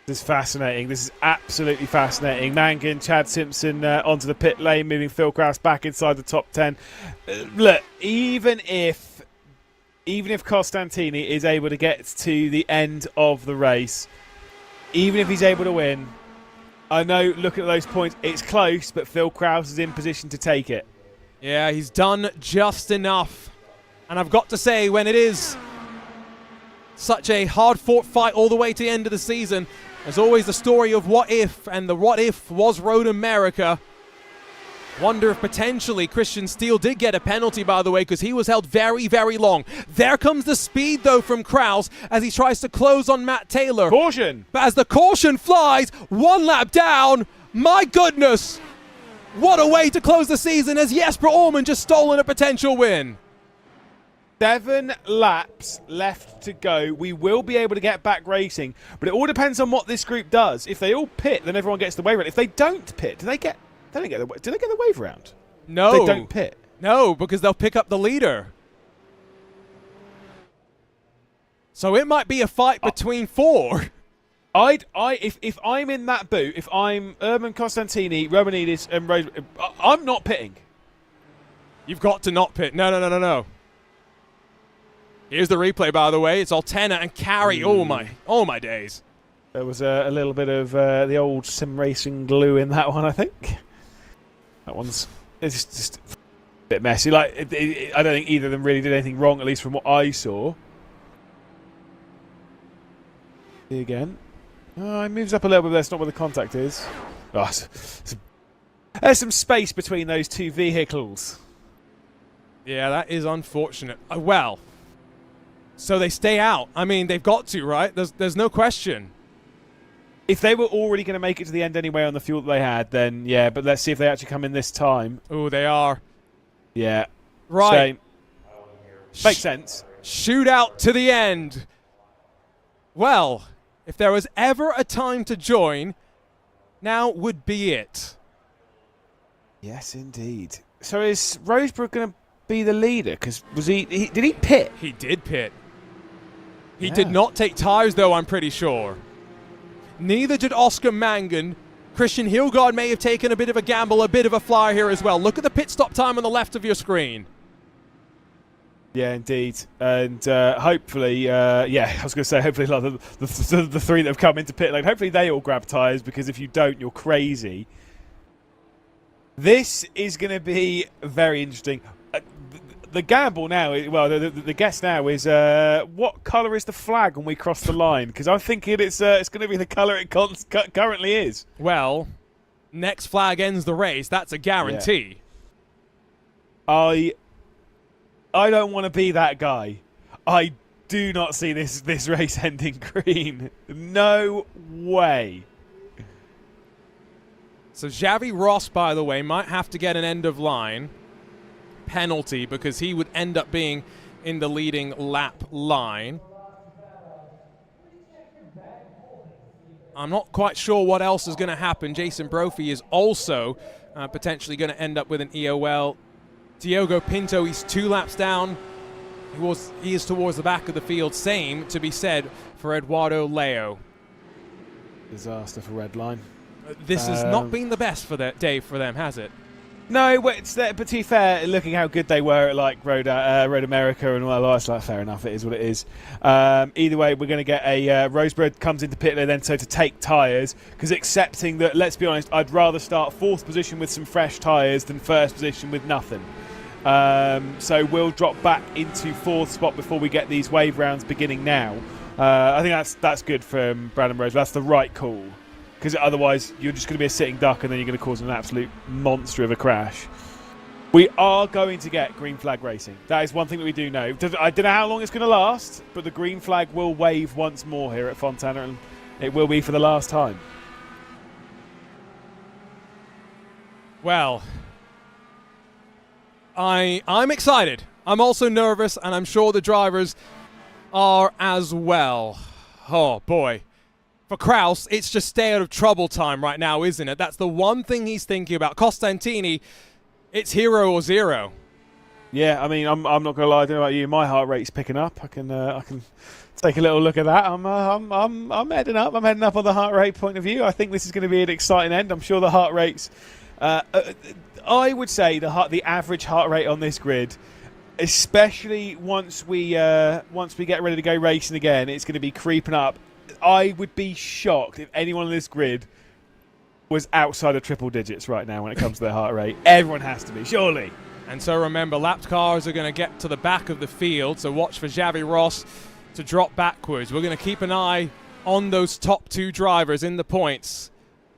This is fascinating. This is absolutely fascinating. Mangan, Chad Simpson onto the pit lane, moving Phil Krause back inside the top 10. Look, even if Costantini is able to get to the end of the race, even if he's able to win, I know, looking at those points, it's close, but Phil Krause is in position to take it. Yeah, he's done just enough. And I've got to say, when it is such a hard-fought fight all the way to the end of the season, there's always the story of what if, and the what if was Road America. Wonder if potentially Christian Steele did get a penalty, by the way, because he was held very, very long. There comes the speed, though, from Krause as he tries to close on Matt Taylor. Caution! But as the caution flies, 1 lap down, my goodness! What a way to close the season as Jesper Orman just stolen a potential win. 7 laps left to go. We will be able to get back racing, but it all depends on what this group does. If they all pit, then everyone gets the wave round. If they don't pit, do they get the wave round? No. They don't pit. No, because they'll pick up the leader. So it might be a fight between 4. If I'm in that boot, if I'm Urban Costantini, Romanidis, and Rose, I'm not pitting. You've got to not pit. No. Here's the replay, by the way. It's Altena and Carey. Oh my days. There was a little bit of the old sim racing glue in that one, I think. It's just a bit messy. I don't think either of them really did anything wrong, at least from what I saw. Again. It moves up a little bit, but that's not where the contact is. There's some space between those 2 vehicles. Yeah, that is unfortunate. Well, so they stay out. I mean, they've got to, right? There's no question. If they were already going to make it to the end anyway on the fuel that they had, then yeah, but let's see if they actually come in this time. Oh, they are. Yeah. Right. Shame. Makes sense. Shootout to the end. Well, if there was ever a time to join, now would be it. Yes, indeed. So is Rosebrook going to be the leader? Because did he pit? He did pit. He did not take tyres, though, I'm pretty sure. Neither did Oscar Mangan. Christian Hilgard may have taken a bit of a gamble, a bit of a flyer here as well. Look at the pit stop time on the left of your screen. Yeah, indeed. And hopefully, I was going to say, hopefully like the 3 that have come into pit lane, hopefully they all grab tyres, because if you don't, you're crazy. This is going to be very interesting. The gamble now, the guess now is what colour is the flag when we cross the line? Because I'm thinking it's going to be the colour it currently is. Well, next flag ends the race. That's a guarantee. Yeah. I don't want to be that guy. I do not see this race ending green. No way. So Xavi Ross, by the way, might have to get an end of line penalty because he would end up being in the leading lap line. I'm not quite sure what else is going to happen. Jason Brophy is also potentially going to end up with an EOL. Diogo Pinto, he's 2 laps down. He is towards the back of the field. Same to be said for Eduardo Leo. Disaster for Redline. This has not been the best for that day for them, has it? No, but to be fair, looking how good they were at like Road America and all that, it's like fair enough. It is what it is. Either way, we're going to get a Rosebud comes into pit lane then to take tyres, because accepting that, let's be honest, I'd rather start 4th position with some fresh tyres than 1st position with nothing. So we'll drop back into 4th spot before we get these wave rounds beginning now. I think that's good from Brandon Rose. That's the right call. Because otherwise you're just going to be a sitting duck and then you're going to cause an absolute monster of a crash. We are going to get green flag racing. That is one thing that we do know. I don't know how long it's going to last, but the green flag will wave once more here at Fontana, and it will be for the last time. Well, I'm excited. I'm also nervous, and I'm sure the drivers are as well. Oh, boy. For Kraus, it's just stay out of trouble time right now, isn't it? That's the one thing he's thinking about. Costantini, it's hero or zero. Yeah, I mean, I'm not going to lie. I don't know about you. My heart rate's picking up. I can take a little look at that. I'm heading up. I'm heading up on the heart rate point of view. I think this is going to be an exciting end. I'm sure the heart rates. I would say the average heart rate on this grid, especially once we get ready to go racing again, it's going to be creeping up. I would be shocked if anyone on this grid was outside of triple digits right now when it comes to their heart rate. Everyone has to be, surely. And so remember, lapped cars are going to get to the back of the field, so watch for Xavi Ross to drop backwards. We're going to keep an eye on those top 2 drivers in the points.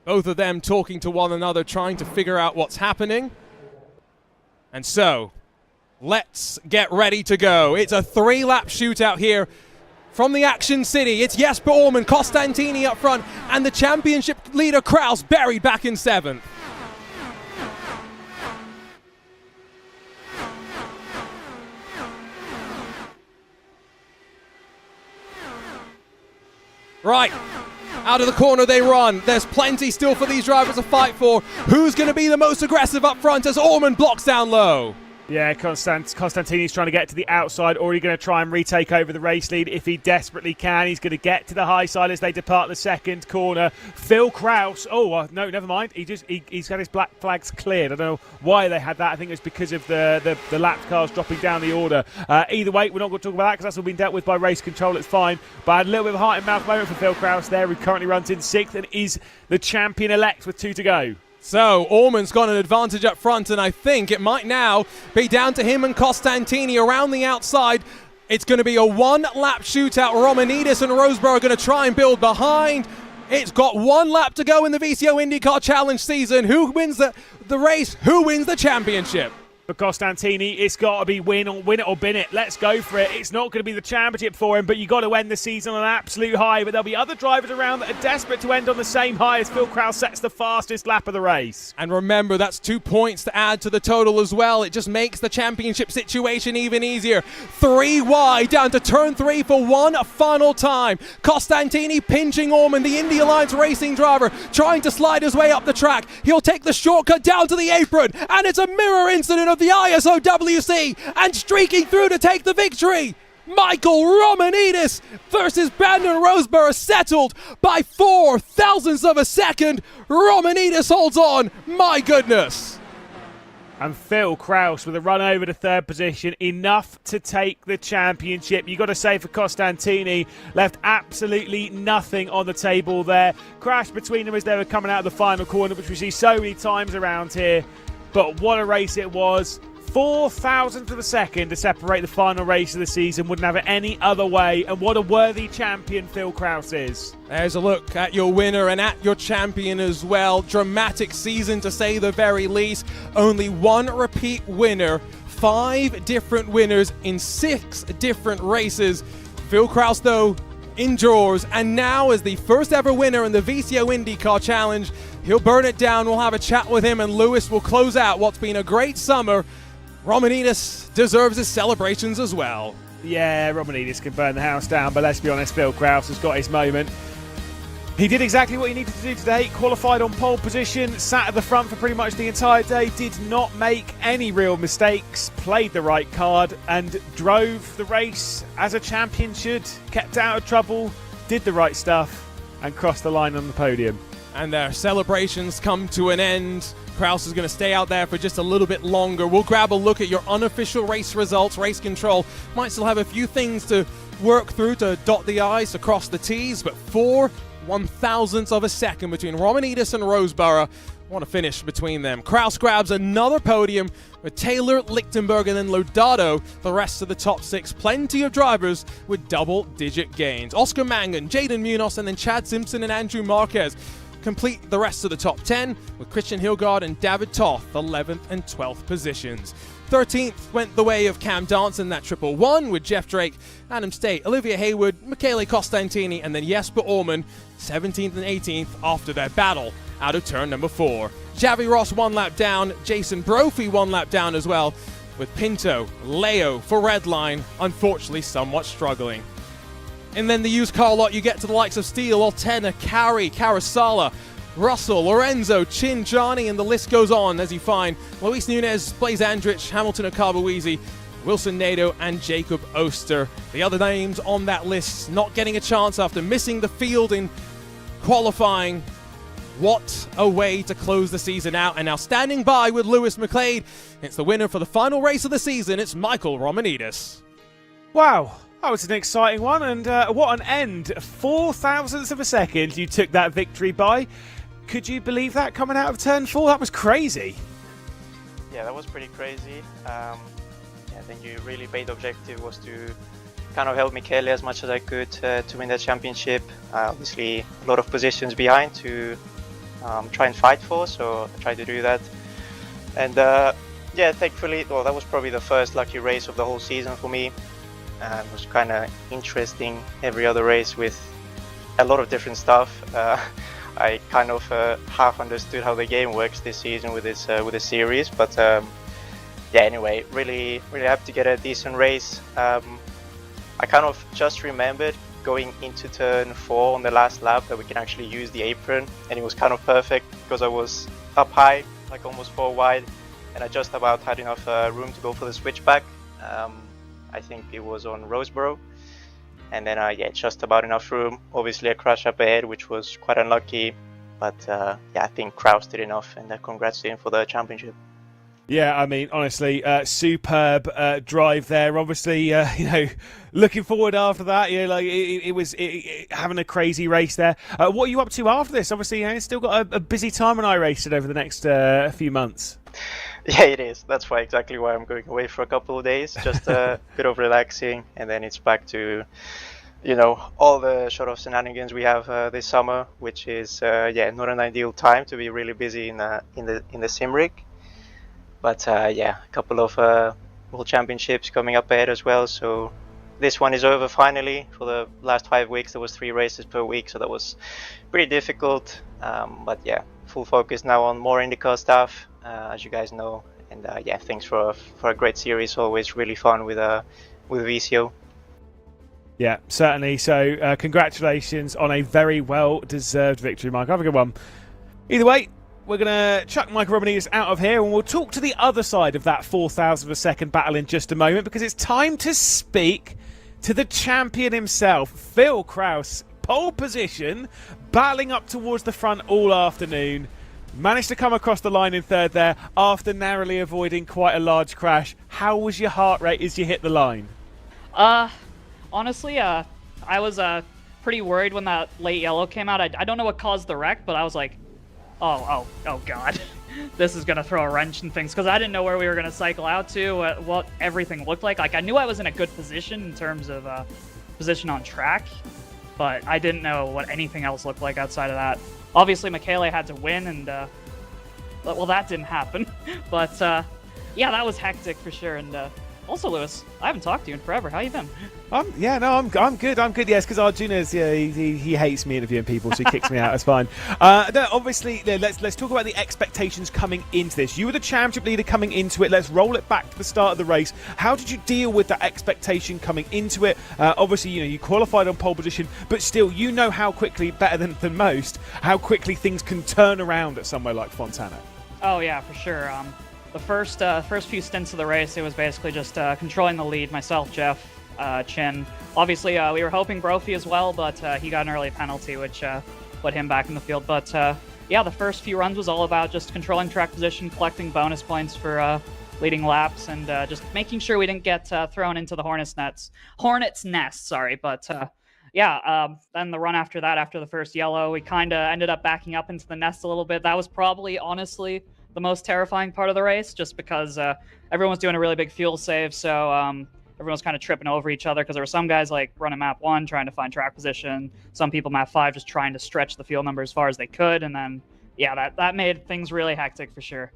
Both of them talking to one another, trying to figure out what's happening. And so, let's get ready to go. It's a 3-lap shootout here. From the Action City, it's Jesper Orman, Costantini up front, and the championship leader Kraus buried back in 7th. Right, out of the corner they run. There's plenty still for these drivers to fight for. Who's going to be the most aggressive up front as Orman blocks down low? Yeah, Costantini's trying to get to the outside, already going to try and retake over the race lead if he desperately can. He's going to get to the high side as they depart the 2nd corner. Phil Kraus, no, never mind. He's got his black flags cleared. I don't know why they had that. I think it was because of the lapped cars dropping down the order. Either way, we're not going to talk about that because that's all been dealt with by race control. It's fine. But I had a little bit of a heart-in-mouth moment for Phil Kraus there, who currently runs in 6th and is the champion-elect with 2 to go. So, Orman's got an advantage up front, and I think it might now be down to him and Costantini around the outside. It's going to be a 1-lap shootout. Romanidis and Rosberg are going to try and build behind. It's got 1 lap to go in the VCO IndyCar Challenge season. Who wins the race? Who wins the championship? For Costantini, it's got to be win it or bin it. Let's go for it. It's not going to be the championship for him, but you've got to end the season on an absolute high. But there'll be other drivers around that are desperate to end on the same high as Phil Kraus sets the fastest lap of the race. And remember, that's 2 points to add to the total as well. It just makes the championship situation even easier. 3 wide down to turn 3 for one final time. Costantini pinching Orman, the Indy Alliance racing driver, trying to slide his way up the track. He'll take the shortcut down to the apron, and it's a mirror incident of the ISOWC, and streaking through to take the victory. Michael Romanidis versus Brandon Rosberg settled by 4 thousandths of a second. Romanidis holds on. My goodness. And Phil Kraus with a run over to 3rd position, enough to take the championship. You've got to say for Costantini, left absolutely nothing on the table there. Crash between them as they were coming out of the final corner, which we see so many times around here. But what a race it was. 4 thousandths of a second to separate the final race of the season. Wouldn't have it any other way. And what a worthy champion Phil Kraus is. There's a look at your winner and at your champion as well. Dramatic season to say the very least. Only 1 repeat winner. 5 different winners in 6 different races. Phil Kraus, though, endures, and now as the first ever winner in the VCO IndyCar Challenge, he'll burn it down. We'll have a chat with him, and Lewis will close out what's been a great summer. Romanidis deserves his celebrations as well. Yeah, Romanidis can burn the house down, but let's be honest, Phil Kraus has got his moment. He did exactly what he needed to do today, qualified on pole position, sat at the front for pretty much the entire day, did not make any real mistakes, played the right card and drove the race as a champion should, kept out of trouble, did the right stuff and crossed the line on the podium. And their celebrations come to an end. Kraus is going to stay out there for just a little bit longer. We'll grab a look at your unofficial race results. Race control might still have a few things to work through to dot the I's, to cross the T's, but 4/1000ths of a second between Romanides and Roseborough. Want to finish between them. Kraus grabs another podium with Taylor, Lichtenberg, and then Lodato. The rest of the top 6, plenty of drivers with double-digit gains. Oscar Mangan, Jaden Munoz, and then Chad Simpson and Andrew Marquez complete the rest of the top 10, with Christian Hilgard and David Toth 11th and 12th positions. 13th went the way of Cam Dance in that triple one, with Jeff Drake, Adam State, Olivia Hayward, Michele Costantini, and then Jesper Orman 17th and 18th after their battle out of turn number 4. Javi Ross 1 lap down, Jason Brophy 1 lap down as well, with Pinto, Leo for Redline unfortunately somewhat struggling. And then the used car lot, you get to the likes of Steele, Altena, Carey, Carasala, Russell, Lorenzo, Chin, Johnny, and the list goes on as you find Luis Nunez, Blaze Andrich, Hamilton Okabuwizi, Wilson Nadeau, and Jacob Oster. The other names on that list not getting a chance after missing the field in qualifying. What a way to close the season out. And now standing by with Lewis McLeod, it's the winner for the final race of the season. It's Michael Romanides. Wow. That was an exciting one, and what an end. 4/1000ths of a second you took that victory by. Could you believe that coming out of turn 4? That was crazy. Yeah, that was pretty crazy. I think you really made objective was to kind of help Michele as much as I could to win that championship. Obviously, a lot of positions behind to try and fight for, so I tried to do that. And yeah, thankfully, well, that was probably the first lucky race of the whole season for me. It was kind of interesting, every other race with a lot of different stuff. I kind of half understood how the game works this season with this series, but yeah, anyway, really happy to get a decent race. I kind of just remembered going into turn 4 on the last lap that we can actually use the apron, and it was kind of perfect because I was up high, like almost 4 wide, and I just about had enough room to go for the switchback. I think it was on Roseborough, and then yeah, just about enough room. Obviously a crash up ahead, which was quite unlucky, but yeah, I think Kraus did enough, and congrats to him for the championship. Yeah, I mean, honestly, superb drive there. Obviously, you know, looking forward after that. You know, like it was having a crazy race there. What are you up to after this? Obviously, you know, still got a busy time on iRacing over the next few months. Yeah, it is. That's exactly why I'm going away for a couple of days. Just a bit of relaxing, and then it's back to, you know, all the sort of shenanigans we have this summer, which is yeah, not an ideal time to be really busy in the sim rig. But yeah, a couple of World Championships coming up ahead as well. So this one is over finally. For the last 5 weeks, there was 3 races per week, so that was pretty difficult. But yeah, full focus now on more IndyCar stuff, as you guys know. And yeah, thanks for a great series. Always really fun with VCO. Yeah, certainly. So congratulations on a very well-deserved victory, Mike. Have a good one. Either way, we're going to chuck Michael Romanides out of here, and we'll talk to the other side of that 4,000th of a second battle in just a moment, because it's time to speak to the champion himself, Phil Kraus. Pole position, battling up towards the front all afternoon. Managed to come across the line in third there after narrowly avoiding quite a large crash. How was your heart rate as you hit the line? Honestly, I was pretty worried when that late yellow came out. I don't know what caused the wreck, but I was like, oh god, this is gonna throw a wrench in things, because I didn't know where we were gonna cycle out to, what everything looked like. Like, I knew I was in a good position in terms of position on track, but I didn't know what anything else looked like outside of that. Obviously, Michele had to win, and well, that didn't happen. But yeah, that was hectic for sure. And also, Lewis, I haven't talked to you in forever. How you been? Yeah, no, I'm good. Yes, because Arjuna's he hates me interviewing people, so he kicks me out. It's fine. No, obviously, let's talk about the expectations coming into this. You were the championship leader coming into it. Let's roll it back to the start of the race. How did you deal with that expectation coming into it? Obviously, you know, you qualified on pole position, but still, you know how quickly, better than most, how quickly things can turn around at somewhere like Fontana. Oh yeah, for sure. The first few stints of the race, it was basically just controlling the lead, myself, Jeff, Chin. Obviously, we were hoping Brophy as well, but he got an early penalty, which put him back in the field. But yeah, the first few runs was all about just controlling track position, collecting bonus points for leading laps, and just making sure we didn't get thrown into the Hornet's nest. Sorry, but then the run after that, after the first yellow, we kind of ended up backing up into the nest a little bit. That was probably, honestly, the most terrifying part of the race, just because everyone was doing a really big fuel save, so everyone was kind of tripping over each other, because there were some guys like running map 1 trying to find track position, some people map 5 just trying to stretch the fuel number as far as they could, and then that made things really hectic for sure.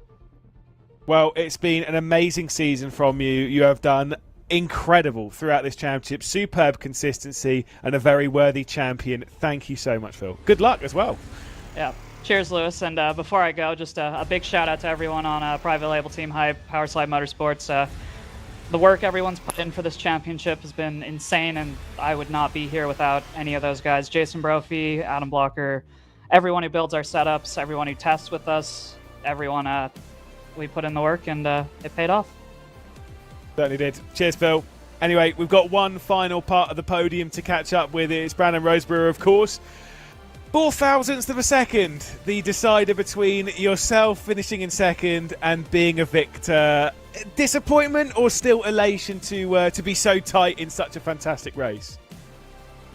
Well, it's been an amazing season from you. You have done incredible throughout this championship. Superb consistency and a very worthy champion. Thank you so much, Phil. Good luck as well. Yeah. Cheers, Lewis. And before I go, just a big shout out to everyone on Private Label Team Hype, Powerslide Motorsports. The work everyone's put in for this championship has been insane, and I would not be here without any of those guys. Jason Brophy, Adam Blocker, everyone who builds our setups, everyone who tests with us, everyone, we put in the work, and it paid off. Certainly did. Cheers, Phil. Anyway, we've got one final part of the podium to catch up with. It's Brandon Roseborough, of course. 0.004 of a second, the decider between yourself finishing in second and being a victor. Disappointment or still elation to be so tight in such a fantastic race?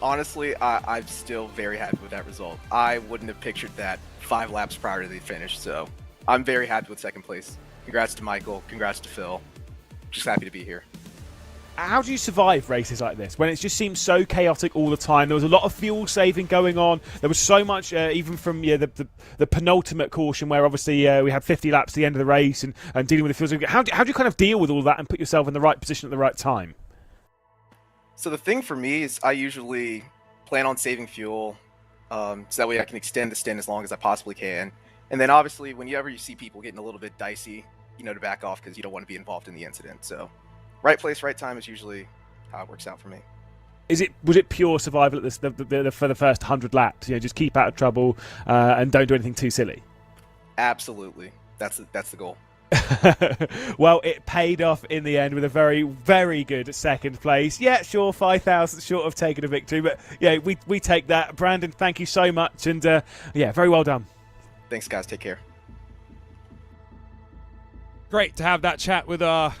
Honestly, I'm still very happy with that result. I wouldn't have pictured that 5 laps prior to the finish, so I'm very happy with second place. Congrats to Michael, congrats to Phil. Just happy to be here. How do you survive races like this when it just seems so chaotic all the time? There was a lot of fuel saving going on. There was so much, even from the penultimate caution, where obviously we had 50 laps at the end of the race and dealing with the fuel. How do you kind of deal with all that and put yourself in the right position at the right time? So the thing for me is I usually plan on saving fuel, so that way I can extend the stint as long as I possibly can. And then obviously whenever you see people getting a little bit dicey, to back off because you don't want to be involved in the incident. So right place, right time is usually how it works out for me. Was it pure survival at for the first 100 laps? Just keep out of trouble and don't do anything too silly. Absolutely, that's the goal. Well, it paid off in the end with a very, very good second place. Yeah, sure, 5,000 short of taking a victory, but yeah, we take that. Brandon, thank you so much, and very well done. Thanks, guys. Take care. Great to have that chat with our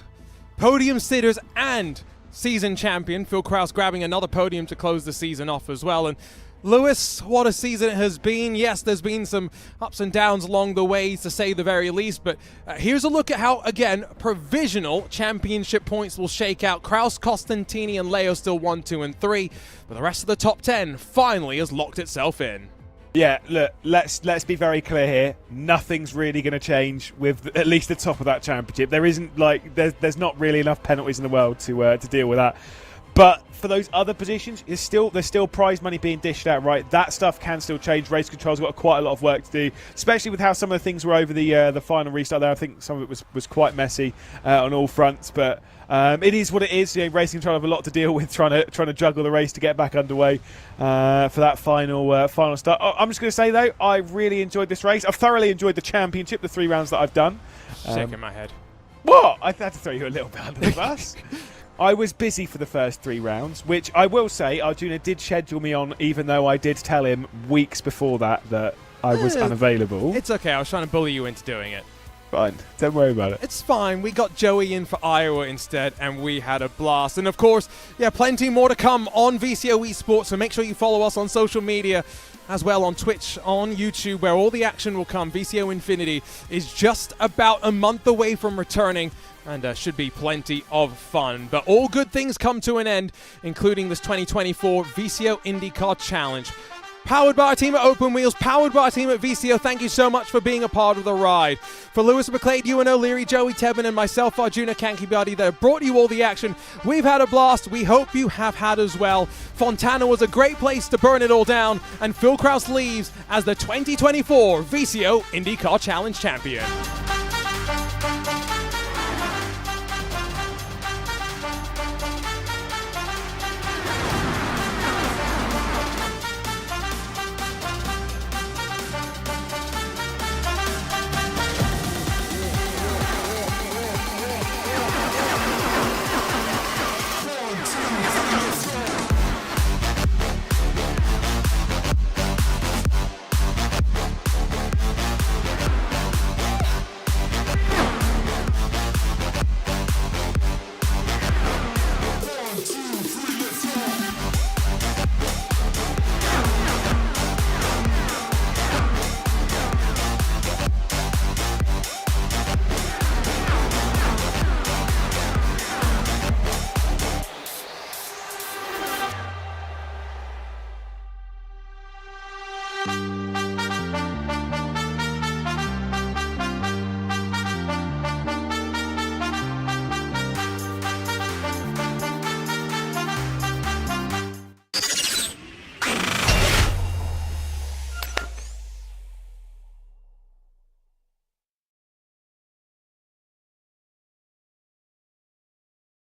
podium sitters and season champion, Phil Kraus, grabbing another podium to close the season off as well. And Lewis, what a season it has been. Yes, there's been some ups and downs along the way, to say the very least, but here's a look at how, again, provisional championship points will shake out. Kraus, Costantini, and Leo still 1, 2, and 3, but the rest of the top 10 finally has locked itself in. Yeah, look, let's be very clear here. Nothing's really going to change with at least the top of that championship. There isn't there's not really enough penalties in the world to deal with that. But for those other positions, there's still prize money being dished out, right? That stuff can still change. Race control's got quite a lot of work to do, especially with how some of the things were over the final restart there. I think some of it was quite messy on all fronts, but it is what it is. Racing control have a lot to deal with trying to juggle the race to get back underway for that final start. I'm just going to say though, I really enjoyed this race. I've thoroughly enjoyed the championship, the 3 rounds that I've done. Shaking my head. What? I had to throw you a little bit under the bus. I was busy for the first 3 rounds, which I will say Arjuna did schedule me on, even though I did tell him weeks before that I was unavailable. It's okay, I was trying to bully you into doing it. Fine, don't worry about it. It's fine, we got Joey in for Iowa instead, and we had a blast. And of course, plenty more to come on VCO Esports, so make sure you follow us on social media, as well on Twitch, on YouTube, where all the action will come. VCO Infinity is just about a month away from returning, and should be plenty of fun. But all good things come to an end, including this 2024 VCO IndyCar Challenge. Powered by our team at Open Wheels, powered by our team at VCO. Thank you so much for being a part of the ride. For Lewis McLeod, Ewan O'Leary, Joey Tebben, and myself, Arjuna Kankibadi, that have brought you all the action. We've had a blast. We hope you have had as well. Fontana was a great place to burn it all down, and Phil Kraus leaves as the 2024 VCO IndyCar Challenge champion.